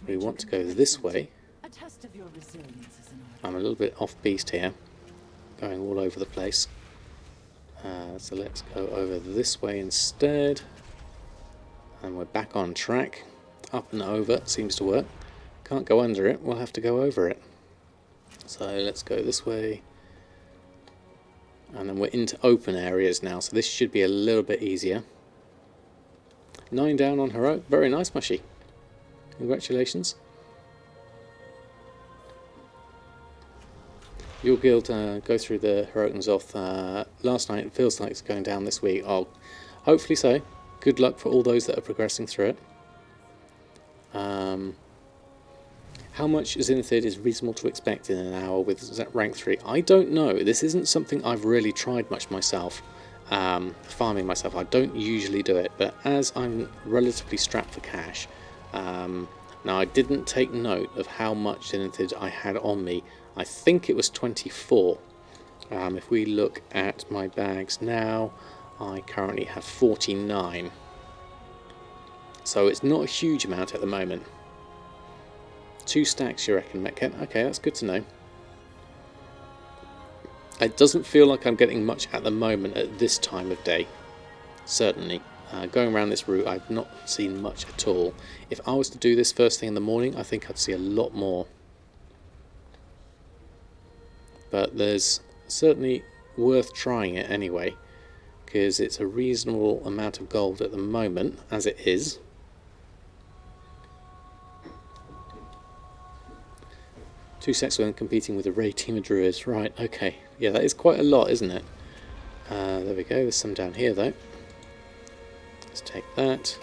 We want to go this way. I'm a little bit off beast here, going all over the place. So let's go over this way instead. And we're back on track. Up and over seems to work. Can't go under it, we'll have to go over it. So let's go this way. And then we're into open areas now, so this should be a little bit easier. 9 down on heroic. Very nice, Mushy. Congratulations. Your guild go through the heroic and Zoth last night. It feels like it's going down this week. Oh, hopefully so. Good luck for all those that are progressing through it. How much Zenithid is reasonable to expect in an hour with rank 3? I don't know. This isn't something I've really tried much myself. Farming myself. I don't usually do it, but as I'm relatively strapped for cash, now I didn't take note of how much Zenithid I had on me. I think it was 24. If we look at my bags now, I currently have 49. So it's not a huge amount at the moment. 2 stacks, you reckon, Metcat? Okay, that's good to know. It doesn't feel like I'm getting much at the moment at this time of day. Certainly. Going around this route, I've not seen much at all. If I was to do this first thing in the morning, I think I'd see a lot more. But there's certainly worth trying it anyway, because it's a reasonable amount of gold at the moment, as it is. Two sets when competing with a raid team of druids. Right, okay. Yeah, that is quite a lot, isn't it? There we go. There's some down here, though. Let's take that.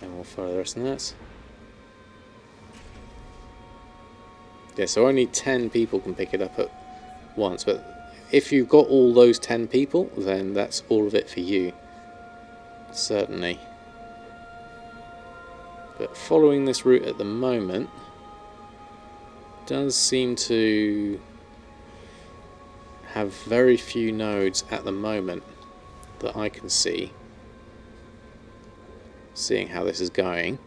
And we'll follow the rest of that. Yeah, so only 10 people can pick it up at once. But if you've got all those 10 people, then that's all of it for you. Certainly. But following this route at the moment does seem to have very few nodes at the moment that I can see, seeing how this is going.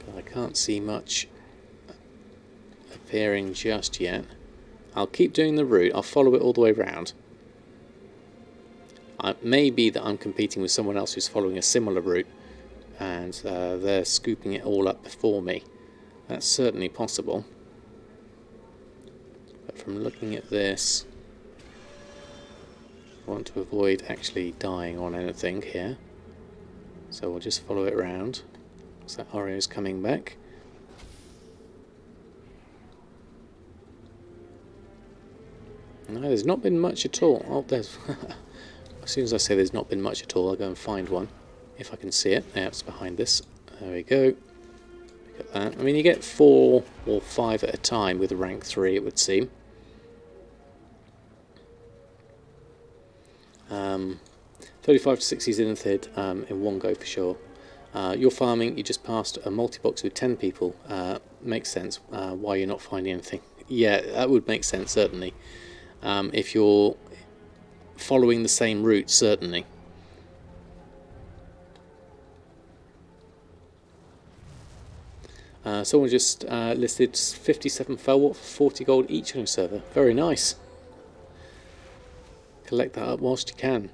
But I can't see much appearing just yet. I'll keep doing the route, I'll follow it all the way around. It may be that I'm competing with someone else who's following a similar route and they're scooping it all up before me. That's certainly possible. But from looking at this, I want to avoid actually dying on anything here. So we'll just follow it around. So that Oreo's coming back. No, there's not been much at all. Oh, there's... As soon as I say there's not been much at all, I'll go and find one, if I can see it. Yeah, it's behind this. There we go. Look at that. I mean, you get 4 or 5 at a time with a rank 3, it would seem. 35 to 60 Zenithid in one go for sure. You're farming, you just passed a multi-box with 10 people. Makes sense why you're not finding anything. Yeah, that would make sense, certainly. If you're following the same route, certainly. Someone just listed 57 Felwart for 40 gold each on your server. Very nice. Collect that up whilst you can.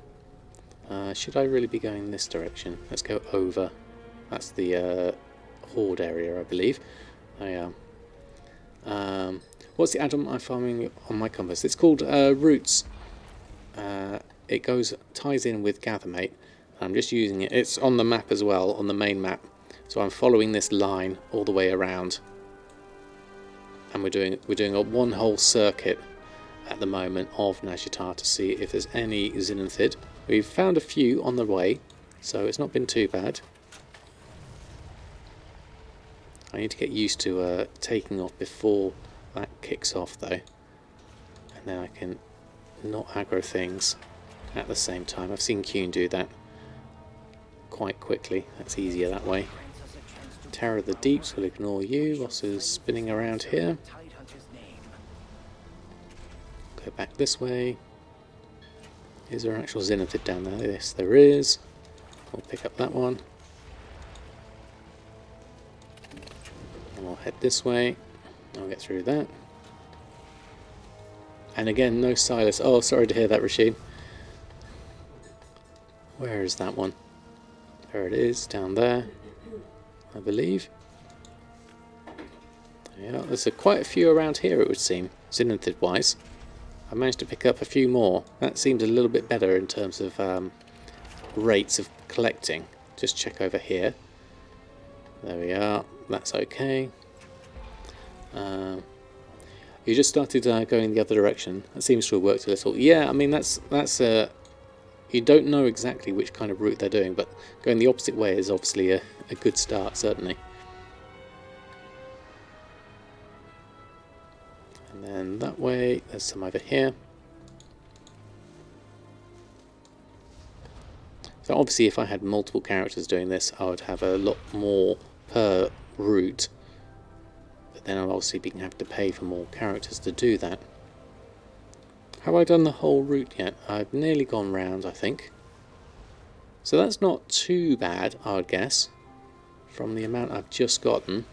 Should I really be going this direction? Let's go over. That's the horde area, I believe. What's the add-on I'm farming on my compass? It's called Roots. It ties in with Gathermate. I'm just using it. It's on the map as well, on the main map. So I'm following this line all the way around, and we're doing a one whole circuit at the moment of Nazjatar to see if there's any Zenithid. We've found a few on the way, so it's not been too bad. I need to get used to taking off before that kicks off though, and then I can not aggro things at the same time. I've seen Qyunes do that quite quickly. That's easier that way. Terror of the Deeps will ignore you. Boss is spinning around here. Go back this way. Is there an actual Zenithid down there? Yes, there is. We'll pick up that one. And we'll head this way. I'll get through that. And again, no Silas. Oh, sorry to hear that, Rashid. Where is that one? There it is, down there, I believe. Yeah, there's quite a few around here, it would seem, Zenithid-wise. I managed to pick up a few more. That seemed a little bit better in terms of rates of collecting. Just check over here. There we are. That's okay. You just started going the other direction. That seems to have worked a little. Yeah, I mean that's you don't know exactly which kind of route they're doing, but going the opposite way is obviously a good start, certainly. And then that way, there's some over here. So obviously if I had multiple characters doing this, I would have a lot more per route. But then I'll obviously have to pay for more characters to do that. Have I done the whole route yet? I've nearly gone round, I think. So that's not too bad, I would guess, from the amount I've just gotten.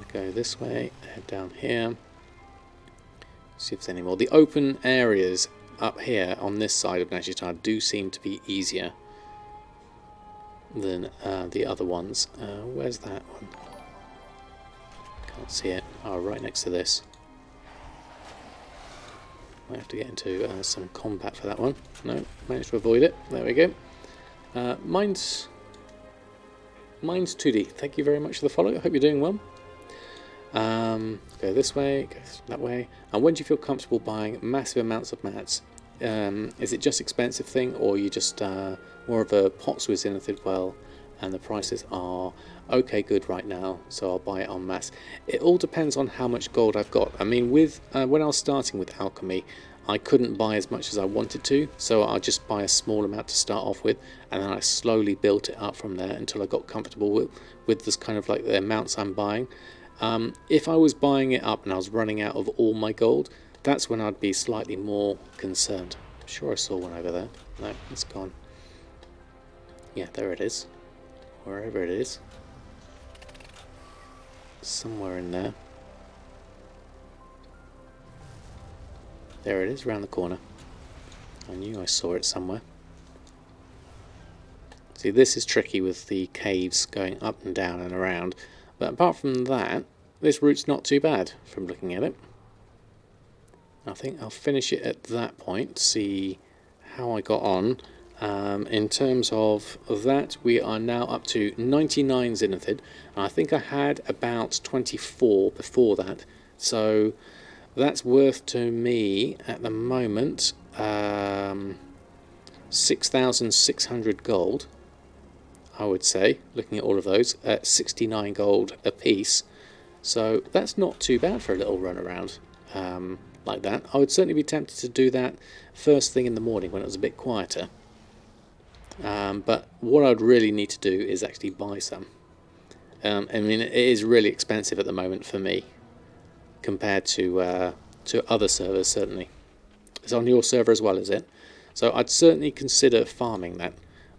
I go this way, head down here. See if there's any more. The open areas up here on this side of Nashita do seem to be easier than the other ones. Where's that one? Can't see it. Oh, right next to this. Might have to get into some combat for that one. No, managed to avoid it. There we go. Mine's 2D. Thank you very much for the follow. I hope you're doing well. Go this way, go that way. And when do you feel comfortable buying massive amounts of mats? Is it just expensive thing, or you just more of a pots with Zenithid well, and the prices are okay good right now, so I'll buy it en masse? It all depends on how much gold I've got. I mean, with when I was starting with alchemy, I couldn't buy as much as I wanted to, so I'll just buy a small amount to start off with, and then I slowly built it up from there until I got comfortable with this kind of like the amounts I'm buying. If I was buying it up and I was running out of all my gold, that's when I'd be slightly more concerned. I'm sure I saw one over there. No, it's gone. Yeah, there it is. Wherever it is. Somewhere in there. There it is, around the corner. I knew I saw it somewhere. See, this is tricky with the caves going up and down and around. But apart from that, this route's not too bad from looking at it. I think I'll finish it at that point, see how I got on. In terms of that, we are now up to 99 Zenithid. I think I had about 24 before that. So that's worth to me at the moment 6,600 gold. I would say, looking at all of those, at 69 gold a piece. So that's not too bad for a little run around like that. I would certainly be tempted to do that first thing in the morning when it was a bit quieter. But what I'd really need to do is actually buy some. I mean, it is really expensive at the moment for me compared to other servers, certainly. It's on your server as well, is it? So I'd certainly consider farming that.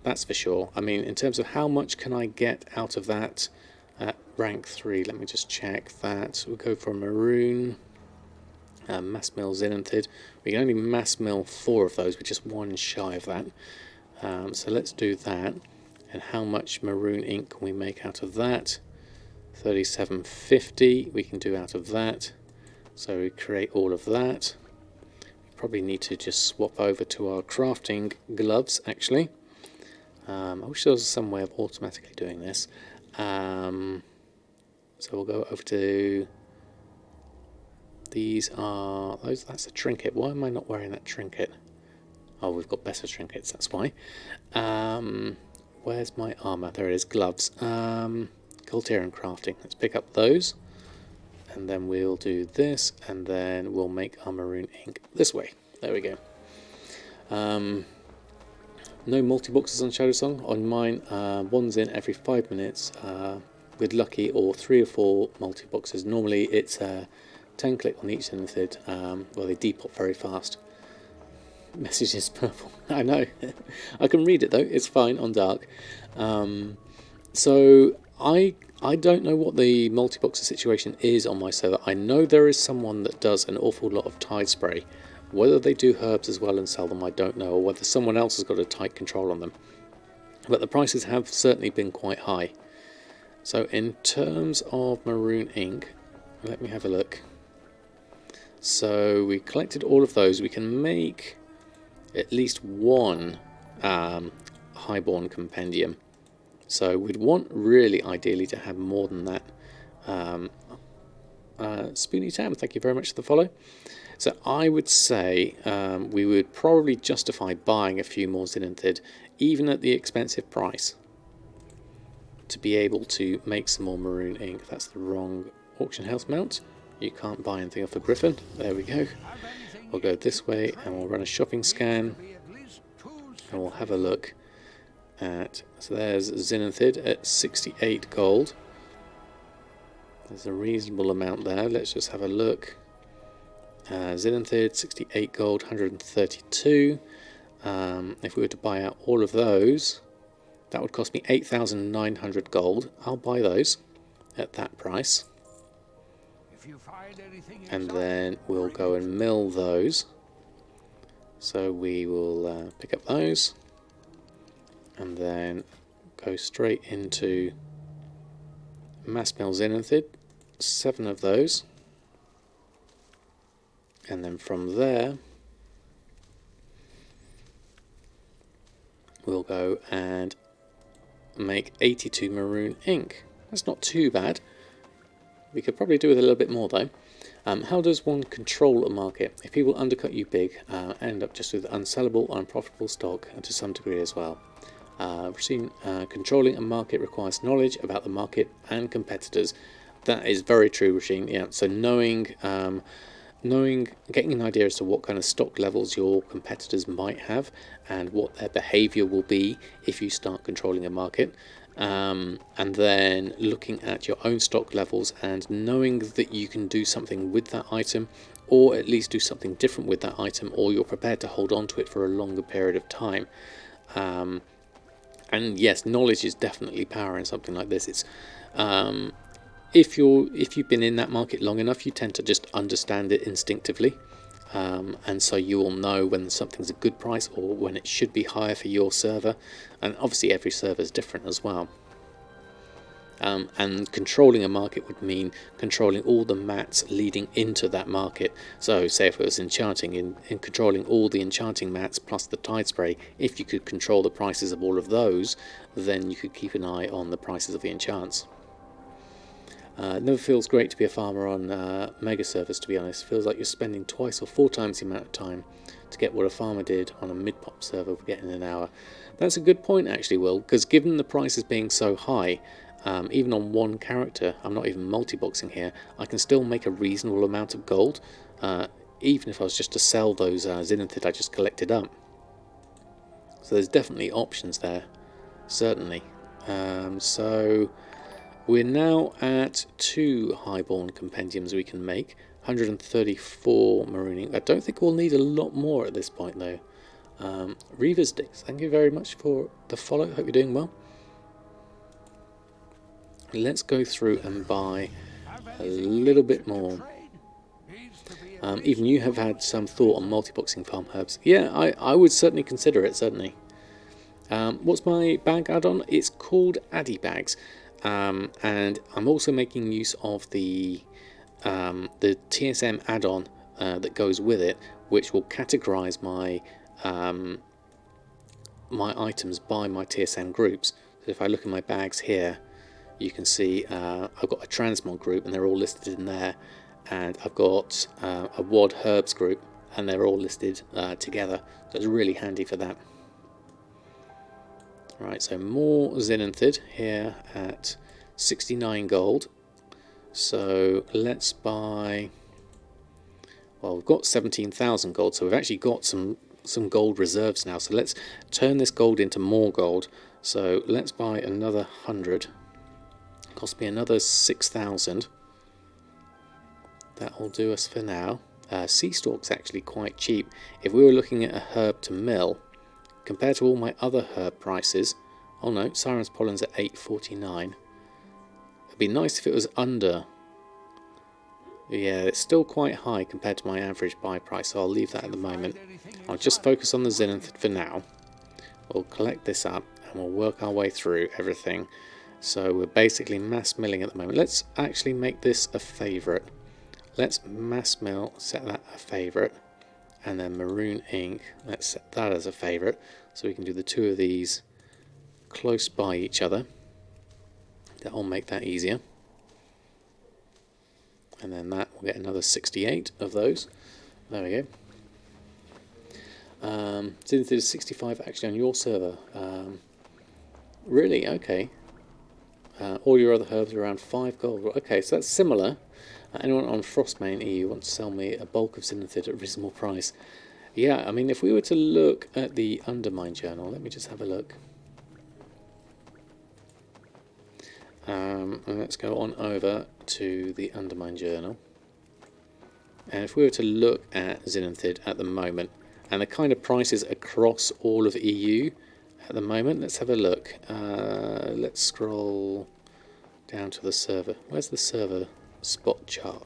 That's for sure. I mean, in terms of how much can I get out of that at rank 3, let me just check that. We'll go for a maroon, mass mill Zenithid. We can only mass mill 4 of those, we're just one shy of that. So let's do that. And how much maroon ink can we make out of that? 3750 we can do out of that. So we create all of that. Probably need to just swap over to our crafting gloves, actually. I wish there was some way of automatically doing this. So we'll go over to these are those. That's a trinket. Why am I not wearing that trinket? Oh, we've got better trinkets. That's why. Where's my armor? There it is. Gloves. Cultier crafting. Let's pick up those, and then we'll do this, and then we'll make our maroon ink this way. There we go. No multi-boxes on Shadow Song. On mine, one's in every 5 minutes. with lucky or 3 or 4 multi-boxes. Normally it's 10 click on each Zenithid. Well, they depop very fast. Message is purple. I know. I can read it though, it's fine on dark. So I don't know what the multi-boxer situation is on my server. I know there is someone that does an awful lot of tide spray. Whether they do herbs as well and sell them, I don't know, or whether someone else has got a tight control on them. But the prices have certainly been quite high. So in terms of maroon ink, let me have a look. So we collected all of those. We can make at least one highborn compendium. So we'd want really ideally to have more than that. Spoony Tam, thank you very much for the follow. So I would say we would probably justify buying a few more Zenithid, even at the expensive price, to be able to make some more maroon ink. That's the wrong auction house mount. You can't buy anything off a griffin. There we go. We'll go this way and we'll run a shopping scan and we'll have a look at, so there's Zenithid at 68 gold. There's a reasonable amount there. Let's just have a look. Zenithid 68 gold, 132. If we were to buy out all of those, that would cost me 8,900 gold. I'll buy those at that price. And then we'll go and mill those. So we will pick up those and then go straight into mass mill Zenithid, 7 of those. And then from there we'll go and make 82 maroon ink. That's not too bad. We could probably do with a little bit more though. How does one control a market? If people undercut you big, end up just with unsellable or unprofitable stock, and to some degree as well. Controlling a market requires knowledge about the market and competitors. That is very true, Rasheen. Yeah, so getting an idea as to what kind of stock levels your competitors might have and what their behavior will be if you start controlling a market, and then looking at your own stock levels and knowing that you can do something with that item, or at least do something different with that item, or you're prepared to hold on to it for a longer period of time. And yes, knowledge is definitely power in something like this. It's if you've been in that market long enough, you tend to just understand it instinctively, and so you will know when something's a good price or when it should be higher for your server. And obviously every server is different as well. And controlling a market would mean controlling all the mats leading into that market. So say if it was enchanting, in controlling all the enchanting mats plus the tide spray, if you could control the prices of all of those, then you could keep an eye on the prices of the enchants. It never feels great to be a farmer on mega servers, to be honest. It feels like you're spending twice or 4 times the amount of time to get what a farmer did on a mid-pop server would get in an hour. That's a good point actually, Will, because given the prices being so high, even on one character, I'm not even multi-boxing here, I can still make a reasonable amount of gold, even if I was just to sell those Zenithid I just collected up. So there's definitely options there, certainly. So we're now at 2 highborn compendiums we can make, 134 marooning. I don't think we'll need a lot more at this point though. Reaver's Dicks, thank you very much for the follow, hope you're doing well. Let's go through and buy a little bit more. Even you have had some thought on multi-boxing farm herbs. Yeah, I would certainly consider it, certainly. What's my bag add-on? It's called Addy Bags. And I'm also making use of the TSM add-on that goes with it, which will categorize my my items by my TSM groups. So if I look at my bags here, you can see I've got a transmog group and they're all listed in there, and I've got a WOD herbs group and they're all listed together, so it's really handy for that. Right, so more Zenithid here at 69 gold. So let's buy, well, we've got 17,000 gold, so we've actually got some gold reserves now. So let's turn this gold into more gold. So let's buy another 100. cost me another 6,000. That will do us for now. Sea stalk's actually quite cheap. If we were looking at a herb to mill, compared to all my other herb prices, oh no, Siren's Pollen's at 8.49. It'd be nice if it was under. Yeah, it's still quite high compared to my average buy price, so I'll leave that at the moment. I'll just focus on the Zenith for now. We'll collect this up and we'll work our way through everything. So we're basically mass milling at the moment. Let's actually make this a favourite. Let's mass mill, set that a favourite, and then maroon ink, let's set that as a favourite, so we can do the two of these close by each other. That'll make that easier. And then that will get another 68 of those. There we go. Since there's 65 actually on your server. Really? Okay. All your other herbs are around 5 gold. Okay, so that's similar. Anyone on Frostmane EU wants to sell me a bulk of Zenithid at a reasonable price? Yeah, I mean, if we were to look at the Undermine journal, let me just have a look. And let's go on over to the Undermine journal. And if we were to look at Zenithid at the moment, and the kind of prices across all of EU at the moment, let's have a look. Let's scroll down to the server. Where's the server spot chart?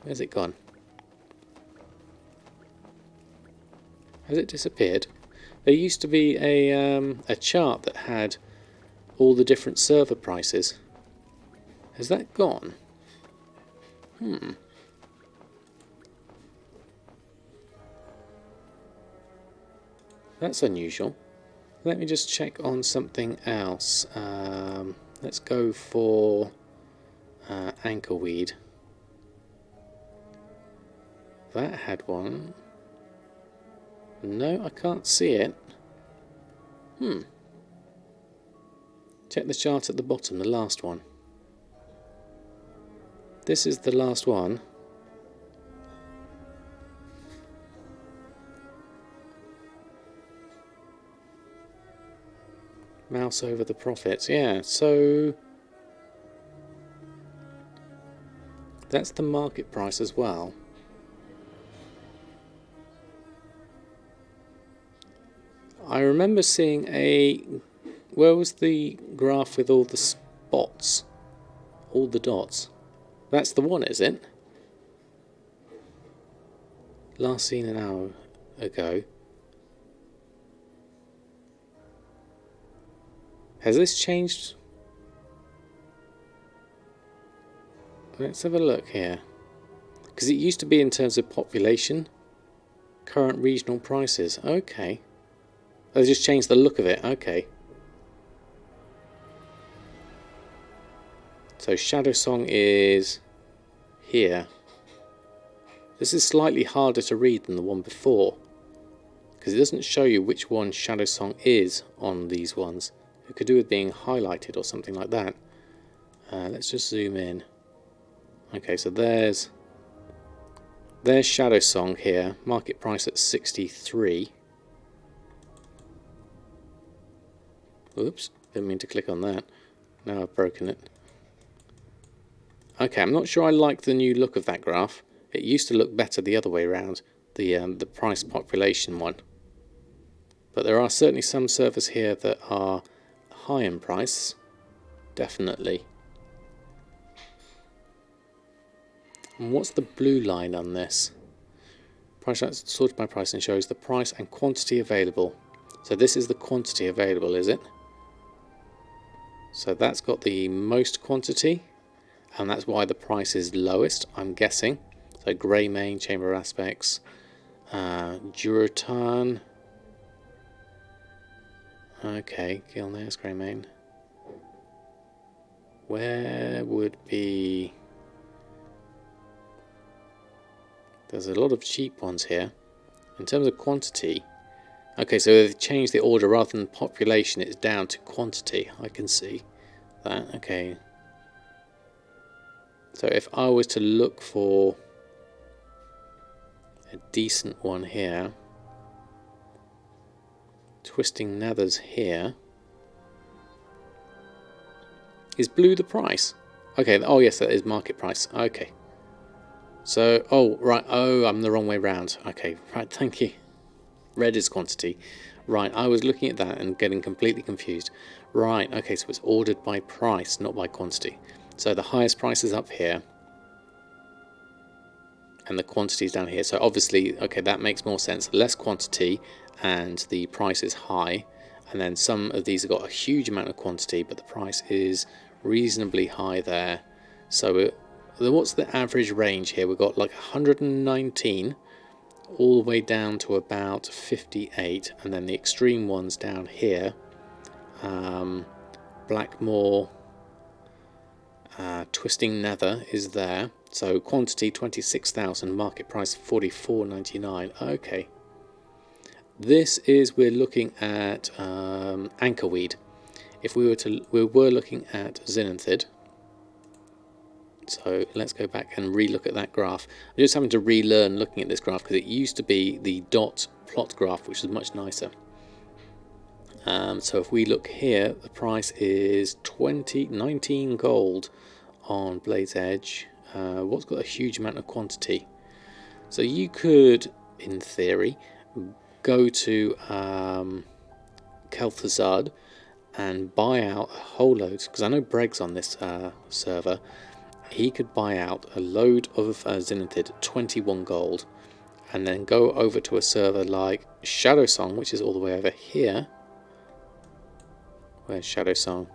Where's it gone? Has it disappeared? There used to be a chart that had all the different server prices. Has that gone? That's unusual. Let me just check on something else. Let's go for anchorweed. That had one. No, I can't see it. Check the chart at the bottom, the last one. This is the last one. Mouse over the profits. Yeah, so that's the market price as well. I remember seeing a... Where was the graph with all the spots? All the dots? That's the one, is it? Last seen an hour ago. Has this changed? Let's have a look here. Because it used to be in terms of population. Current regional prices. Okay. They just changed the look of it. Okay. So Shadow Song is here. This is slightly harder to read than the one before, because it doesn't show you which one Shadow Song is on these ones. It could do with being highlighted or something like that. Let's just zoom in. Okay, so there's Shadow Song here. Market price at 63. Oops, didn't mean to click on that. Now I've broken it. Okay, I'm not sure I like the new look of that graph. It used to look better the other way around, the price population one. But there are certainly some servers here that are high in price, definitely. And what's the blue line on this? Price sorted by price and shows the price and quantity available. So this is the quantity available, is it? So that's got the most quantity, and that's why the price is lowest, I'm guessing. So Greymane, Chamber of Aspects, Durotan. Okay, Qyunes, Greymane. Where would be... There's a lot of cheap ones here. In terms of quantity... Okay, so they've changed the order. Rather than population, it's down to quantity. I can see that. Okay. So if I was to look for a decent one here, Twisting Nethers here, Is blue the price? Okay, oh yes, that is market price. Okay. So, oh, right, oh, I'm the wrong way round. Okay, right, thank you. Red is quantity. Right, I was looking at that and getting completely confused. Right, okay, so it's ordered by price, not by quantity. So the highest price is up here. And the quantity is down here. So obviously, okay, that makes more sense. Less quantity and the price is high. And then some of these have got a huge amount of quantity, but the price is reasonably high there. So what's the average range here? We've got like 119 all the way down to about 58, and then the extreme ones down here, Blackmore, Twisting Nether is there. So quantity 26,000, market price 44.99. Okay, this is, we're looking at anchorweed. If we were looking at Xenanthid. So let's go back and re-look at that graph. I'm just having to relearn looking at this graph because it used to be the dot plot graph, which is much nicer. So if we look here, the price is 19 gold on Blade's Edge. What's got a huge amount of quantity? So you could, in theory, go to Kel'Thuzad and buy out a whole load, because I know Breg's on this server. He could buy out a load of Xenanthid, 21 gold, and then go over to a server like Shadowsong, which is all the way over here. Where's Shadowsong?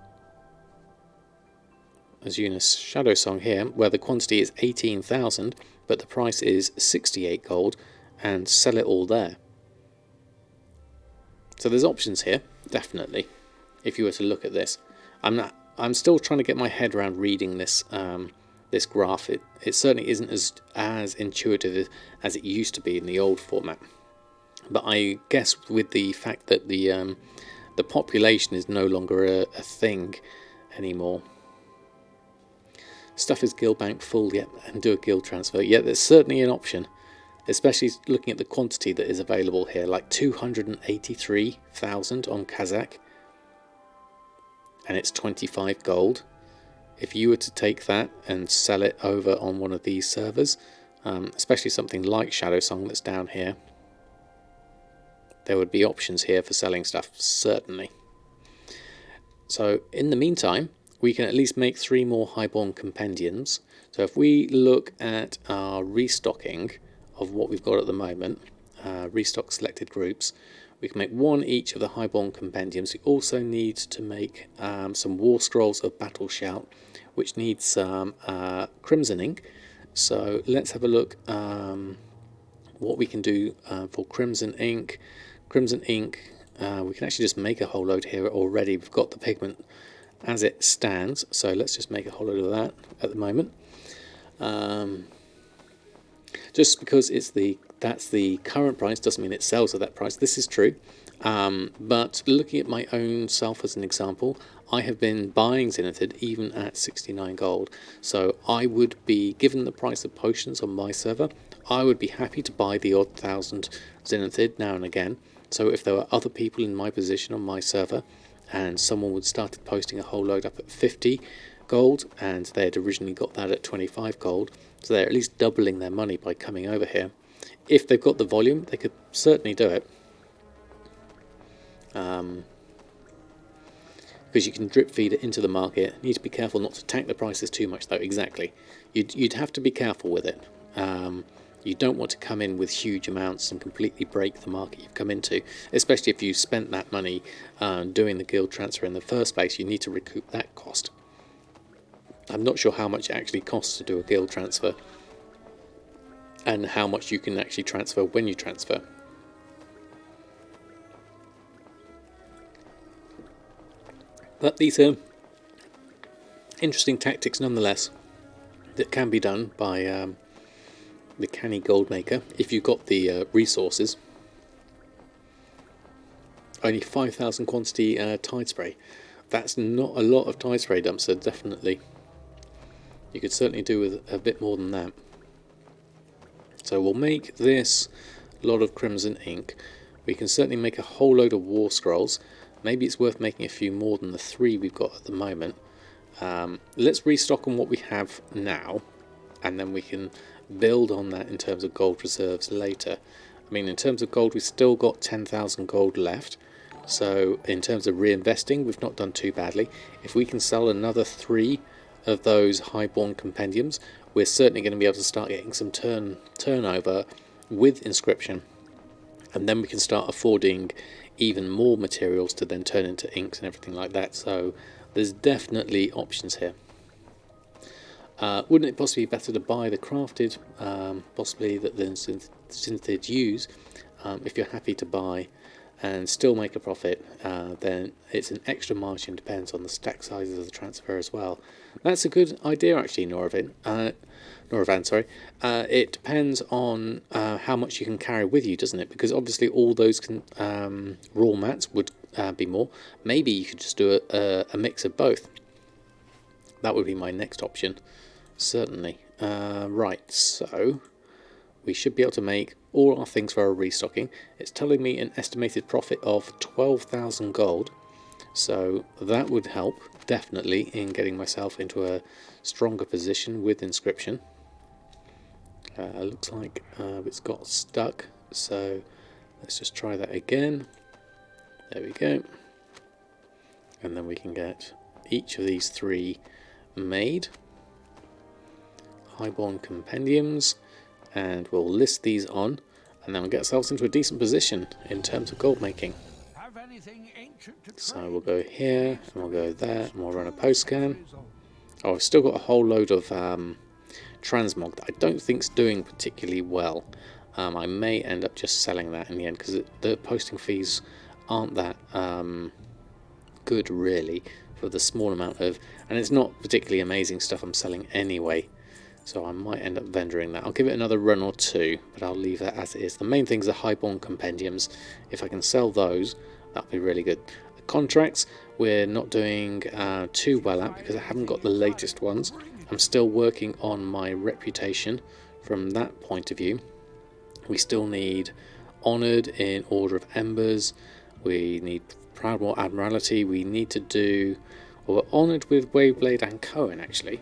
Qyunes Shadowsong here, where the quantity is 18,000, but the price is 68 gold, and sell it all there. So there's options here, definitely, if you were to look at this. I'm still trying to get my head around reading this this graph. It certainly isn't as intuitive as it used to be in the old format. But I guess with the fact that the population is no longer a thing anymore. Stuff is guild bank full yet, and do a guild transfer. Yeah, there's certainly an option, especially looking at the quantity that is available here, like 283,000 on Kazakh, and it's 25 gold. If you were to take that and sell it over on one of these servers, especially something like Shadowsong that's down here, there would be options here for selling stuff, certainly. So in the meantime, we can at least make 3 more highborn compendiums. So if we look at our restocking of what we've got at the moment, restock selected groups, we can make 1 each of the highborn compendiums. We also need to make some war scrolls of battle shout, which needs some crimson ink. So let's have a look what we can do for crimson ink. Crimson ink, we can actually just make a whole load here already. We've got the pigment as it stands, so let's just make a whole load of that at the moment. Just because that's the current price doesn't mean it sells at that price. This is true, but looking at my own self as an example, I have been buying Xenanthid even at 69 gold. So I would be, given the price of potions on my server, I would be happy to buy the odd 1,000 Xenanthid now and again. So if there were other people in my position on my server, and someone would started posting a whole load up at 50 gold, and they had originally got that at 25 gold, so they're at least doubling their money by coming over here. If they've got the volume, they could certainly do it. Because you can drip feed it into the market. You need to be careful not to tank the prices too much, though. Exactly. You'd have to be careful with it. You don't want to come in with huge amounts and completely break the market you've come into, especially if you spent that money doing the guild transfer in the first place. You need to recoup that cost. I'm not sure how much it actually costs to do a guild transfer, and how much you can actually transfer when you transfer. But these are interesting tactics nonetheless that can be done by the canny gold maker if you've got the resources. Only 5,000 quantity tide spray. That's not a lot of tide spray dumps, so definitely you could certainly do with a bit more than that. So we'll make this lot of crimson ink. We can certainly make a whole load of war scrolls. Maybe it's worth making a few more than the 3 we've got at the moment. Let's restock on what we have now, and then we can build on that in terms of gold reserves later. I mean, in terms of gold, we've still got 10,000 gold left. So in terms of reinvesting, we've not done too badly. If we can sell another 3 of those highborn compendiums, we're certainly going to be able to start getting some turnover with inscription, and then we can start affording even more materials to then turn into inks and everything like that. So there's definitely options here. Wouldn't it possibly be better to buy the crafted, possibly that the synthetics use? If you're happy to buy and still make a profit, then it's an extra margin, depends on the stack sizes of the transfer as well. That's a good idea actually, Noravan, sorry. It depends on how much you can carry with you, doesn't it? Because obviously all those raw mats would be more. Maybe you could just do a mix of both. That would be my next option, certainly. Right, so we should be able to make all our things for our restocking. It's telling me an estimated profit of 12,000 gold, so that would help definitely in getting myself into a stronger position with inscription. Looks like it's got stuck, so let's just try that again. There we go, and then we can get each of these 3 made. Highborn compendiums, and we'll list these on, and then we'll get ourselves into a decent position in terms of gold making. So we'll go here, and we'll go there, and we'll run a post scan. Oh, I've still got a whole load of transmog that I don't think's doing particularly well. I may end up just selling that in the end, because the posting fees aren't that good really for the small amount of, and it's not particularly amazing stuff I'm selling anyway. So I might end up vendoring that. I'll give it another run or 2, but I'll leave that as it is. The main thing is the highborn compendiums. If I can sell those, that'll be really good. The contracts, we're not doing too well at, because I haven't got the latest ones. I'm still working on my reputation from that point of view. We still need Honoured in Order of Embers. We need Proudmore Admiralty. We need to do... Well, we're Honoured with Waveblade and Cohen, actually.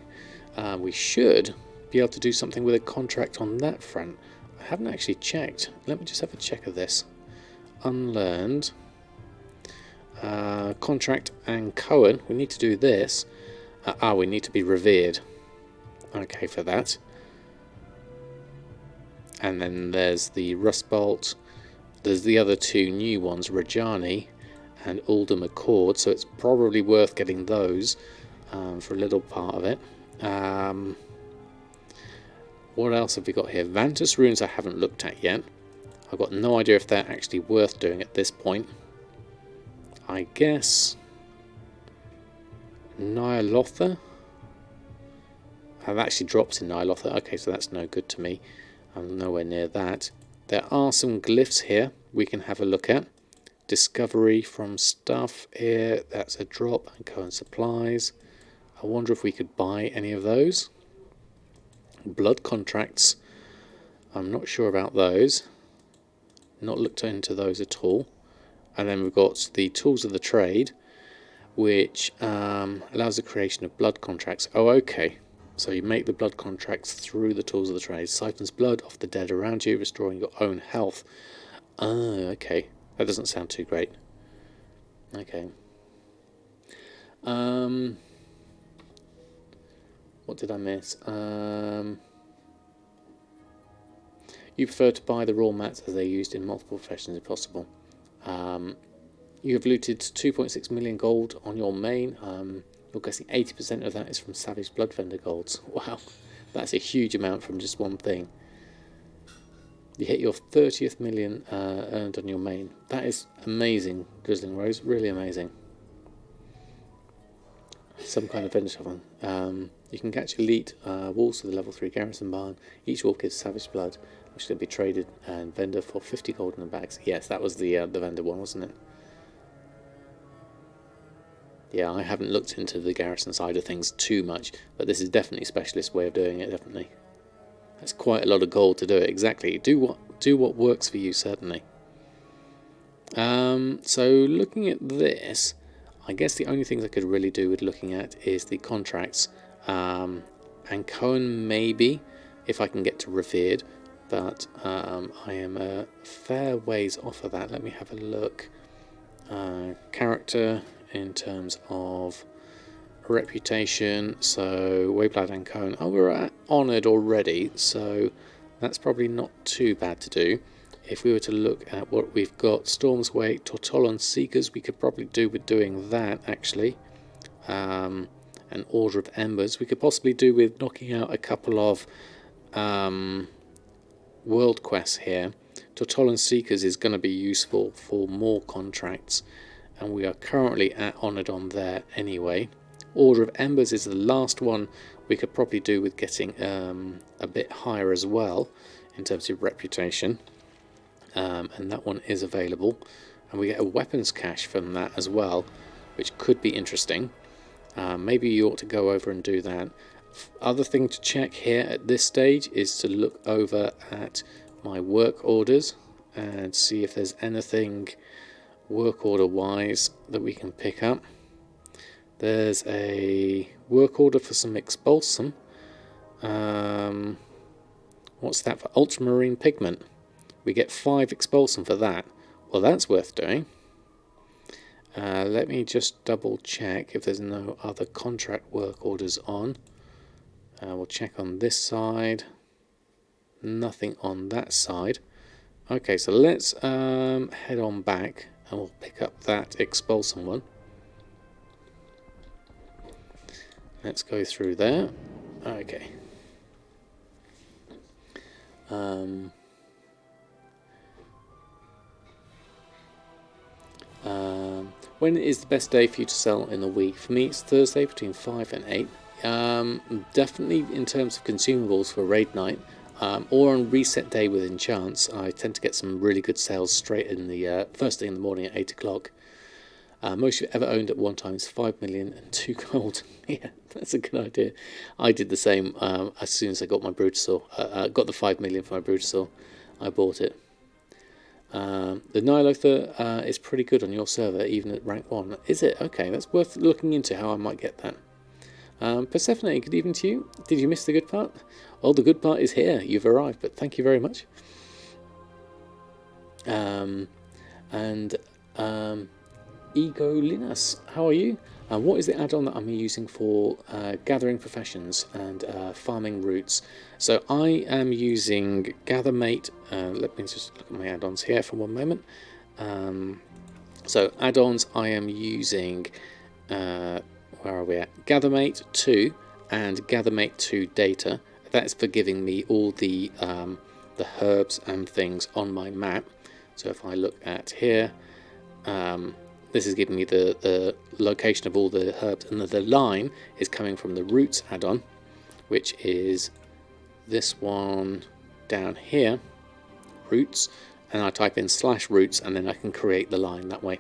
We should be able to do something with a contract on that front. I haven't actually checked. Let me just have a check of this. Unlearned. Contract and Cohen. We need to do this. We need to be revered. Okay, for that. And then there's the Rustbolt. There's the other 2 new ones, Rajani and Uldum Accord. So it's probably worth getting those for a little part of it. What else have we got here? Vantus runes I haven't looked at yet. I've got no idea if they're actually worth doing at this point. I guess Nyalotha. I've actually dropped in Nyalotha. Okay, so that's no good to me. I'm nowhere near that. There are some glyphs here we can have a look at. Discovery from stuff here. That's a drop. And Cohen supplies. I wonder if we could buy any of those. Blood contracts. I'm not sure about those. Not looked into those at all. And then we've got the tools of the trade, which allows the creation of blood contracts. Oh, okay. So you make the blood contracts through the tools of the trade. Siphons blood off the dead around you, restoring your own health. Okay. That doesn't sound too great. Okay. What did I miss? You prefer to buy the raw mats as they're used in multiple professions if possible. You have looted 2.6 million gold on your main. You're guessing 80% of that is from Savage Blood Vendor golds. Wow, that's a huge amount from just one thing. You hit your 30th million earned on your main. That is amazing, Drizzling Rose, really amazing. Some kind of vendor shovel. You can catch elite wolves with a level 3 garrison barn. Each wolf gives savage blood, which can be traded and vendor for 50 gold in the bags. Yes, that was the vendor one, wasn't it? Yeah, I haven't looked into the garrison side of things too much, but this is definitely a specialist way of doing it, definitely. That's quite a lot of gold to do it, exactly. Do what works for you, certainly. So looking at this, I guess the only things I could really do with looking at is the contracts. And Cohen maybe, if I can get to Revered, but I am a fair ways off of that. Let me have a look. Character in terms of reputation, so Wayblad and Cohen. Oh, we're at Honoured already, so that's probably not too bad to do. If we were to look at what we've got, Storm's Wake, Tortollon Seekers, we could probably do with doing that actually. An Order of Embers, we could possibly do with knocking out a couple of world quests here. Tortollon Seekers is going to be useful for more contracts, and we are currently at Honoured on there anyway. Order of Embers is the last one we could probably do with getting a bit higher as well in terms of reputation, and that one is available, and we get a weapons cache from that as well, which could be interesting. Maybe you ought to go over and do that. Other thing to check here at this stage is to look over at my work orders and see if there's anything work order wise that we can pick up. There's a work order for some expulsum. What's that for? Ultramarine pigment. We get 5 expulsum for that. Well, that's worth doing. Let me just double check if there's no other contract work orders on. We'll check on this side. Nothing on that side. Okay, so let's head on back and we'll pick up that expulsum one. Let's go through there. Okay. When is the best day for you to sell in the week? For me, it's Thursday between 5 and 8. Definitely in terms of consumables for raid night, or on reset day with enchants, I tend to get some really good sales straight in the first thing in the morning at 8 o'clock. Most you've ever owned at one time is 5 million and 2 gold. Yeah, that's a good idea. I did the same as soon as I got my Brutasaur. Got the 5 million for my Brutasaur. I bought it. The Nihilother is pretty good on your server, even at rank 1. Is it? Okay, that's worth looking into how I might get that. Persephone, good evening to you. Did you miss the good part? Well, the good part is here. You've arrived, but thank you very much. Ego Linus, how are you? What is the add-on that I'm using for gathering professions and farming routes? So I am using GatherMate. Let me just look at my add-ons here for one moment. So add-ons, I am using, where are we at? GatherMate 2 and GatherMate 2 Data. That's for giving me all the herbs and things on my map. So if I look at here, this is giving me the location of all the herbs, and the line is coming from the roots add-on, which is this one down here, roots, and I type in /roots and then I can create the line that way.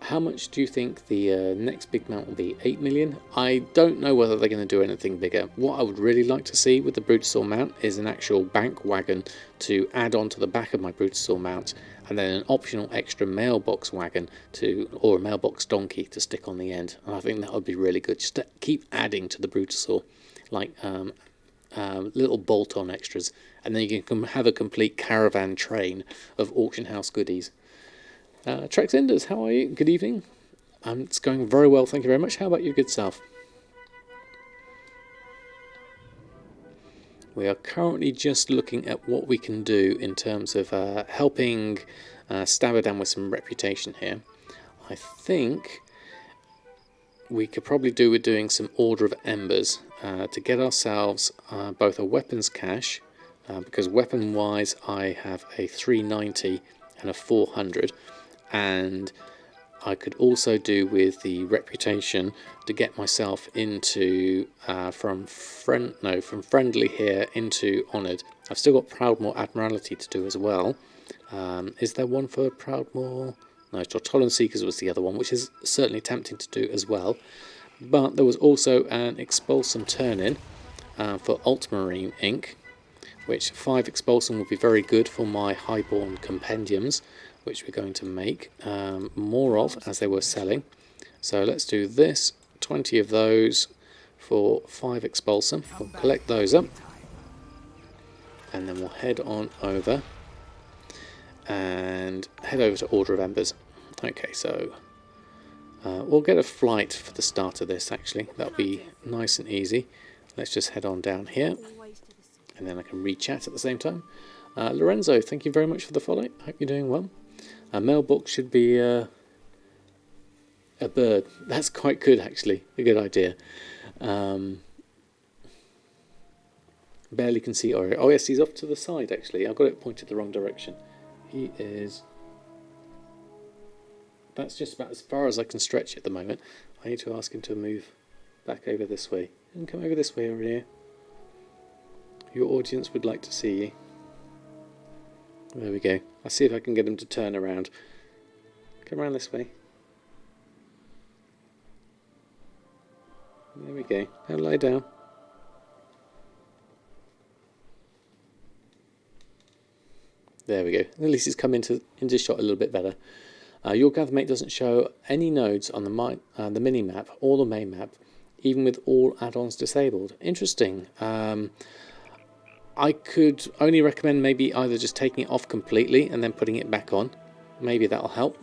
How much do you think the next big mount will be? 8 million? I don't know whether they're going to do anything bigger. What I would really like to see with the Brutasaur mount is an actual bank wagon to add on to the back of my Brutasaur mount, and then an optional extra mailbox wagon or a mailbox donkey to stick on the end. And I think that would be really good. Just to keep adding to the Brutasaur, like little bolt-on extras, and then you can have a complete caravan train of auction house goodies. Trexenders, how are you? Good evening. It's going very well, thank you very much. How about your good self? We are currently just looking at what we can do in terms of helping Samadan with some reputation here. I think we could probably do with doing some Order of Embers to get ourselves both a weapons cache, because weapon wise I have a 390 and a 400, and I could also do with the reputation to get myself into from friendly here into honoured. I've still got Proudmoore Admiralty to do as well. Is there one for Proudmoore? No, Tortollon Seekers was the other one, which is certainly tempting to do as well. But there was also an Expulsum turn-in for Ultramarine ink, which 5 expulsum will be very good for my highborn compendiums, which we're going to make more of as they were selling. So let's do this, 20 of those for 5 expulsum. We'll collect those up, and then we'll head on over and head over to Order of Embers. Okay, so we'll get a flight for the start of this, actually. That'll be nice and easy. Let's just head on down here, and then I can re-chat at the same time. Lorenzo, thank you very much for the follow. Hope you're doing well. Mailbox should be a bird. That's quite good, actually. A good idea. Barely can see Oreo. Oh yes, he's off to the side, actually. I've got it pointed the wrong direction. He is... That's just about as far as I can stretch at the moment. I need to ask him to move back over this way. And come over this way, Oreo. Your audience would like to see you. There we go. I'll see if I can get him to turn around. Come around this way. There we go. Now lie down. There we go. At least it's come into shot a little bit better. Your gathermate doesn't show any nodes on the mini map or the main map, even with all add-ons disabled. Interesting. I could only recommend maybe either just taking it off completely and then putting it back on. Maybe that'll help.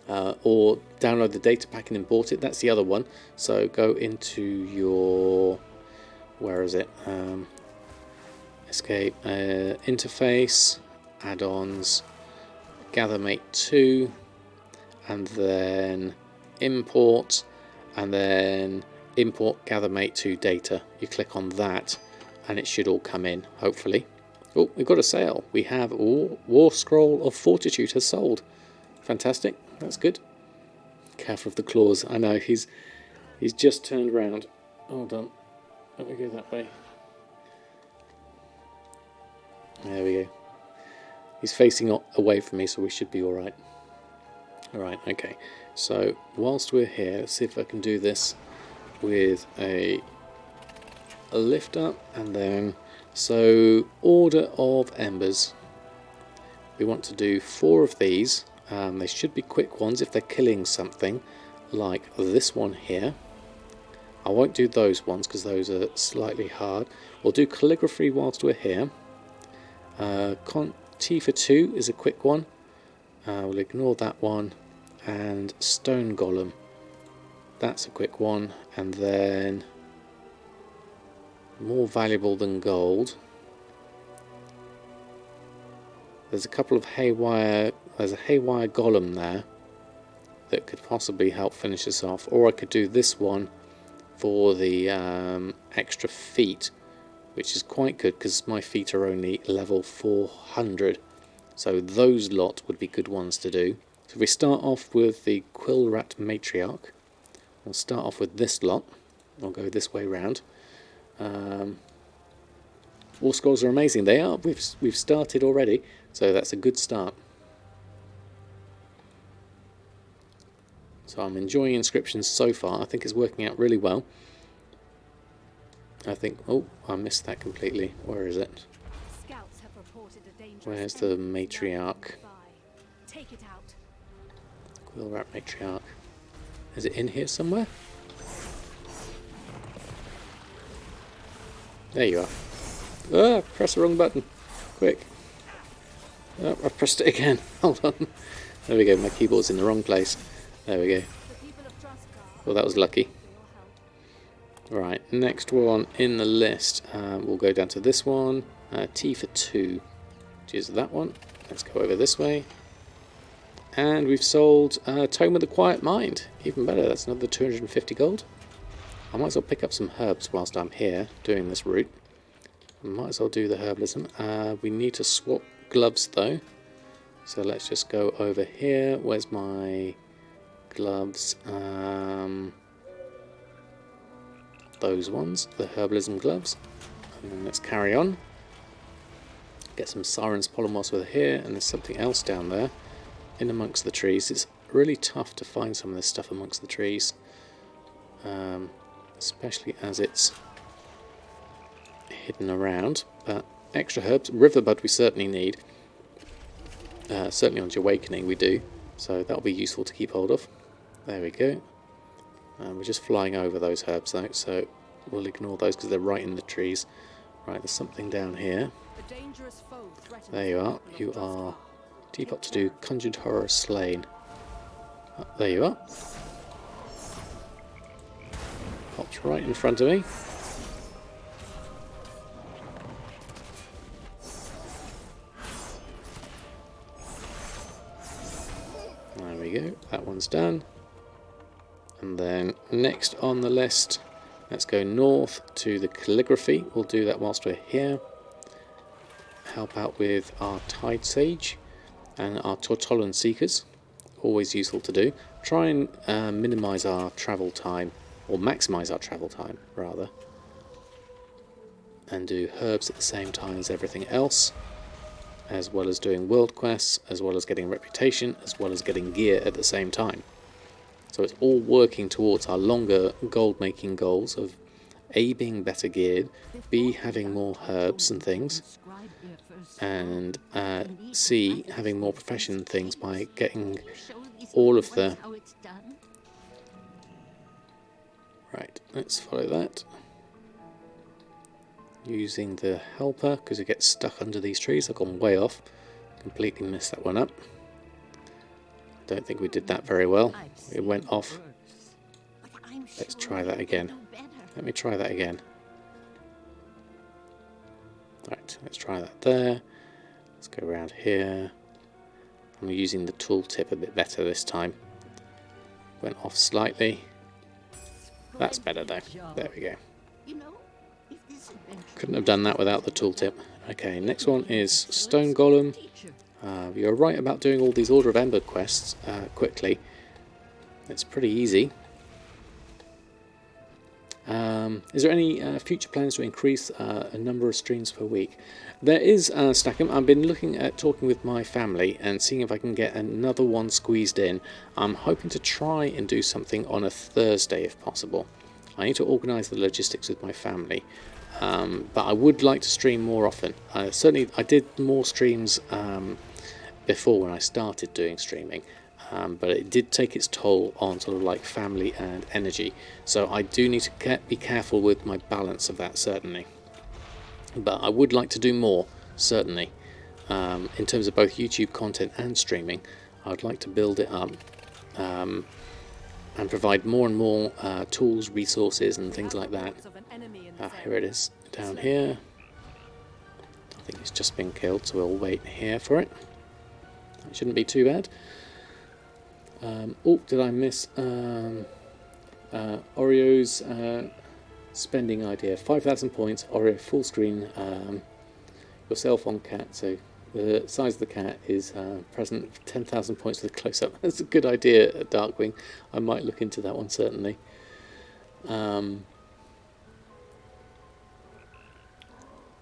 Or download the data pack and import it. That's the other one. So go into your... Where is it? Escape. Interface. Add-ons. Gathermate 2. And then import. And then import Gathermate 2 data. You click on that and it should all come in, hopefully. Oh, we've got a sale. We have War Scroll of Fortitude has sold. Fantastic. That's good. Careful of the claws. I know, he's just turned round. Hold on. Let me go that way. There we go. He's facing away from me, so we should be alright. Alright, okay. So, whilst we're here, let's see if I can do this with a lift up, and then... So, Order of Embers. We want to do 4 of these. They should be quick ones if they're killing something, like this one here. I won't do those ones because those are slightly hard. We'll do Calligraphy whilst we're here. T for 2 is a quick one. We'll ignore that one. And Stone Golem. That's a quick one. And then... More valuable than gold. There's a couple of haywire... There's a haywire golem there that could possibly help finish us off. Or I could do this one for the extra feet, which is quite good because my feet are only level 400. So those lot would be good ones to do. So if we start off with the Quillrat Matriarch, we'll start off with this lot. I'll go this way round. War scrolls are amazing. They are. We've started already, so that's a good start. So I'm enjoying inscriptions so far. I think it's working out really well. I think... Oh, I missed that completely. Where is it? Where's the Matriarch? Take it out. Quillrat Matriarch. Is it in here somewhere? There you are. Ah, press the wrong button. Quick. Oh, I pressed it again. Hold on. There we go. My keyboard's in the wrong place. There we go. Well, that was lucky. Right, next one in the list. We'll go down to this one. T for 2. Which is that one. Let's go over this way. And we've sold Tome of the Quiet Mind. Even better. That's another 250 gold. I might as well pick up some herbs whilst I'm here doing this route. I might as well do the herbalism. We need to swap gloves though. So let's just go over here. Where's my gloves? Those ones, the herbalism gloves. And then let's carry on. Get some Siren's Pollen whilst we're here. And there's something else down there in amongst the trees. It's really tough to find some of this stuff amongst the trees. Especially as it's hidden around, but extra herbs. Riverbud we certainly need. Certainly on Awakening we do, so that'll be useful to keep hold of. There we go. And we're just flying over those herbs though, so we'll ignore those because they're right in the trees. Right, there's something down here. There you are. You are deep up to do Conjured Horror Slain. Oh, there you are. Pops right in front of me. There we go. That one's done. And then next on the list, let's go north to the calligraphy. We'll do that whilst we're here. Help out with our Tide Sage and our Tortollan Seekers. Always useful to do. Try and minimise our travel time, or maximise our travel time rather, and do herbs at the same time as everything else, as well as doing world quests, as well as getting reputation, as well as getting gear at the same time. So it's all working towards our longer gold making goals of A, being better geared, B, having more herbs and things, and C, having more profession things by getting all of the... Right, let's follow that. Using the helper, because it gets stuck under these trees. I've gone way off. Completely messed that one up. Don't think we did that very well. It went off. Let's try that again. Let me try that again. Right, let's try that there. Let's go around here. I'm using the tooltip a bit better this time. Went off slightly. That's better though. There we go. Couldn't have done that without the tooltip. Okay, next one is Stone Golem. You're right about doing all these Order of Ember quests quickly. It's pretty easy. Is there any future plans to increase a number of streams per week? There is, Stackham. I've been looking at talking with my family and seeing if I can get another one squeezed in. I'm hoping to try and do something on a Thursday if possible. I need to organise the logistics with my family. But I would like to stream more often. Certainly I did more streams before when I started doing streaming. But it did take its toll on sort of like family and energy, so I do need to be careful with my balance of that, certainly. But I would like to do more, certainly, in terms of both YouTube content and streaming. I would like to build it up and provide more and more tools, resources and things like that. Here it is, down here. I think it's just been killed, so we'll wait here for it. It shouldn't be too bad. Oh, did I miss Oreo's spending idea? 5,000 points, Oreo full screen, yourself on cat, so the size of the cat is present, 10,000 points for the close-up. That's a good idea, Darkwing. I might look into that one, certainly.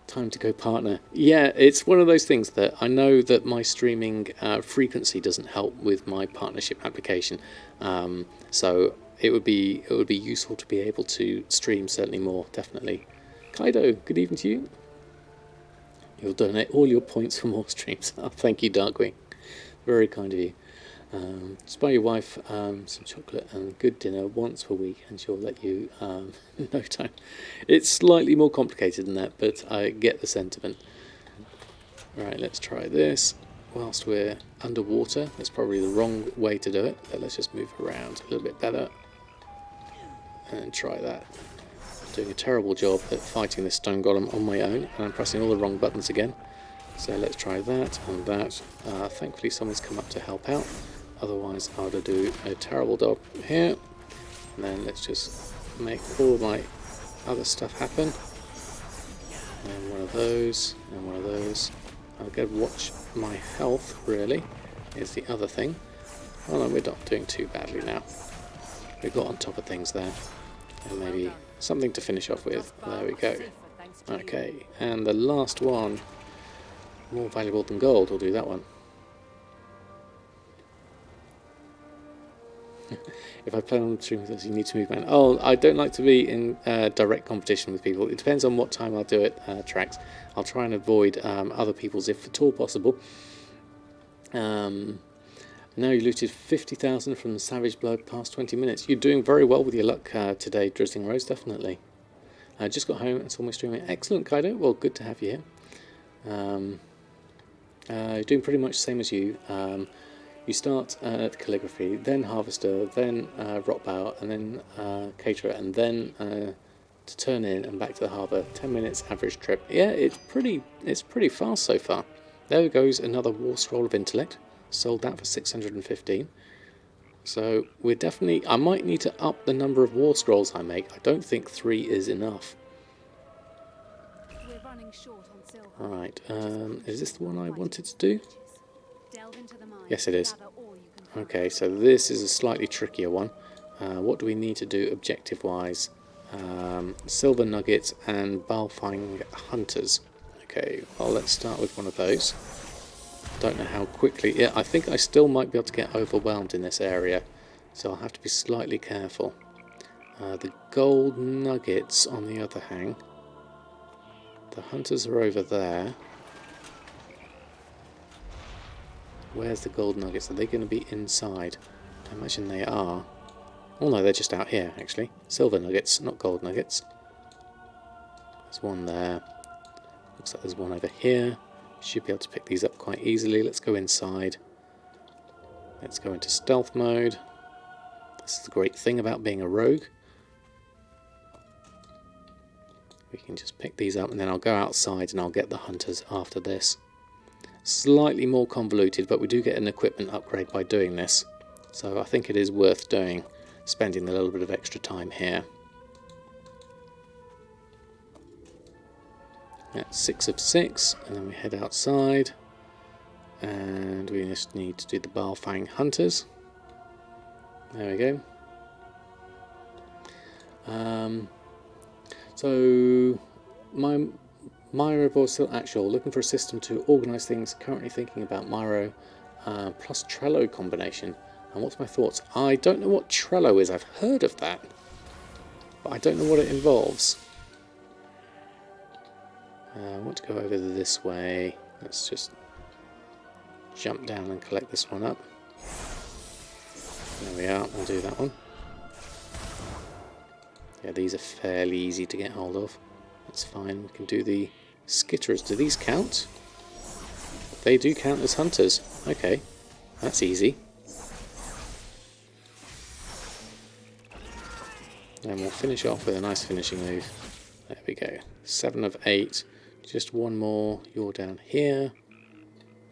Time to go partner. Yeah, it's one of those things that I know that my streaming frequency doesn't help with my partnership application, so it would be useful to be able to stream certainly more, definitely. Kaido, good evening to you. You'll donate all your points for more streams. Oh, thank you, Darkwing. Very kind of you. Just buy your wife some chocolate and good dinner once per week and she'll let you no time. It's slightly more complicated than that, but I get the sentiment. Right, let's try this whilst we're underwater. That's probably the wrong way to do it, but let's just move around a little bit better and try that. I'm doing a terrible job at fighting this stone golem on my own, and I'm pressing all the wrong buttons again. So let's try that and that. Thankfully someone's come up to help out. Otherwise I would do a terrible job here. And then let's just make all of my other stuff happen. And one of those, and one of those. I'll go watch my health, really, is the other thing. Oh no, we're not doing too badly now. We got on top of things there. And maybe something to finish off with. There we go. Okay, and the last one, more valuable than gold, we'll do that one. If I play on stream with us, you need to move, man. Oh, I don't like to be in direct competition with people. It depends on what time I'll do it, Tracks. I'll try and avoid other people's if at all possible. Now you looted 50,000 from the Savage Blood past 20 minutes. You're doing very well with your luck today, Drizzling Rose, definitely. I just got home and saw my streaming. Excellent, Kaido. Well, good to have you here. You're doing pretty much the same as you. You start at Calligraphy, then Harvester, then Rock Bower, and then Caterer, and then to turn in and back to the harbour. 10 minutes average trip. Yeah, it's pretty fast so far. There goes another War Scroll of Intellect. Sold that for 615. So we're definitely... I might need to up the number of War Scrolls I make. I don't think 3 is enough. We're running short on silver. Alright, is this the one I wanted to do? Yes, it is. Okay, so this is a slightly trickier one. What do we need to do objective-wise? Silver Nuggets and Balfang Hunters. Okay, well, let's start with one of those. Don't know how quickly... Yeah, I think I still might be able to get overwhelmed in this area, so I'll have to be slightly careful. The gold nuggets, on the other hand, the hunters are over there. Where's the gold nuggets? Are they going to be inside? I imagine they are. Oh no, they're just out here, actually. Silver nuggets, not gold nuggets. There's one there. Looks like there's one over here. Should be able to pick these up quite easily. Let's go inside. Let's go into stealth mode. This is the great thing about being a rogue. We can just pick these up and then I'll go outside and I'll get the hunters after this. Slightly more convoluted, but we do get an equipment upgrade by doing this. So I think it is worth doing, spending a little bit of extra time here. That's 6 of 6, and then we head outside, and we just need to do the Balfang Hunters. There we go. So my Myro board still actual. Looking for a system to organise things. Currently thinking about Myro plus Trello combination. And what's my thoughts? I don't know what Trello is. I've heard of that, but I don't know what it involves. I want to go over this way. Let's just jump down and collect this one up. There we are, we'll do that one. Yeah, these are fairly easy to get hold of. That's fine, we can do the skitterers. Do these count? They do count as hunters. Okay, that's easy. And we'll finish off with a nice finishing move. There we go. 7 of 8. Just one more. You're down here.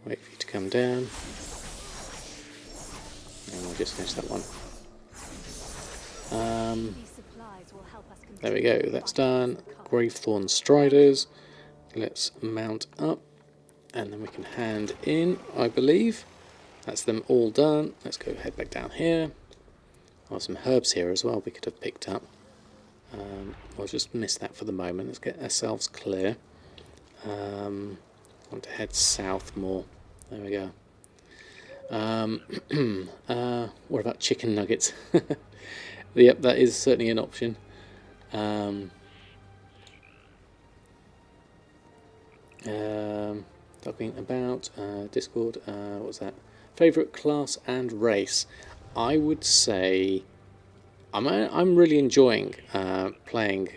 Wait for you to come down. And we'll just finish that one. There we go. That's done. Gravethorn Striders. Let's mount up. And then we can hand in, I believe. That's them all done. Let's go head back down here. Oh, some herbs here as well we could have picked up. I'll just miss that for the moment. Let's get ourselves clear. Want to head south more. There we go. What about chicken nuggets? Yep, that is certainly an option. Talking about Discord. What's that? Favorite class and race. I would say I'm really enjoying playing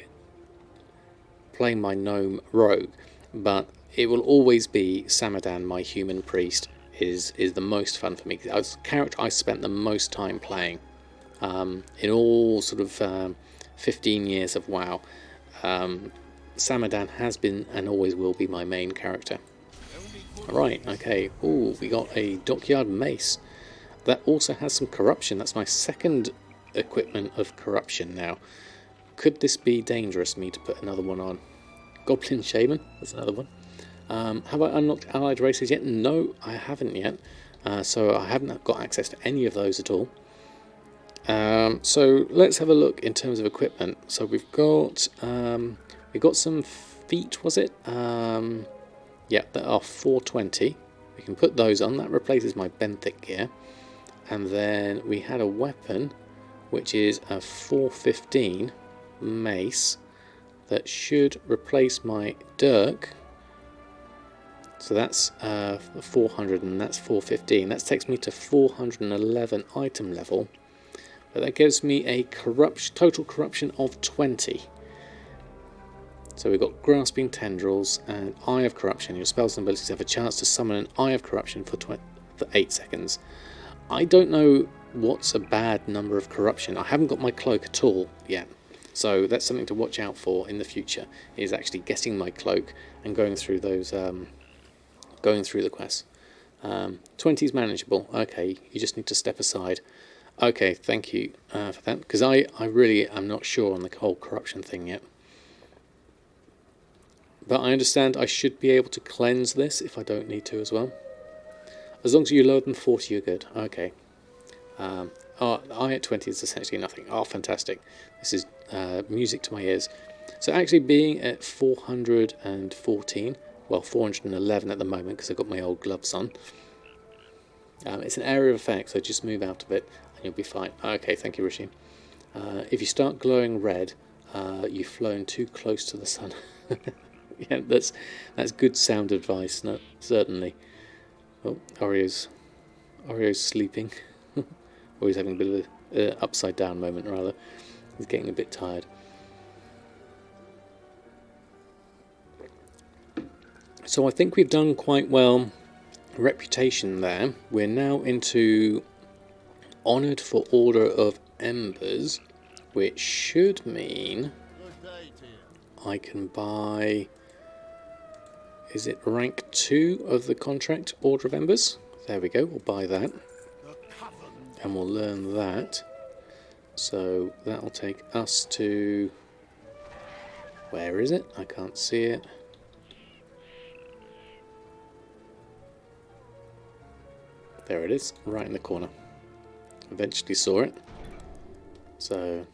my gnome rogue, but it will always be Samadan, my human priest, is the most fun for me. It's the character I spent the most time playing in all sort of 15 years of WoW. Samadan has been and always will be my main character. Alright, okay. Ooh, we got a dockyard mace. That also has some corruption. That's my second equipment of corruption now. Could this be dangerous, me to put another one on? Goblin Shaman, that's another one. Have I unlocked allied races yet? No, I haven't yet. So I haven't got access to any of those at all. So let's have a look in terms of equipment. So we've got some feet, was it? Yeah, that are 420. We can put those on. That replaces my benthic gear. And then we had a weapon, which is a 415 mace that should replace my dirk. So that's 400 and that's 415. That takes me to 411 item level. But that gives me a total corruption of 20. So we've got Grasping Tendrils and Eye of Corruption. Your spells and abilities have a chance to summon an Eye of Corruption for 8 seconds. I don't know what's a bad number of corruption. I haven't got my cloak at all yet. So that's something to watch out for in the future, is actually getting my cloak and going through those, going through the quests. 20 is manageable. Okay, you just need to step aside. Okay, thank you for that, because I really am not sure on the whole corruption thing yet. But I understand I should be able to cleanse this if I don't need to as well. As long as you lower than 40, you're good. Okay. I at 20 is essentially nothing. Oh, fantastic. This is music to my ears. So actually being at 414, well, 411 at the moment because I've got my old gloves on. It's an area of effect, so just move out of it and you'll be fine. Okay, thank you, Rishi. If you start glowing red, you've flown too close to the sun. Yeah, that's good sound advice, no, certainly. Oh, Oreo's sleeping. Or he's having a bit of an upside down moment, rather. He's getting a bit tired. So I think we've done quite well. Reputation there. We're now into Honoured for Order of Embers, which should mean I can buy... Is it rank 2 of the contract, Order of Embers? There we go, we'll buy that. And we'll learn that. So that'll take us to... Where is it? I can't see it. There it is, right in the corner. Eventually saw it. So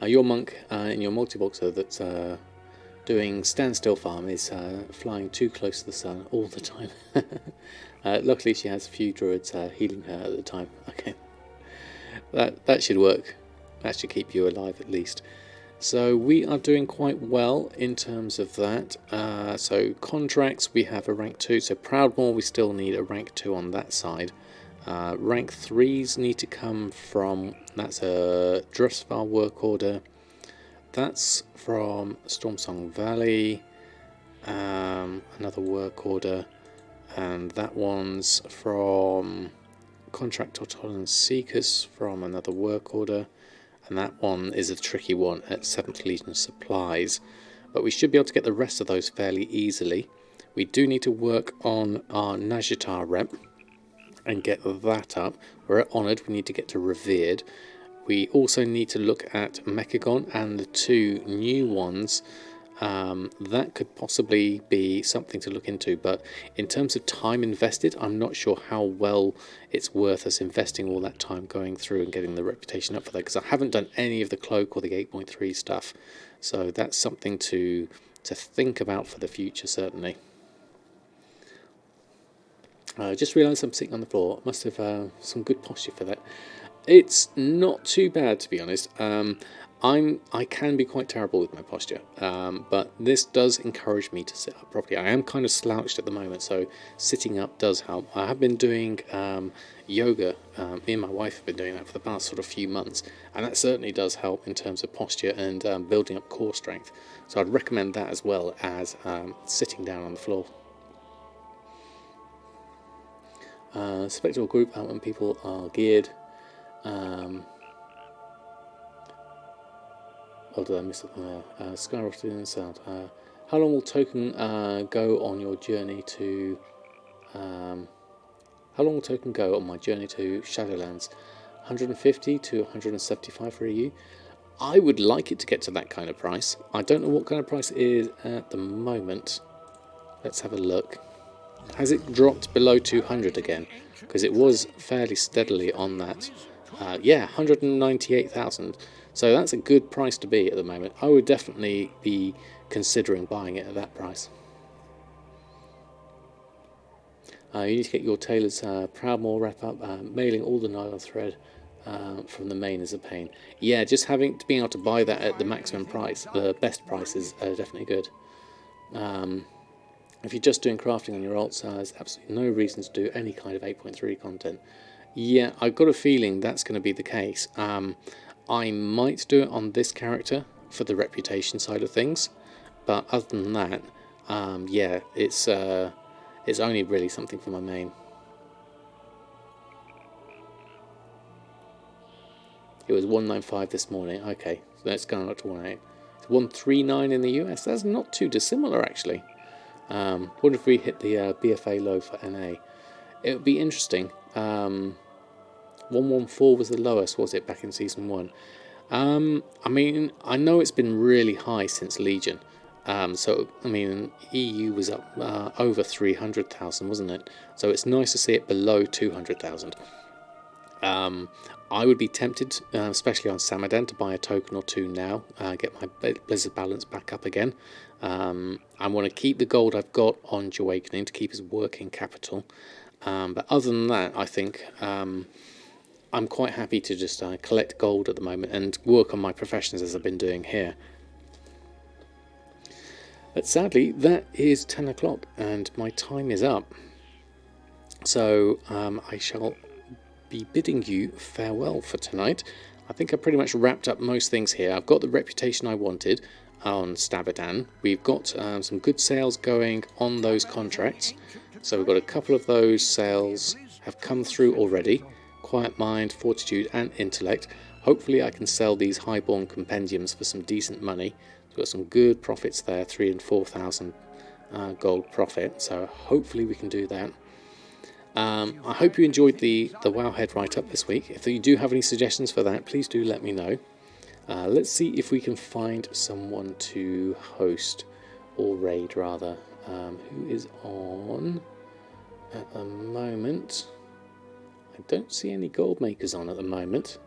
your monk in your multi-boxer that's doing standstill farm is flying too close to the sun all the time. Luckily she has a few druids healing her at the time. Okay, that should work. That should keep you alive at least. So we are doing quite well in terms of that. So contracts, we have a rank 2. So Proudmoore, we still need a rank 2 on that side. Rank 3s need to come from, that's a Dressvar work order. That's from Stormsong Valley, another work order, and that one's from Contract Autonomous Seekers from another work order, and that one is a tricky one at 7th Legion Supplies, but we should be able to get the rest of those fairly easily. We do need to work on our Najatar rep and get that up. We're at Honoured, we need to get to Revered. We also need to look at Mechagon and the 2 new ones. That could possibly be something to look into, but in terms of time invested, I'm not sure how well it's worth us investing all that time going through and getting the reputation up for that, because I haven't done any of the cloak or the 8.3 stuff. So that's something to think about for the future, certainly. I just realised I'm sitting on the floor. Must have some good posture for that. It's not too bad, to be honest. I can be quite terrible with my posture, but this does encourage me to sit up properly. I am kind of slouched at the moment, so sitting up does help. I have been doing yoga. Me and my wife have been doing that for the past sort of few months, and that certainly does help in terms of posture and building up core strength. So I'd recommend that as well as sitting down on the floor. Spectral group out when people are geared. Oh, did I miss something there? Skyrocketing in sound. How long will token go on your journey to? How long will token go on my journey to Shadowlands? 150 to 175 for EU. I would like it to get to that kind of price. I don't know what kind of price it is at the moment. Let's have a look. Has it dropped below 200 again? Because it was fairly steadily on that. Yeah, 198,000. So that's a good price to be at the moment. I would definitely be considering buying it at that price. You need to get your tailor's Proudmoore wrap-up. Mailing all the nylon thread from the main is a pain. Yeah, just having to being able to buy that at the maximum price, the best price, is definitely good. If you're just doing crafting on your alts, there's absolutely no reason to do any kind of 8.3 content. Yeah, I've got a feeling that's going to be the case. I might do it on this character for the reputation side of things, but other than that, yeah, it's only really something for my main. It was 195 this morning. Okay, so that's going up to 188. It's 139 in the US. That's not too dissimilar, actually. What if we hit the BFA low for NA? It would be interesting. 114 was the lowest, was it, back in Season 1? I mean, I know it's been really high since Legion. So, I mean, EU was up over 300,000, wasn't it? So it's nice to see it below 200,000. I would be tempted, especially on Samadan, to buy a token or two now, get my Blizzard balance back up again. I want to keep the gold I've got on Awakening to keep as working capital. But other than that, I think I'm quite happy to just collect gold at the moment and work on my professions as I've been doing here. But sadly, that is 10 o'clock and my time is up. So I shall be bidding you farewell for tonight. I think I pretty much wrapped up most things here. I've got the reputation I wanted on Samadan. We've got some good sales going on those contracts. So we've got a couple of those sales have come through already. Quiet Mind, Fortitude and Intellect. Hopefully I can sell these Highborn Compendiums for some decent money. We've got some good profits there, 3,000 and 4,000 gold profit. So hopefully we can do that. I hope you enjoyed the Wowhead write-up this week. If you do have any suggestions for that, please do let me know. Let's see if we can find someone to host, or raid rather. Who is on at the moment? I don't see any gold makers on at the moment.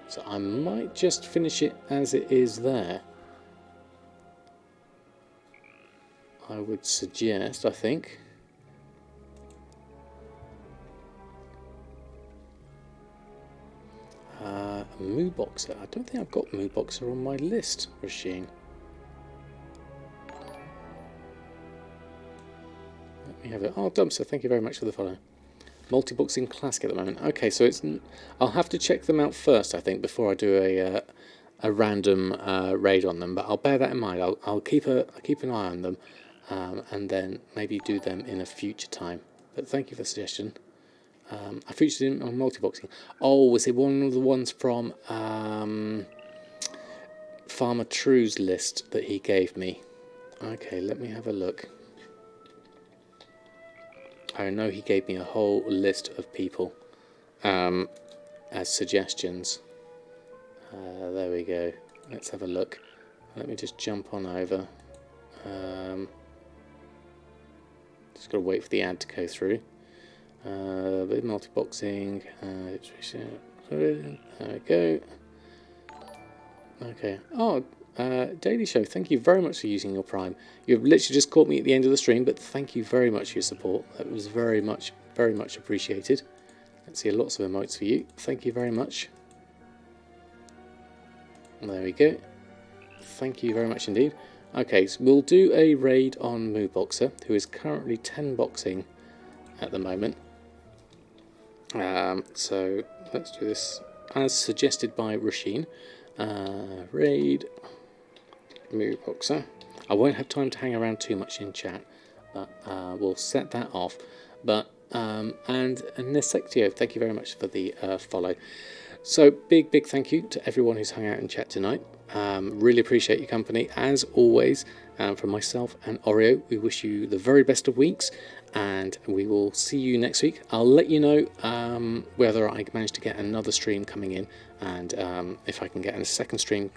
So I might just finish it as it is there. I would suggest, I think. Mooboxer. I don't think I've got Mooboxer on my list, Rasheen. Let me have it. Oh, Dumpster, thank you very much for the follow. Multi-boxing classic at the moment. Okay, so it's. I'll have to check them out first, I think, before I do a random raid on them. But I'll bear that in mind. I'll keep an eye on them, and then maybe do them in a future time. But thank you for the suggestion. I featured him on multi-boxing. Oh, was it one of the ones from Farmer True's list that he gave me? Okay, let me have a look. I know he gave me a whole list of people as suggestions. There we go. Let's have a look. Let me just jump on over. Just got to wait for the ad to go through. Bit of multi-boxing. There we go. Okay. Oh, Daily Show, thank you very much for using your Prime. You've literally just caught me at the end of the stream, but thank you very much for your support. That was very much appreciated. Let's see lots of emotes for you. Thank you very much. There we go. Thank you very much indeed. Okay, so we'll do a raid on Mooboxer, who is currently 10 boxing at the moment. So let's do this as suggested by Rasheen. Raid Mooboxer. I won't have time to hang around too much in chat, but we'll set that off. But and Nesectio, thank you very much for the follow. So big thank you to everyone who's hung out in chat tonight. Really appreciate your company as always. From myself and Oreo, we wish you the very best of weeks, and we will see you next week. I'll let you know whether I manage to get another stream coming in, and if I can get in a second stream,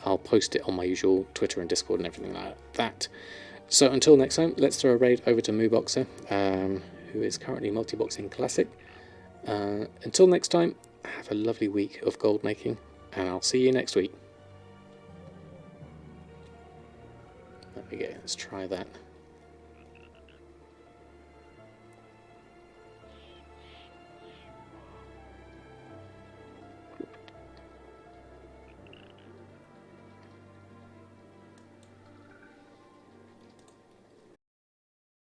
I'll post it on my usual Twitter and Discord and everything like that. So until next time, let's throw a raid over to Mooboxer, who is currently multi-boxing classic. Until next time, have a lovely week of gold making, and I'll see you next week. There we go, let's try that.